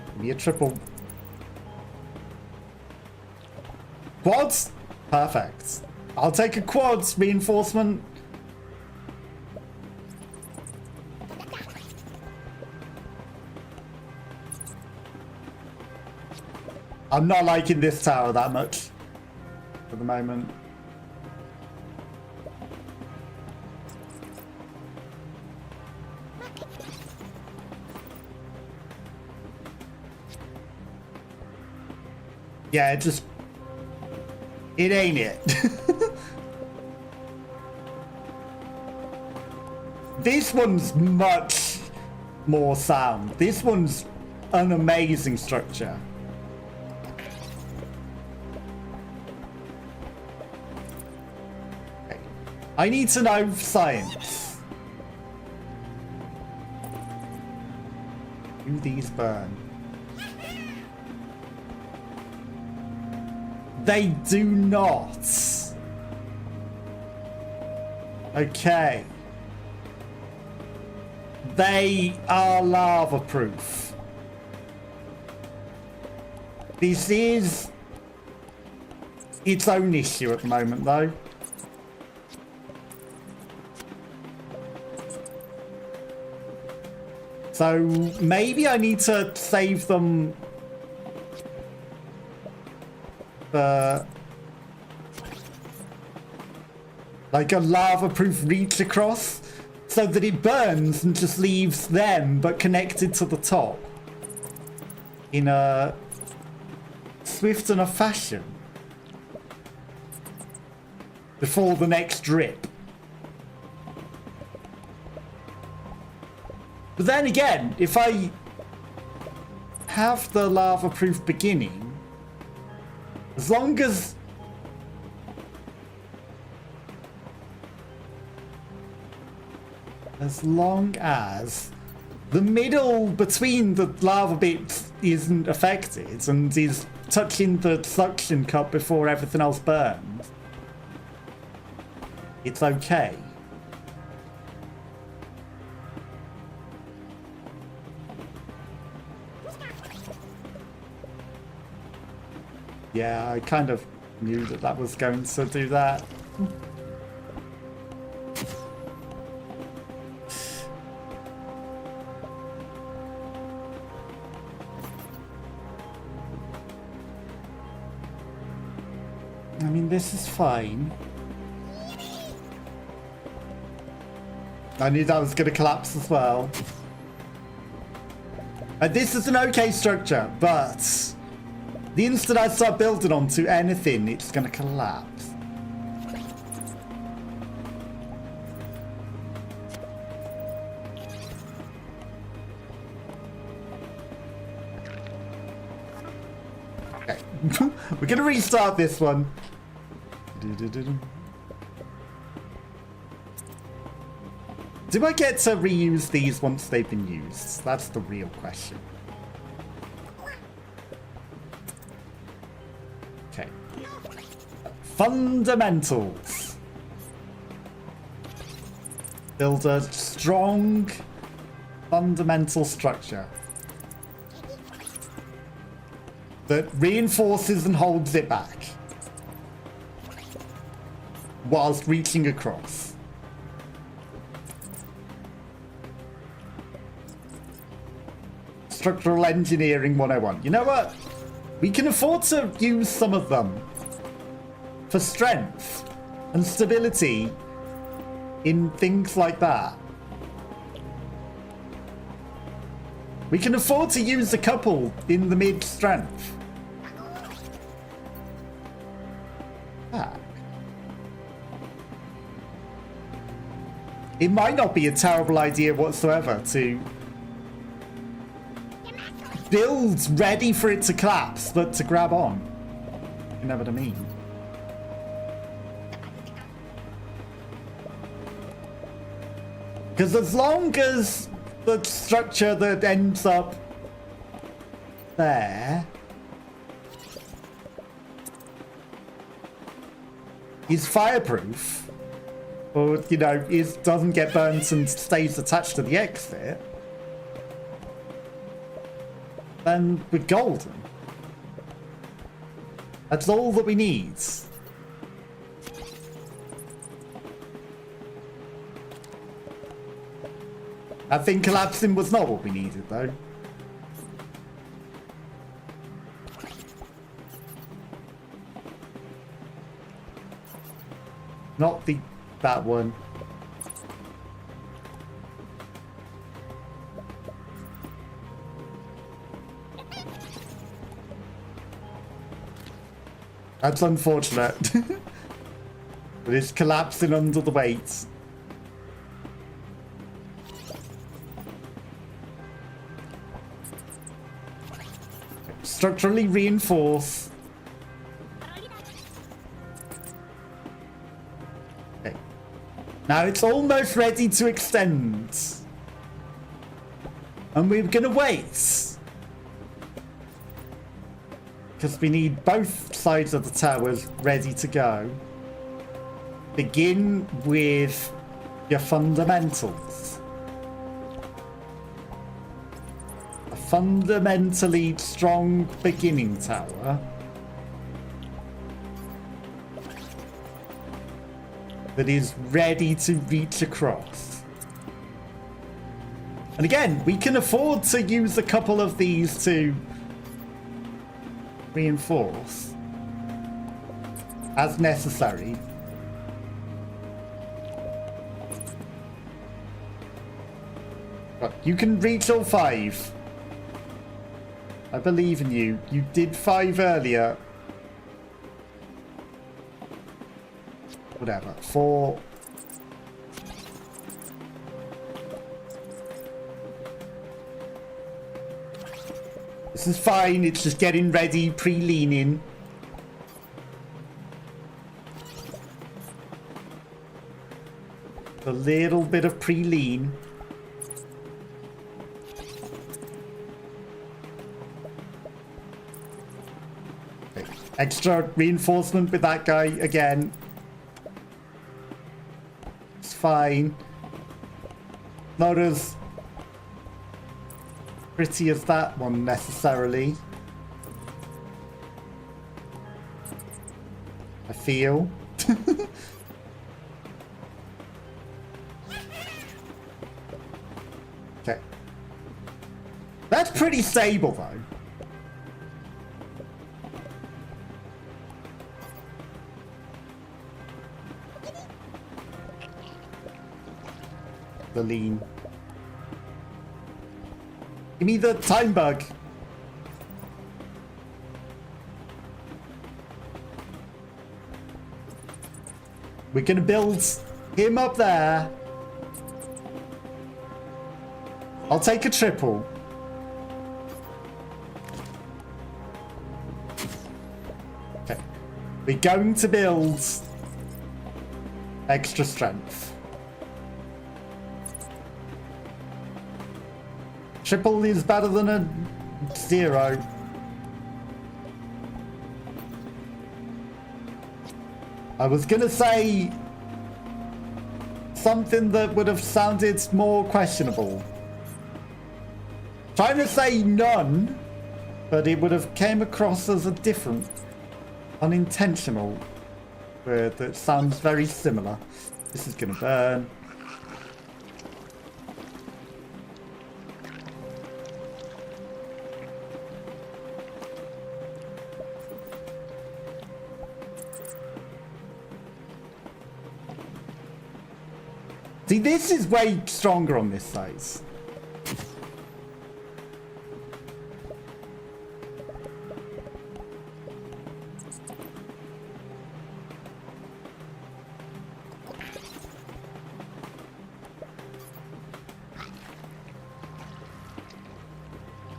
Give me a triple. Quads? Perfect. I'll take a quads reinforcement. I'm not liking this tower that much for the moment. Yeah, it ain't it. This one's much more sound. This one's an amazing structure. Okay. I need to know science. Do these burn? They do not. Okay. They are lava proof. This is its own issue at the moment though. So maybe I need to save them for like a lava-proof reach across so that it burns and just leaves them but connected to the top in a swift enough fashion before the next drip. But then again, if I have the lava-proof beginning, as long as the middle between the lava bits isn't affected and is touching the suction cup before everything else burns, it's okay. Yeah, I kind of knew that that was going to do that. I mean, this is fine. I knew that was going to collapse as well. This is an okay structure, but the instant I start building onto anything, it's going to collapse. Okay. We're going to restart this one. Do I get to reuse these once they've been used? That's the real question. Okay. Fundamentals. Build a strong fundamental structure that reinforces and holds it back whilst reaching across. Structural Engineering 101. You know what? We can afford to use some of them for strength and stability in things like that. We can afford to use a couple in the mid-strength. It might not be a terrible idea whatsoever to build ready for it to collapse, but to grab on. You know what I mean? Because as long as the structure that ends up there is fireproof, or, you know, it doesn't get burnt and stays attached to the exit, then we're golden. That's all that we need. I think collapsing was not what we needed, though. Not that one. That's unfortunate. But it's collapsing under the weight. Structurally reinforce. Okay. Now it's almost ready to extend. And we're gonna wait. Because we need both sides of the towers ready to go. Begin with your fundamentals. A fundamentally strong beginning tower that is ready to reach across. And again, we can afford to use a couple of these to reinforce as necessary. But you can reach all 5. I believe in you. You did 5 earlier. Whatever. 4. This is fine, it's just getting ready, pre-leaning. A little bit of pre-lean. Okay. Extra reinforcement with that guy again. It's fine. Not as pretty as that one necessarily. I feel. Okay. That's pretty stable though. The lean. Give me the time bug. We're gonna build him up there. I'll take a triple. Okay. We're going to build extra strength. Triple is better than a 0. I was gonna say something that would have sounded more questionable. Trying to say none, but it would have came across as a different, unintentional word that sounds very similar. This is gonna burn. See, this is way stronger on this size.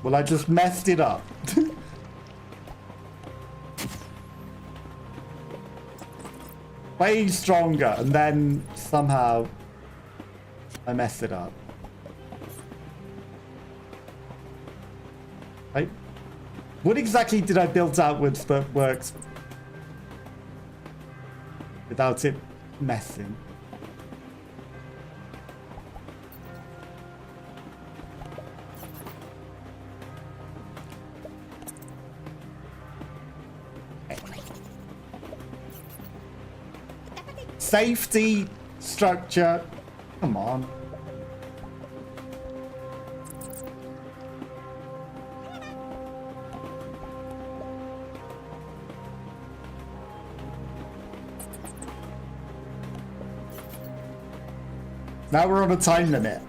Well, I just messed it up. Way stronger, and then somehow I messed it up. Right? What exactly did I build outwards that works without it messing? Safety, structure, come on. Now we're on a time limit.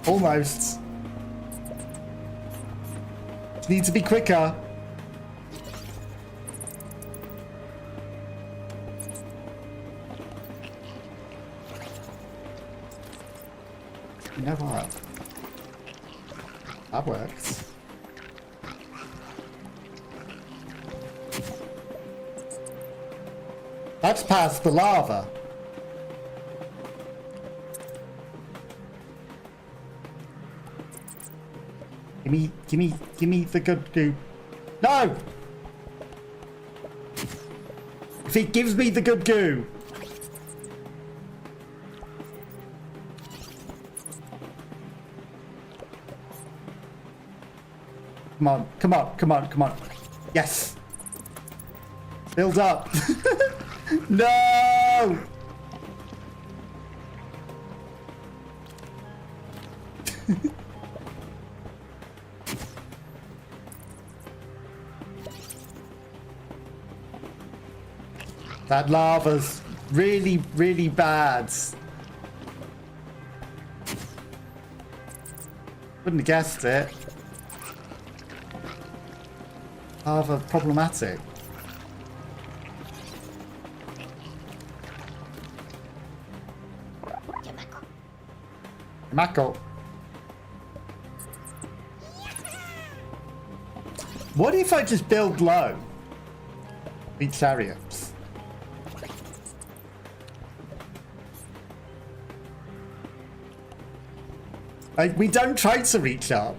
Almost. Need to be quicker. You know what? That works. That's past the lava. Give me the good goo. No! If it gives me the good goo. Come on, come on, come on, come on. Yes! Build up. No! That lava's really, really bad. Wouldn't have guessed it. Lava problematic. Mako. What if I just build low? Beat chariots. Like, we don't try to reach up.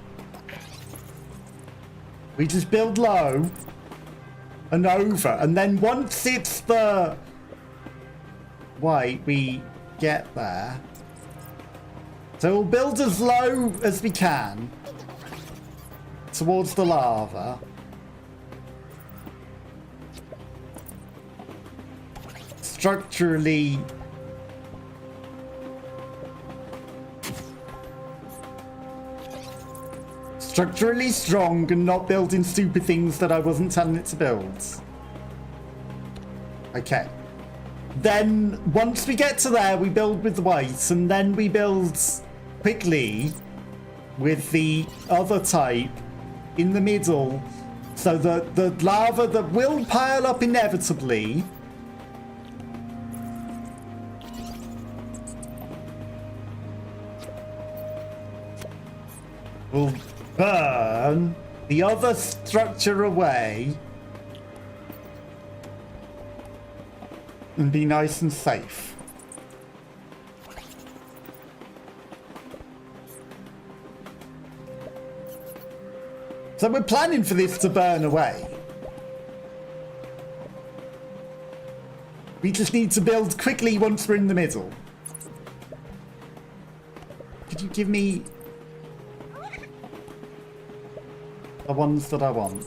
We just build low and over, and then once it's the white, we get there. So we'll build as low as we can towards the lava. Structurally strong and not building stupid things that I wasn't telling it to build. Okay. Then once we get to there, we build with the whites, and then we build quickly with the other type in the middle, so that the lava that will pile up inevitably will burn the other structure away and be nice and safe. So we're planning for this to burn away. We just need to build quickly once we're in the middle. Could you give me the ones that I want?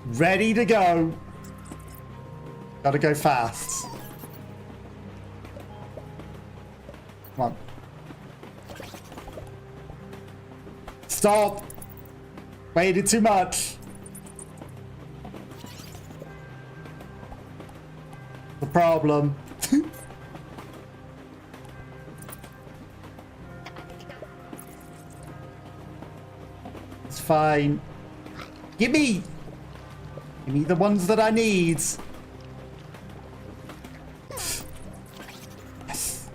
Ready to go. Gotta go fast. Come on. Stop. Waited too much. The problem. It's fine. Give me the ones that I need. Yes.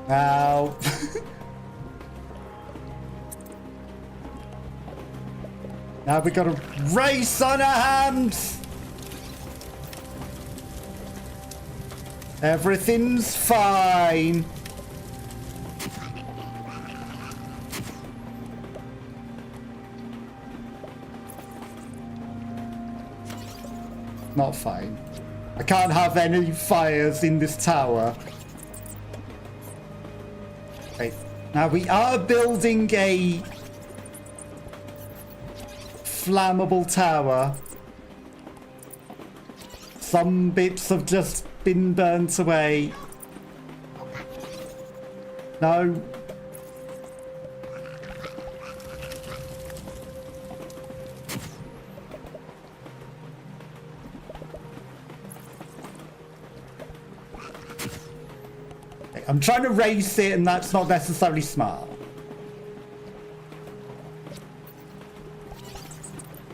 Now. Now we got a race on our hands. Everything's fine. Not fine. I can't have any fires in this tower. Okay. Now we are building a flammable tower. Some bits have just been burnt away. No. I'm trying to race it, and that's not necessarily smart.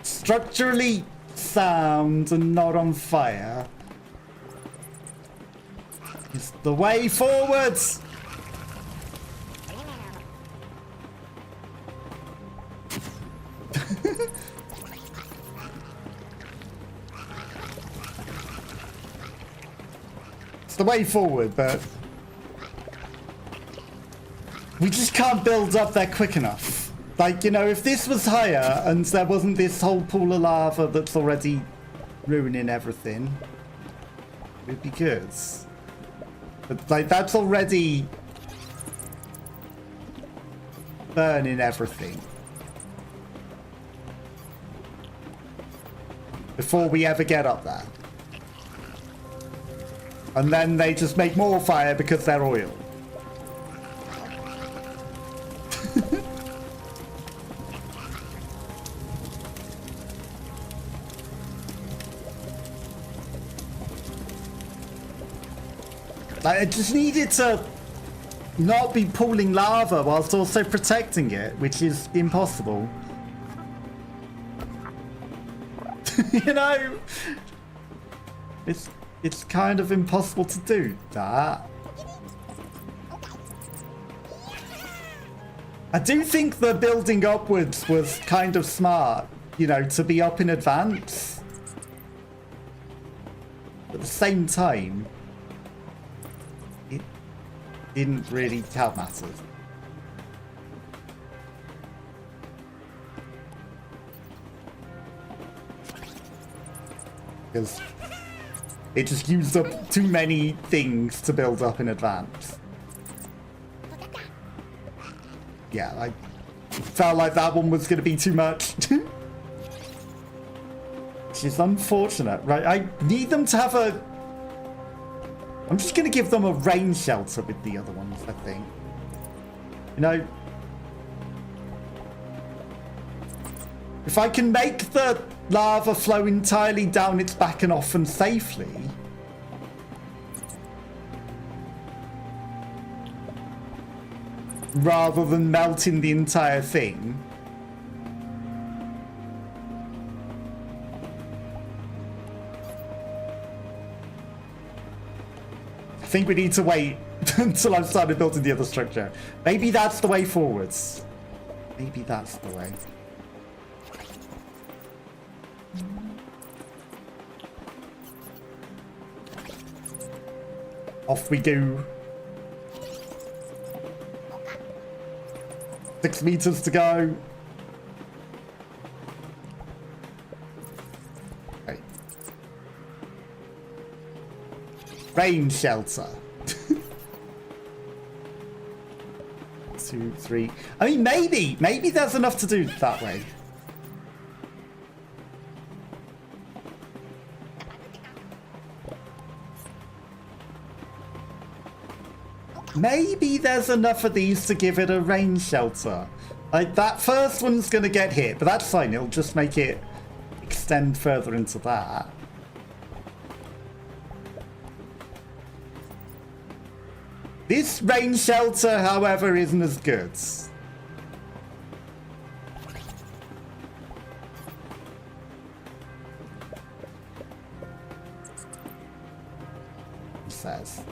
Structurally sound and not on fire is the way forwards. It's the way forward, but we just can't build up there quick enough. Like, you know, if this was higher and there wasn't this whole pool of lava that's already ruining everything, it'd be good. But, like, that's already burning everything before we ever get up there. And then they just make more fire because they're oil. I just needed to not be pooling lava whilst also protecting it, which is impossible. You know, it's kind of impossible to do that. I do think the building upwards was kind of smart, you know, to be up in advance. At the same time, it didn't really help matters. Because it just used up too many things to build up in advance. Yeah, I felt like that one was going to be too much. Which is unfortunate, right? I need them to have a... I'm just going to give them a rain shelter with the other ones, I think. You know... If I can make the lava flow entirely down its back and off and safely, rather than melting the entire thing. I think we need to wait until I've started building the other structure. Maybe that's the way forwards. Maybe that's the way. Off we go. 6 meters to go. Okay. Rain shelter. 2, 3. I mean, maybe there's enough to do that way. Maybe there's enough of these to give it a rain shelter. Like, that first one's gonna get hit, but that's fine. It'll just make it extend further into that. This rain shelter, however, isn't as good. It says.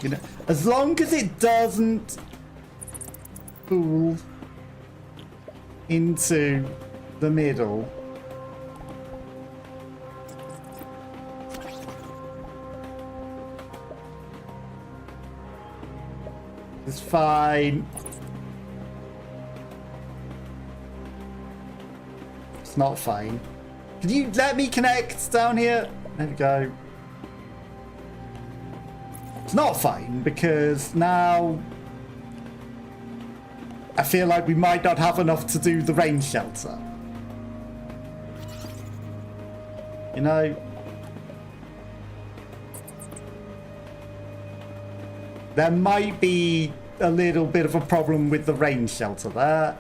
You know, as long as it doesn't pool into the middle. It's fine. It's not fine. Can you let me connect down here? There we go. It's not fine because now I feel like we might not have enough to do the rain shelter. You know? There might be a little bit of a problem with the rain shelter there.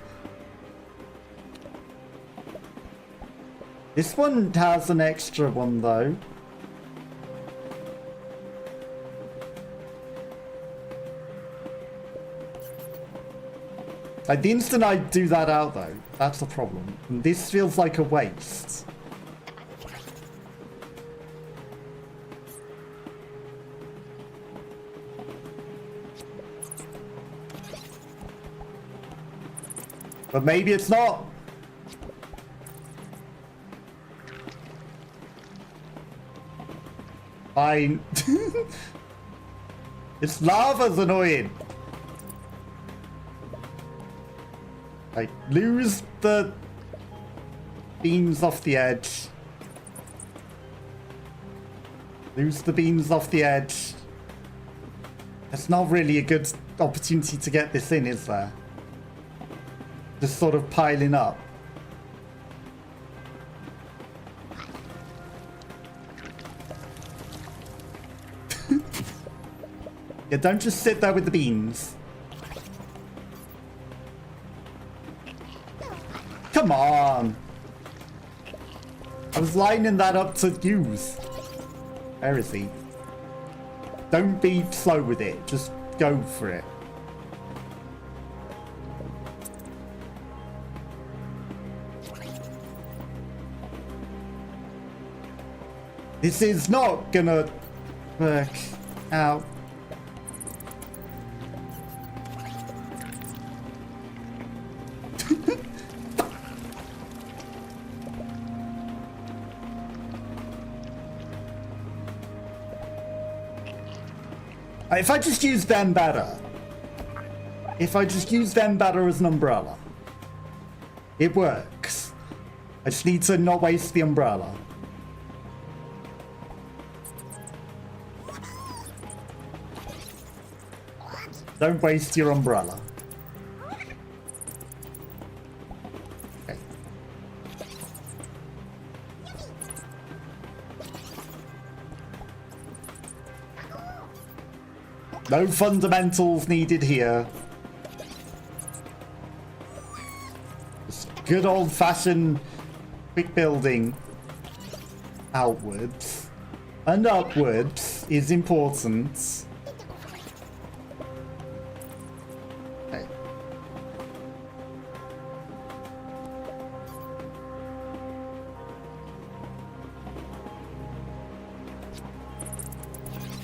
This one has an extra one though. Like, the instant I do that out though, that's the problem. And this feels like a waste. But maybe it's not. Fine. It's lava's annoying. Like, lose the beams off the edge. Lose the beams off the edge. That's not really a good opportunity to get this in, is there? Just sort of piling up. Yeah, don't just sit there with the beans. Come on. I was lining that up to use. Where is he? Don't be slow with it. Just go for it. This is not gonna work out. If I just use them better. If I just use them better as an umbrella. It works. I just need to not waste the umbrella. Don't waste your umbrella. Okay. No fundamentals needed here. Just good old-fashioned quick building outwards and upwards. is important. Okay.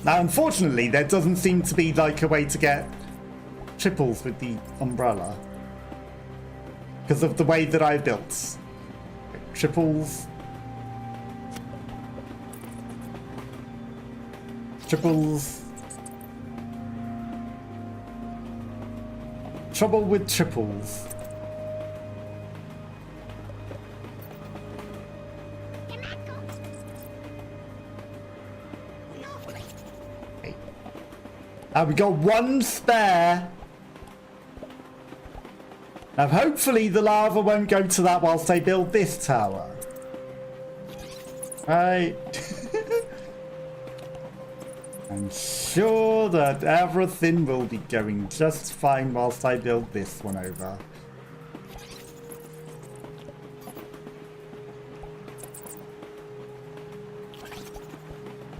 Now, unfortunately, there doesn't seem to be like a way to get triples with the umbrella because of the way that I built. Triples. Triples. Trouble with triples. Okay. Now we got one spare. Now hopefully the lava won't go to that whilst they build this tower. Right. I'm sure that everything will be going just fine whilst I build this one over.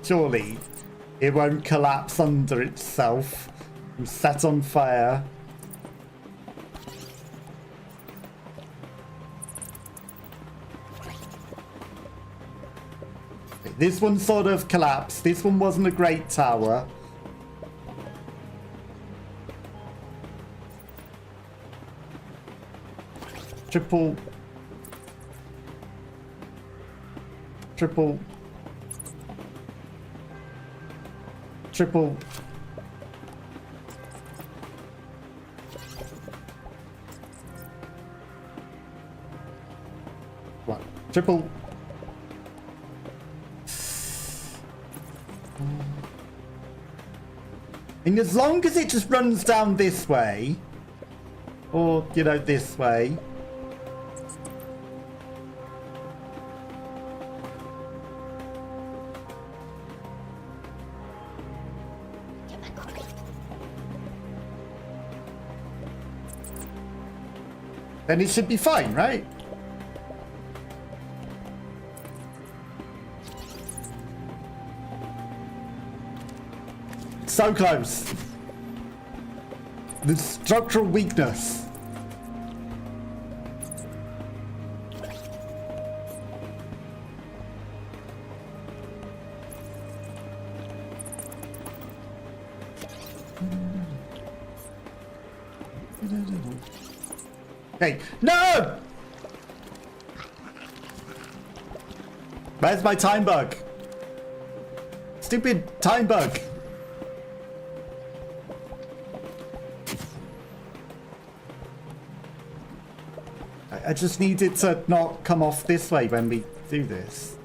Surely it won't collapse under itself and set on fire. This one sort of collapsed. This one wasn't a great tower. Triple. Triple. Triple. What? Triple. And as long as it just runs down this way, or, you know, this way. Then it should be fine, right? So close. The structural weakness. Okay, no! Where's my time bug? Stupid time bug. I just need it to not come off this way when we do this.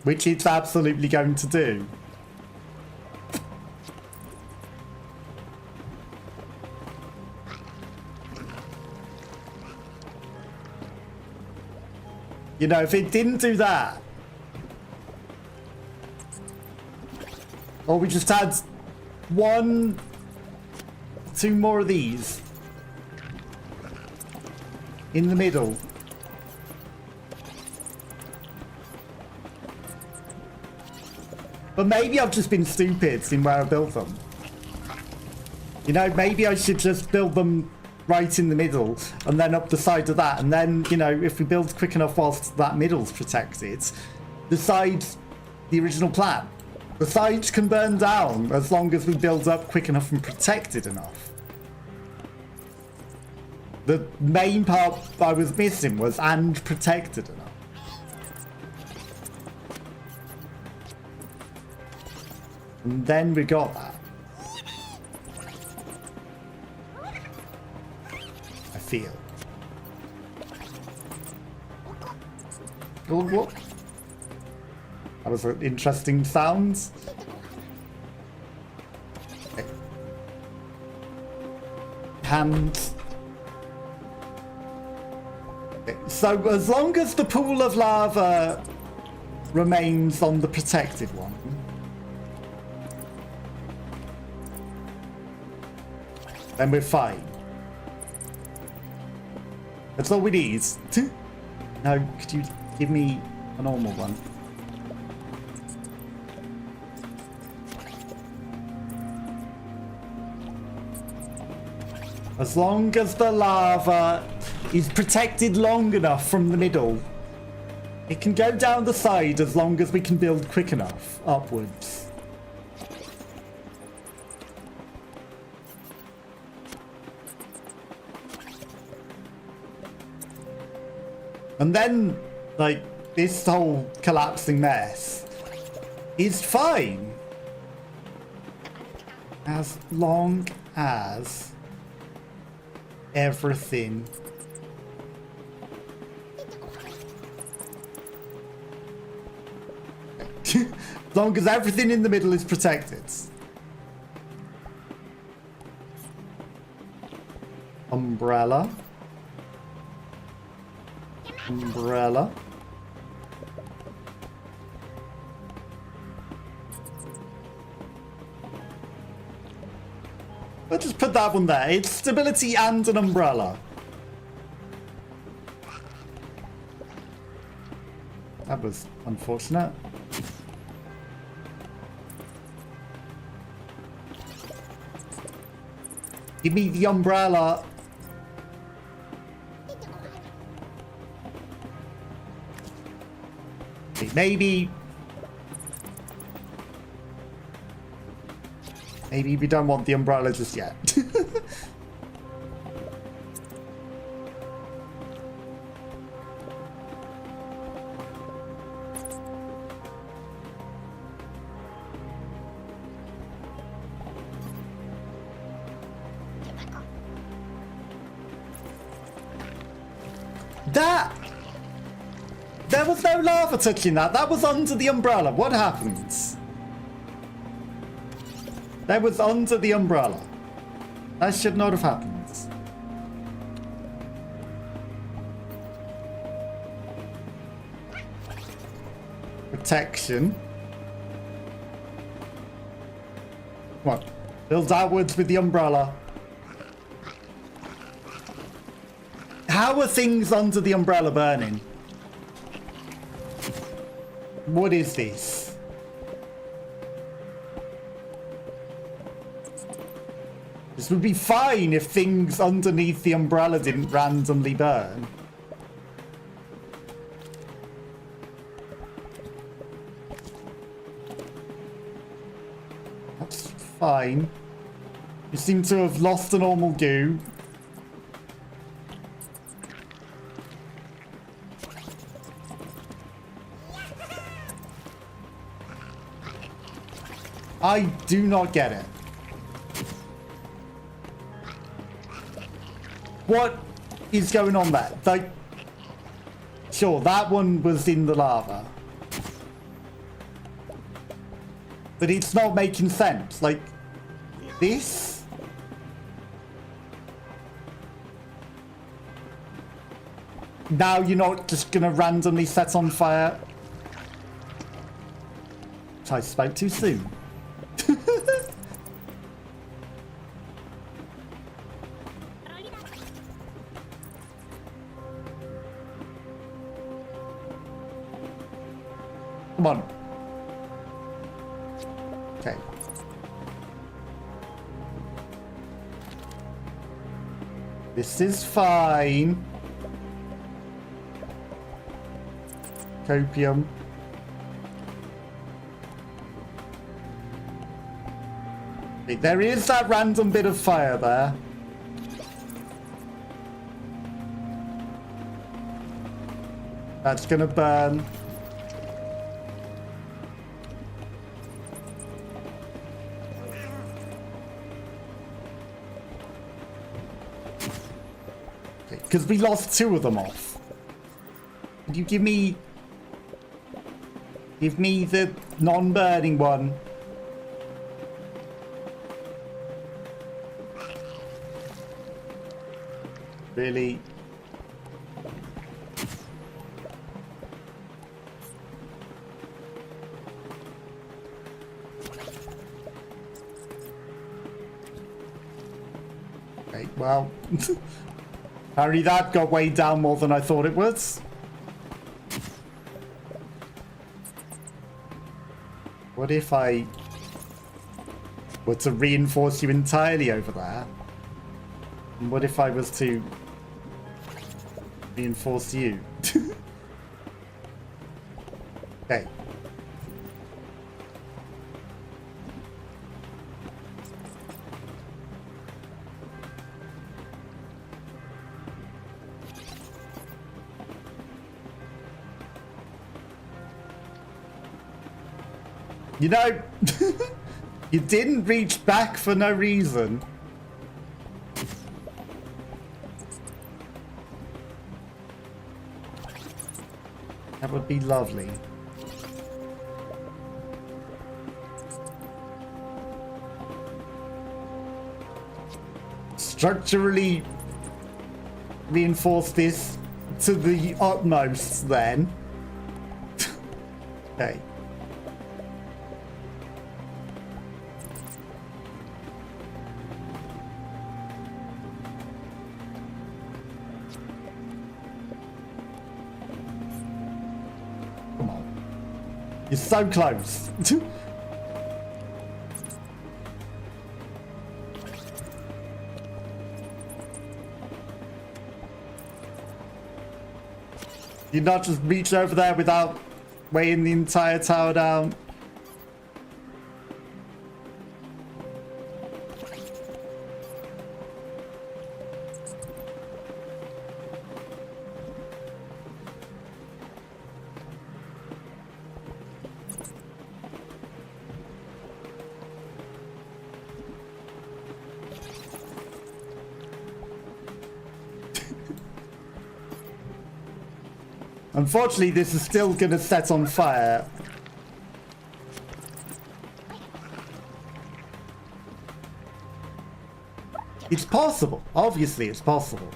Which it's absolutely going to do. You know, if it didn't do that, or we just had two more of these in the middle. But maybe I've just been stupid in where I built them. You know, maybe I should just build them right in the middle and then up the side of that, and then, you know, if we build quick enough whilst that middle's protected, the sides, the original plan, the sides can burn down as long as we build up quick enough and protected enough. The main part I was missing was and protected enough. And then we got that. I feel. Oh, what? That was an interesting sound. Okay. Hands. Okay. So as long as the pool of lava remains on the protected one, then we're fine. That's all we need. Now, could you give me a normal one? As long as the lava is protected long enough from the middle, it can go down the side as long as we can build quick enough upwards. And then, like, this whole collapsing mess is fine. As long as everything as long as everything in the middle is protected. Umbrella. Umbrella. Let's just put that one there. It's stability and an umbrella. That was unfortunate. Give me the umbrella. Maybe we don't want the umbrella just yet. There was no lava touching that. That was under the umbrella. What happens? That was under the umbrella. That should not have happened. Protection. Come on. Build outwards with the umbrella. How are things under the umbrella burning? What is this? This would be fine if things underneath the umbrella didn't randomly burn. That's fine. You seem to have lost a normal goo. I do not get it. What is going on there? Like, sure, that one was in the lava. But it's not making sense. Like, this? Now you're not just gonna randomly set on fire? I spoke too soon. Come on. Okay. This is fine. Copium. Okay, there is that random bit of fire there. That's gonna burn. Because we lost two of them off. Could you give me the non-burning one? Really? well. Apparently that got weighed down more than I thought it would. What if I were to reinforce you entirely over there? And what if I was to reinforce you? Okay. You know, you didn't reach back for no reason. That would be lovely. Structurally reinforce this to the utmost then. Okay. You're so close. You not just reach over there without weighing the entire tower down. Unfortunately, this is still going to set on fire. It's possible. Obviously, it's possible.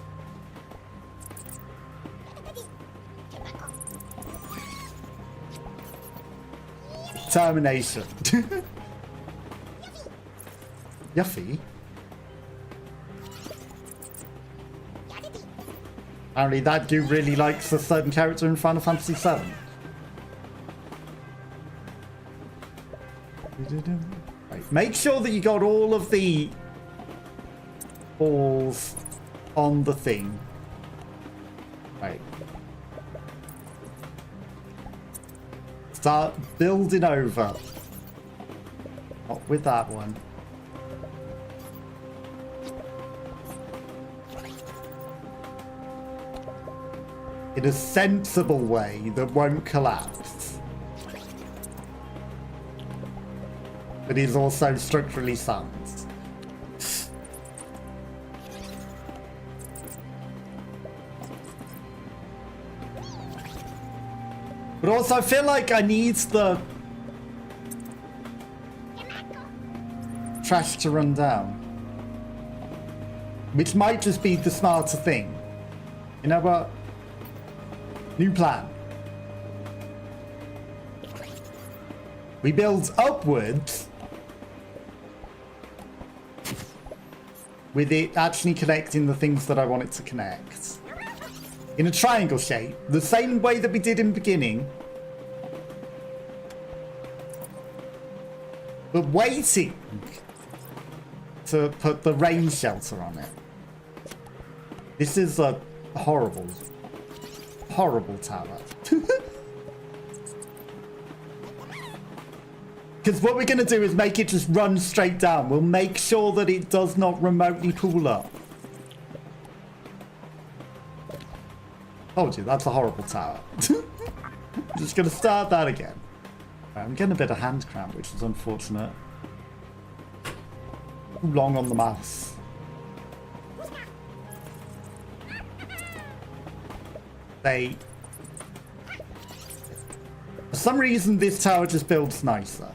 Termination. Yuffie. Apparently that dude really likes a certain character in Final Fantasy VII. Right. Make sure that you got all of the balls on the thing. Right. Start building over. Not with that one. In a sensible way that won't collapse. But is also structurally sound. But also I feel like I need the trash to run down. Which might just be the smarter thing. You know what? New plan. We build upwards with it actually connecting the things that I want it to connect. In a triangle shape, the same way that we did in the beginning. But waiting to put the rain shelter on it. This is a horrible tower. Because what we're going to do is make it just run straight down. We'll make sure that it does not remotely pull up. Told you, that's a horrible tower. I'm just going to start that again. Right, I'm getting a bit of hand cramp, which is unfortunate. Too long on the mouse. For some reason, this tower just builds nicer.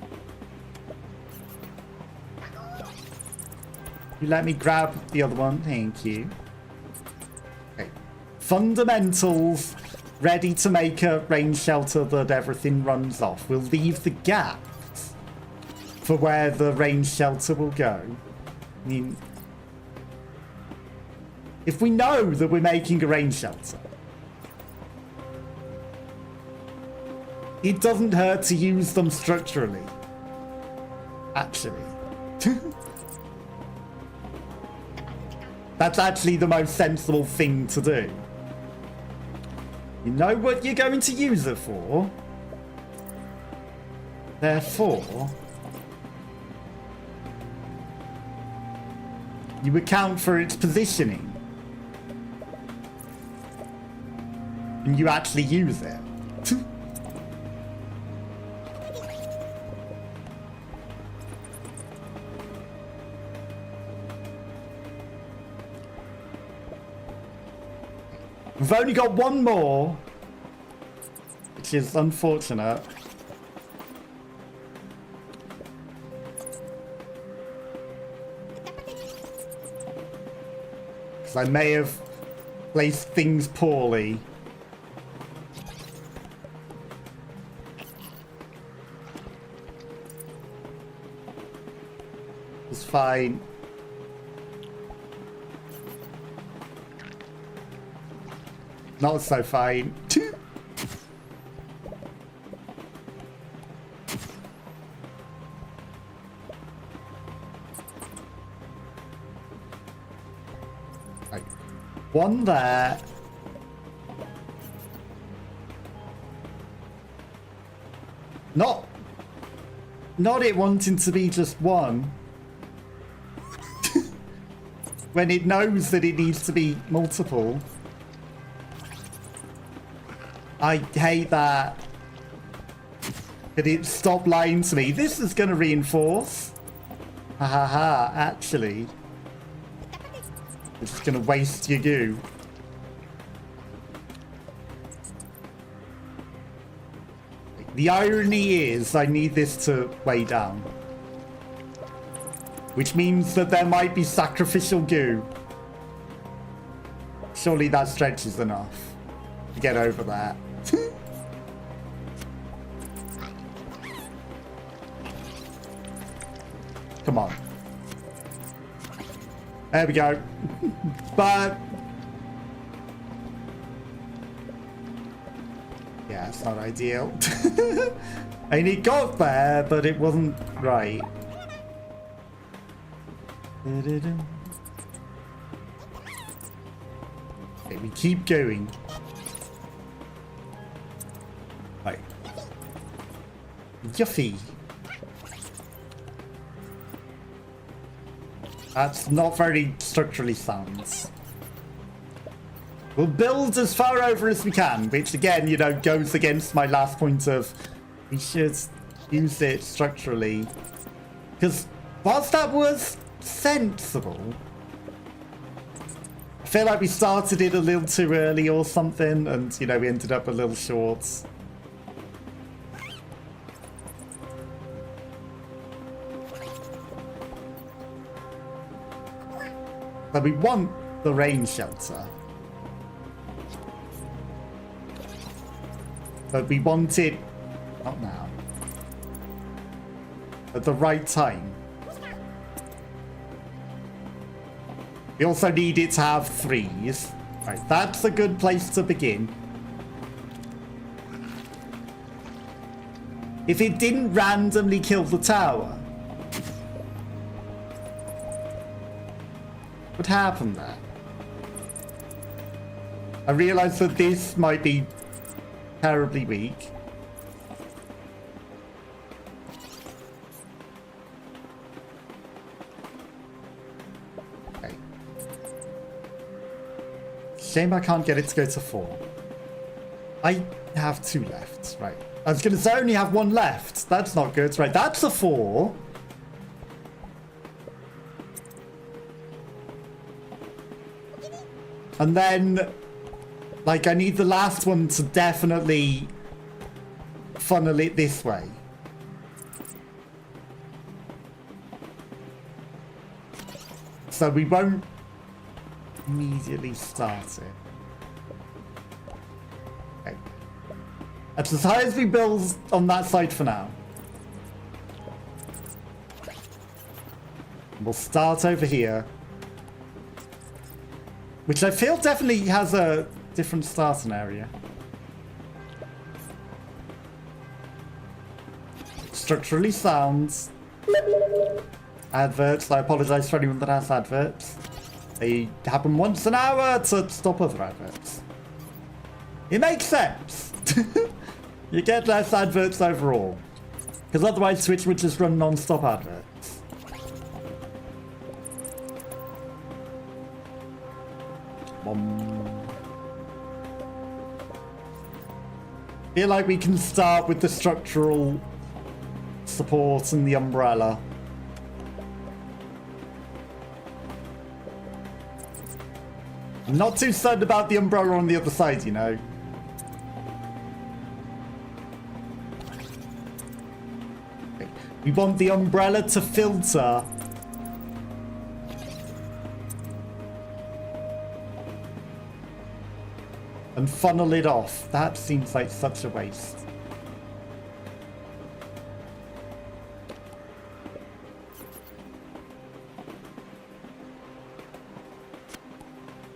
You let me grab the other one, thank you. Okay. Fundamentals, ready to make a rain shelter that everything runs off. We'll leave the gaps for where the rain shelter will go. I mean, if we know that we're making a rain shelter, it doesn't hurt to use them structurally. Actually. That's actually the most sensible thing to do. You know what you're going to use it for. Therefore, you account for its positioning. And you actually use it. We've only got one more, which is unfortunate. Because I may have placed things poorly. It's fine. Not so fine. Right. One there. Not it wanting to be just one. When it knows that it needs to be multiple. I hate that. Could it stop lying to me? This is going to reinforce. Ha ha ha, actually. It's just going to waste your goo. The irony is I need this to weigh down. Which means that there might be sacrificial goo. Surely that stretches enough to get over that. Come on. There we go. But yeah, it's not ideal. And it got there, but it wasn't right. Okay, we keep going. Right. Yuffie. That's not very structurally sound. We'll build as far over as we can, which again, you know, goes against my last point of we should use it structurally. Because whilst that was sensible, I feel like we started it a little too early or something, and, you know, we ended up a little short. But we want the rain shelter. But we want it, not now, at the right time. We also need it to have 3s. Right, that's a good place to begin. If it didn't randomly kill the tower, what happened there? I realize that this might be terribly weak. Okay. Shame I can't get it to go to 4. I have 2 left. Right. I was going to say I only have 1 left. That's not good. Right. That's a 4. And then, like, I need the last one to definitely funnel it this way. So we won't immediately start it. Okay. That's as high as we build on that side for now. We'll start over here. Which I feel definitely has a different starting area. Structurally sound. Adverts. I apologise for anyone that has adverts. They happen once an hour to stop other adverts. It makes sense. You get less adverts overall. Because otherwise Twitch would just run non-stop adverts. Feel like we can start with the structural support and the umbrella. I'm not too certain about the umbrella on the other side, you know. Okay. We want the umbrella to filter and funnel it off. That seems like such a waste.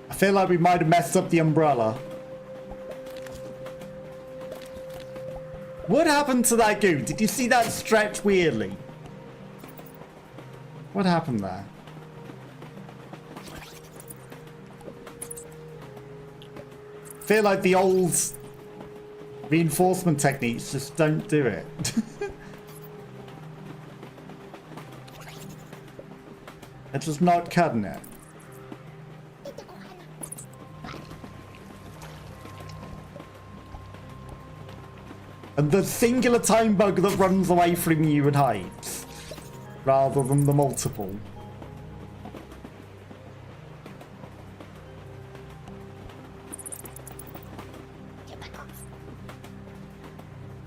I feel like we might have messed up the umbrella. What happened to that goo? Did you see that stretch weirdly? What happened there? I feel like the old reinforcement techniques just don't do it. They're just not cutting it. And the singular time bug that runs away from you and hides, rather than the multiple.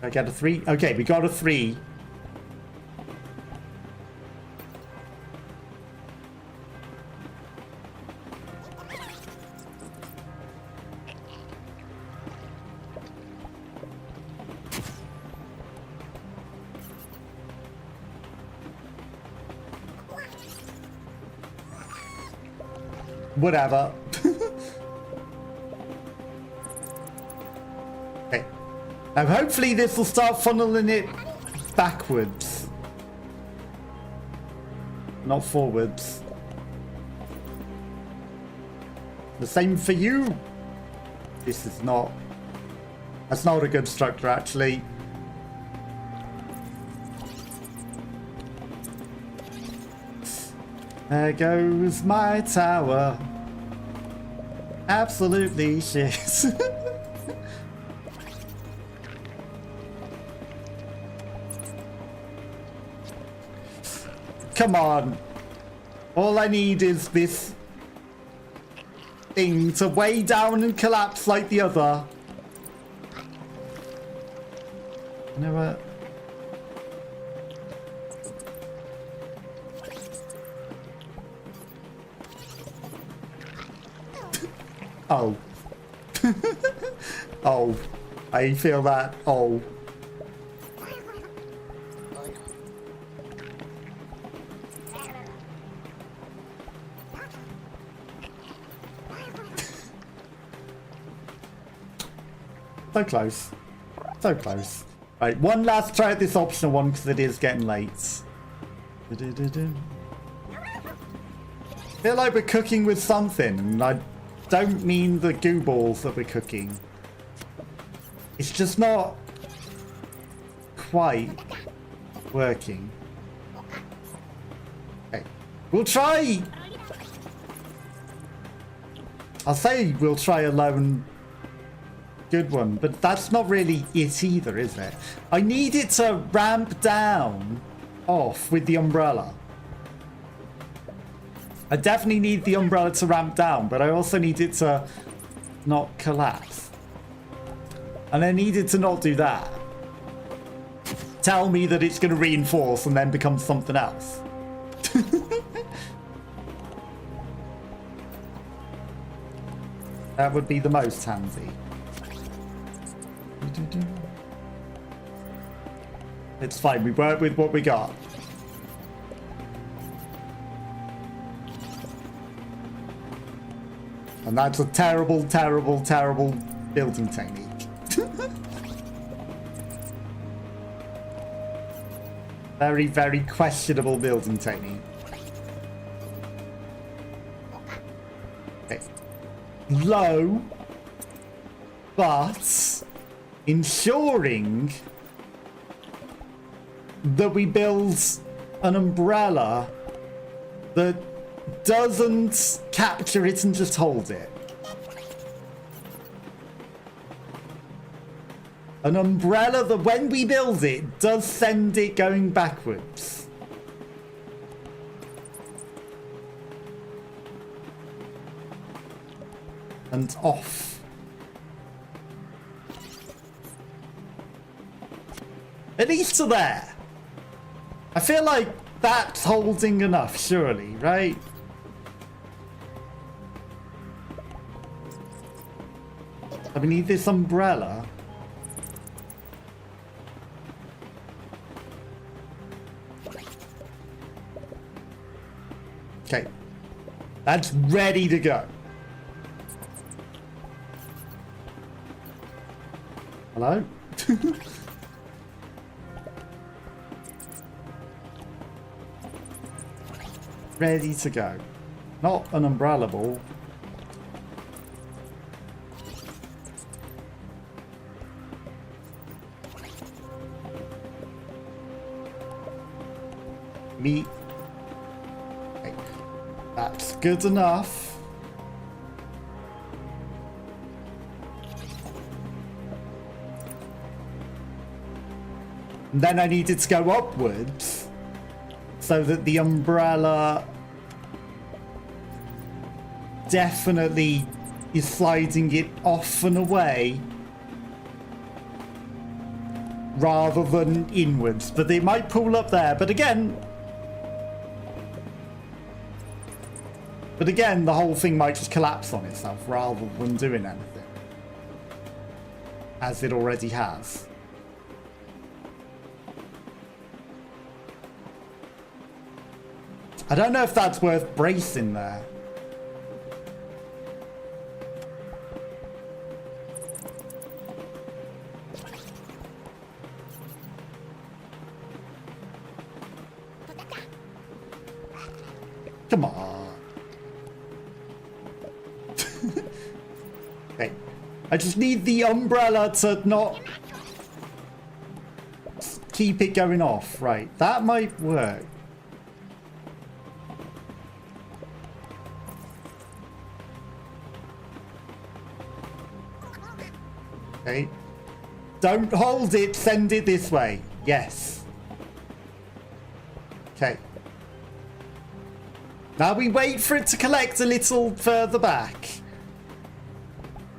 I get a 3. Okay, we got a 3. Whatever. Okay. Now hopefully this will start funneling it backwards. Not forwards. The same for you. This is not... That's not a good structure actually. There goes my tower. Absolutely shit. Come on. All I need is this thing to weigh down and collapse like the other. You know what? Oh. Oh. I feel that. Oh. So close. So close. Right, one last try at this optional one because it is getting late. Feel like we're cooking with something, and I don't mean the goo balls that we're cooking. It's just not quite working. Okay. We'll try. I'll say we'll try a low and good one, but that's not really it either, is it? I need it to ramp down off with the umbrella. I definitely need the umbrella to ramp down, but I also need it to not collapse. And I need it to not do that. Tell me that it's going to reinforce and then become something else. That would be the most handy. It's fine, we work with what we got. And that's a terrible, terrible, terrible building technique. Very, very questionable building technique. Okay. Low, but ensuring that we build an umbrella that doesn't capture it and just hold it. An umbrella that when we build it does send it going backwards. And off. At least to there. I feel like that's holding enough, surely, right? So we need this umbrella. Okay. That's ready to go. Hello? Ready to go. Not an umbrella ball. Meat. Okay. That's good enough. And then I need it to go upwards so that the umbrella definitely is sliding it off and away rather than inwards. But they might pull up there. But again, the whole thing might just collapse on itself rather than doing anything, as it already has. I don't know if that's worth bracing there. Come on. Okay. I just need the umbrella to not keep it going off. Right. That might work. Okay. Don't hold it. Send it this way. Yes. Okay. Now we wait for it to collect a little further back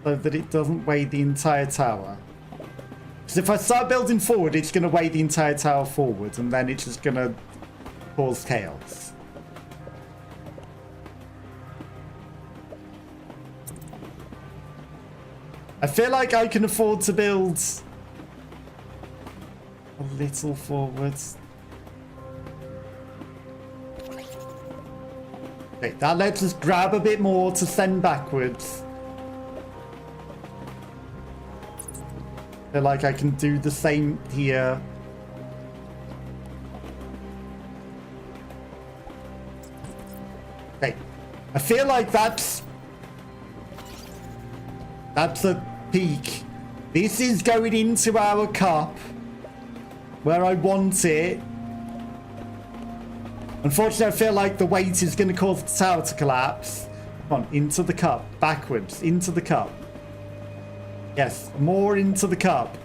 so that it doesn't weigh the entire tower. Because if I start building forward, it's going to weigh the entire tower forward and then it's just going to cause chaos. I feel like I can afford to build a little forwards. Okay, that lets us grab a bit more to send backwards. I feel like I can do the same here. Okay, I feel like that's a peak. This is going into our cup where I want it. Unfortunately, I feel like the weight is going to cause the tower to collapse. Come on, into the cup. Backwards. Into the cup. Yes, more into the cup.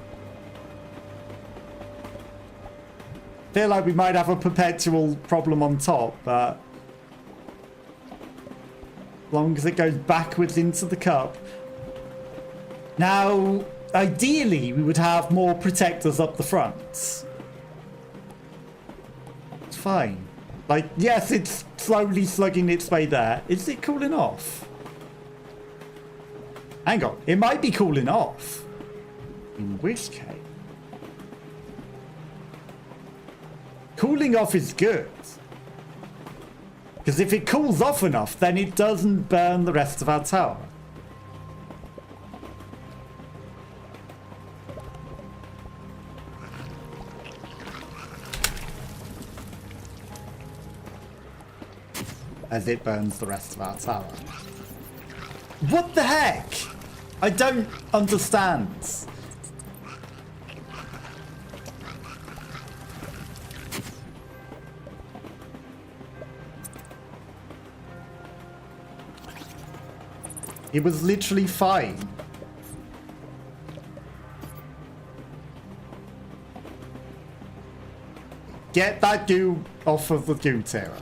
Feel like we might have a perpetual problem on top, but as long as it goes backwards into the cup. Now, ideally, we would have more protectors up the front. It's fine. Like, yes, it's slowly slugging its way there. Is it cooling off? Hang on. It might be cooling off. In which case... cooling off is good. Because if it cools off enough, then it doesn't burn the rest of our tower. as it burns the rest of our tower. What the heck? I don't understand. It was literally fine. Get that goo off of the goo terror.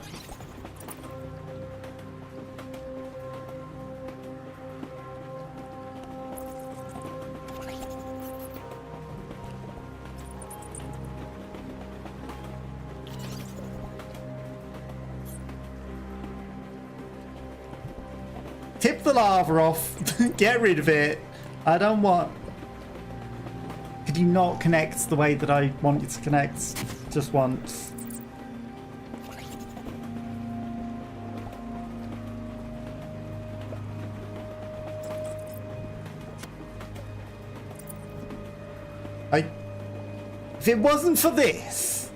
Tip the lava off. Get rid of it. I don't want... Could you not connect the way that I want you to connect? Just once. If it wasn't for this...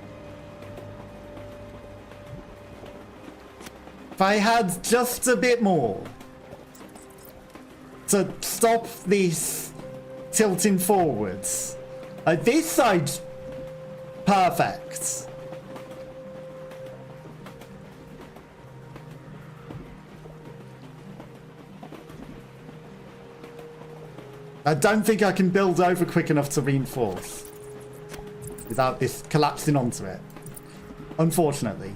If I had just a bit more to stop this tilting forwards. This side, perfect. I don't think I can build over quick enough to reinforce without this collapsing onto it, unfortunately.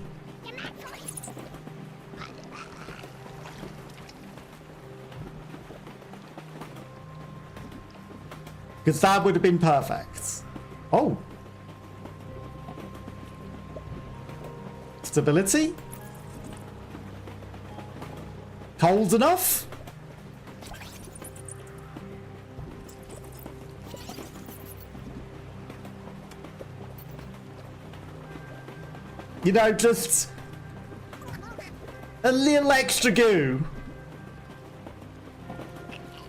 Because that would have been perfect. Oh. Stability? Cold enough? You know, just a little extra goo.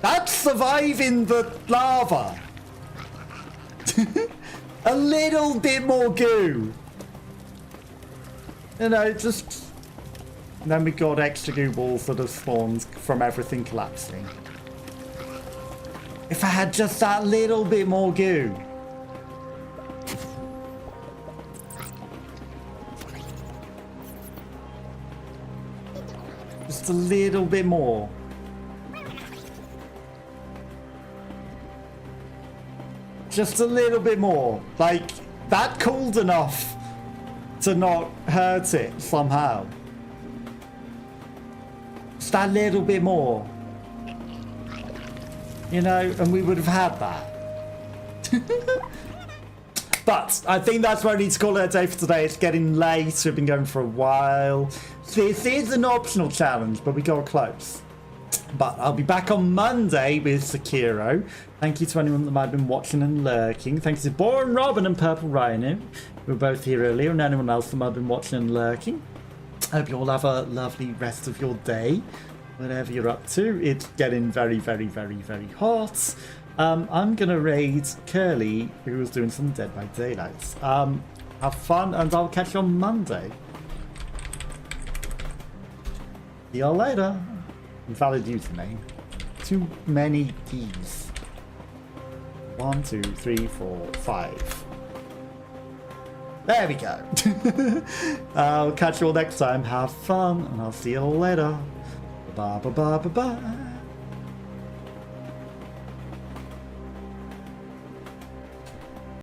That's surviving the lava. A little bit more goo. You know, just... And then we got extra goo balls that have spawned from everything collapsing. If I had just that little bit more goo. Just a little bit more. Just a little bit more. Like, that cooled enough to not hurt it somehow. Just that little bit more. You know, and we would have had that. But I think that's where I need to call it a day for today. It's getting late. We've been going for a while. This is an optional challenge, but we got close. But I'll be back on Monday with Sekiro. Thank you to anyone that might have been watching and lurking. Thank you to Boring Robin and Purple Rhino, who were both here earlier, and anyone else that might have been watching and lurking. I hope you all have a lovely rest of your day, whatever you're up to. It's getting very, very, very, very hot. I'm going to raid Curly, who was doing some Dead by Daylight. Have fun, and I'll catch you on Monday. See y'all later. Invalid username. Too many keys. 1, 2, 3, 4, 5. There we go. I'll catch you all next time. Have fun, and I'll see you all later. Bye bye bye bye bye.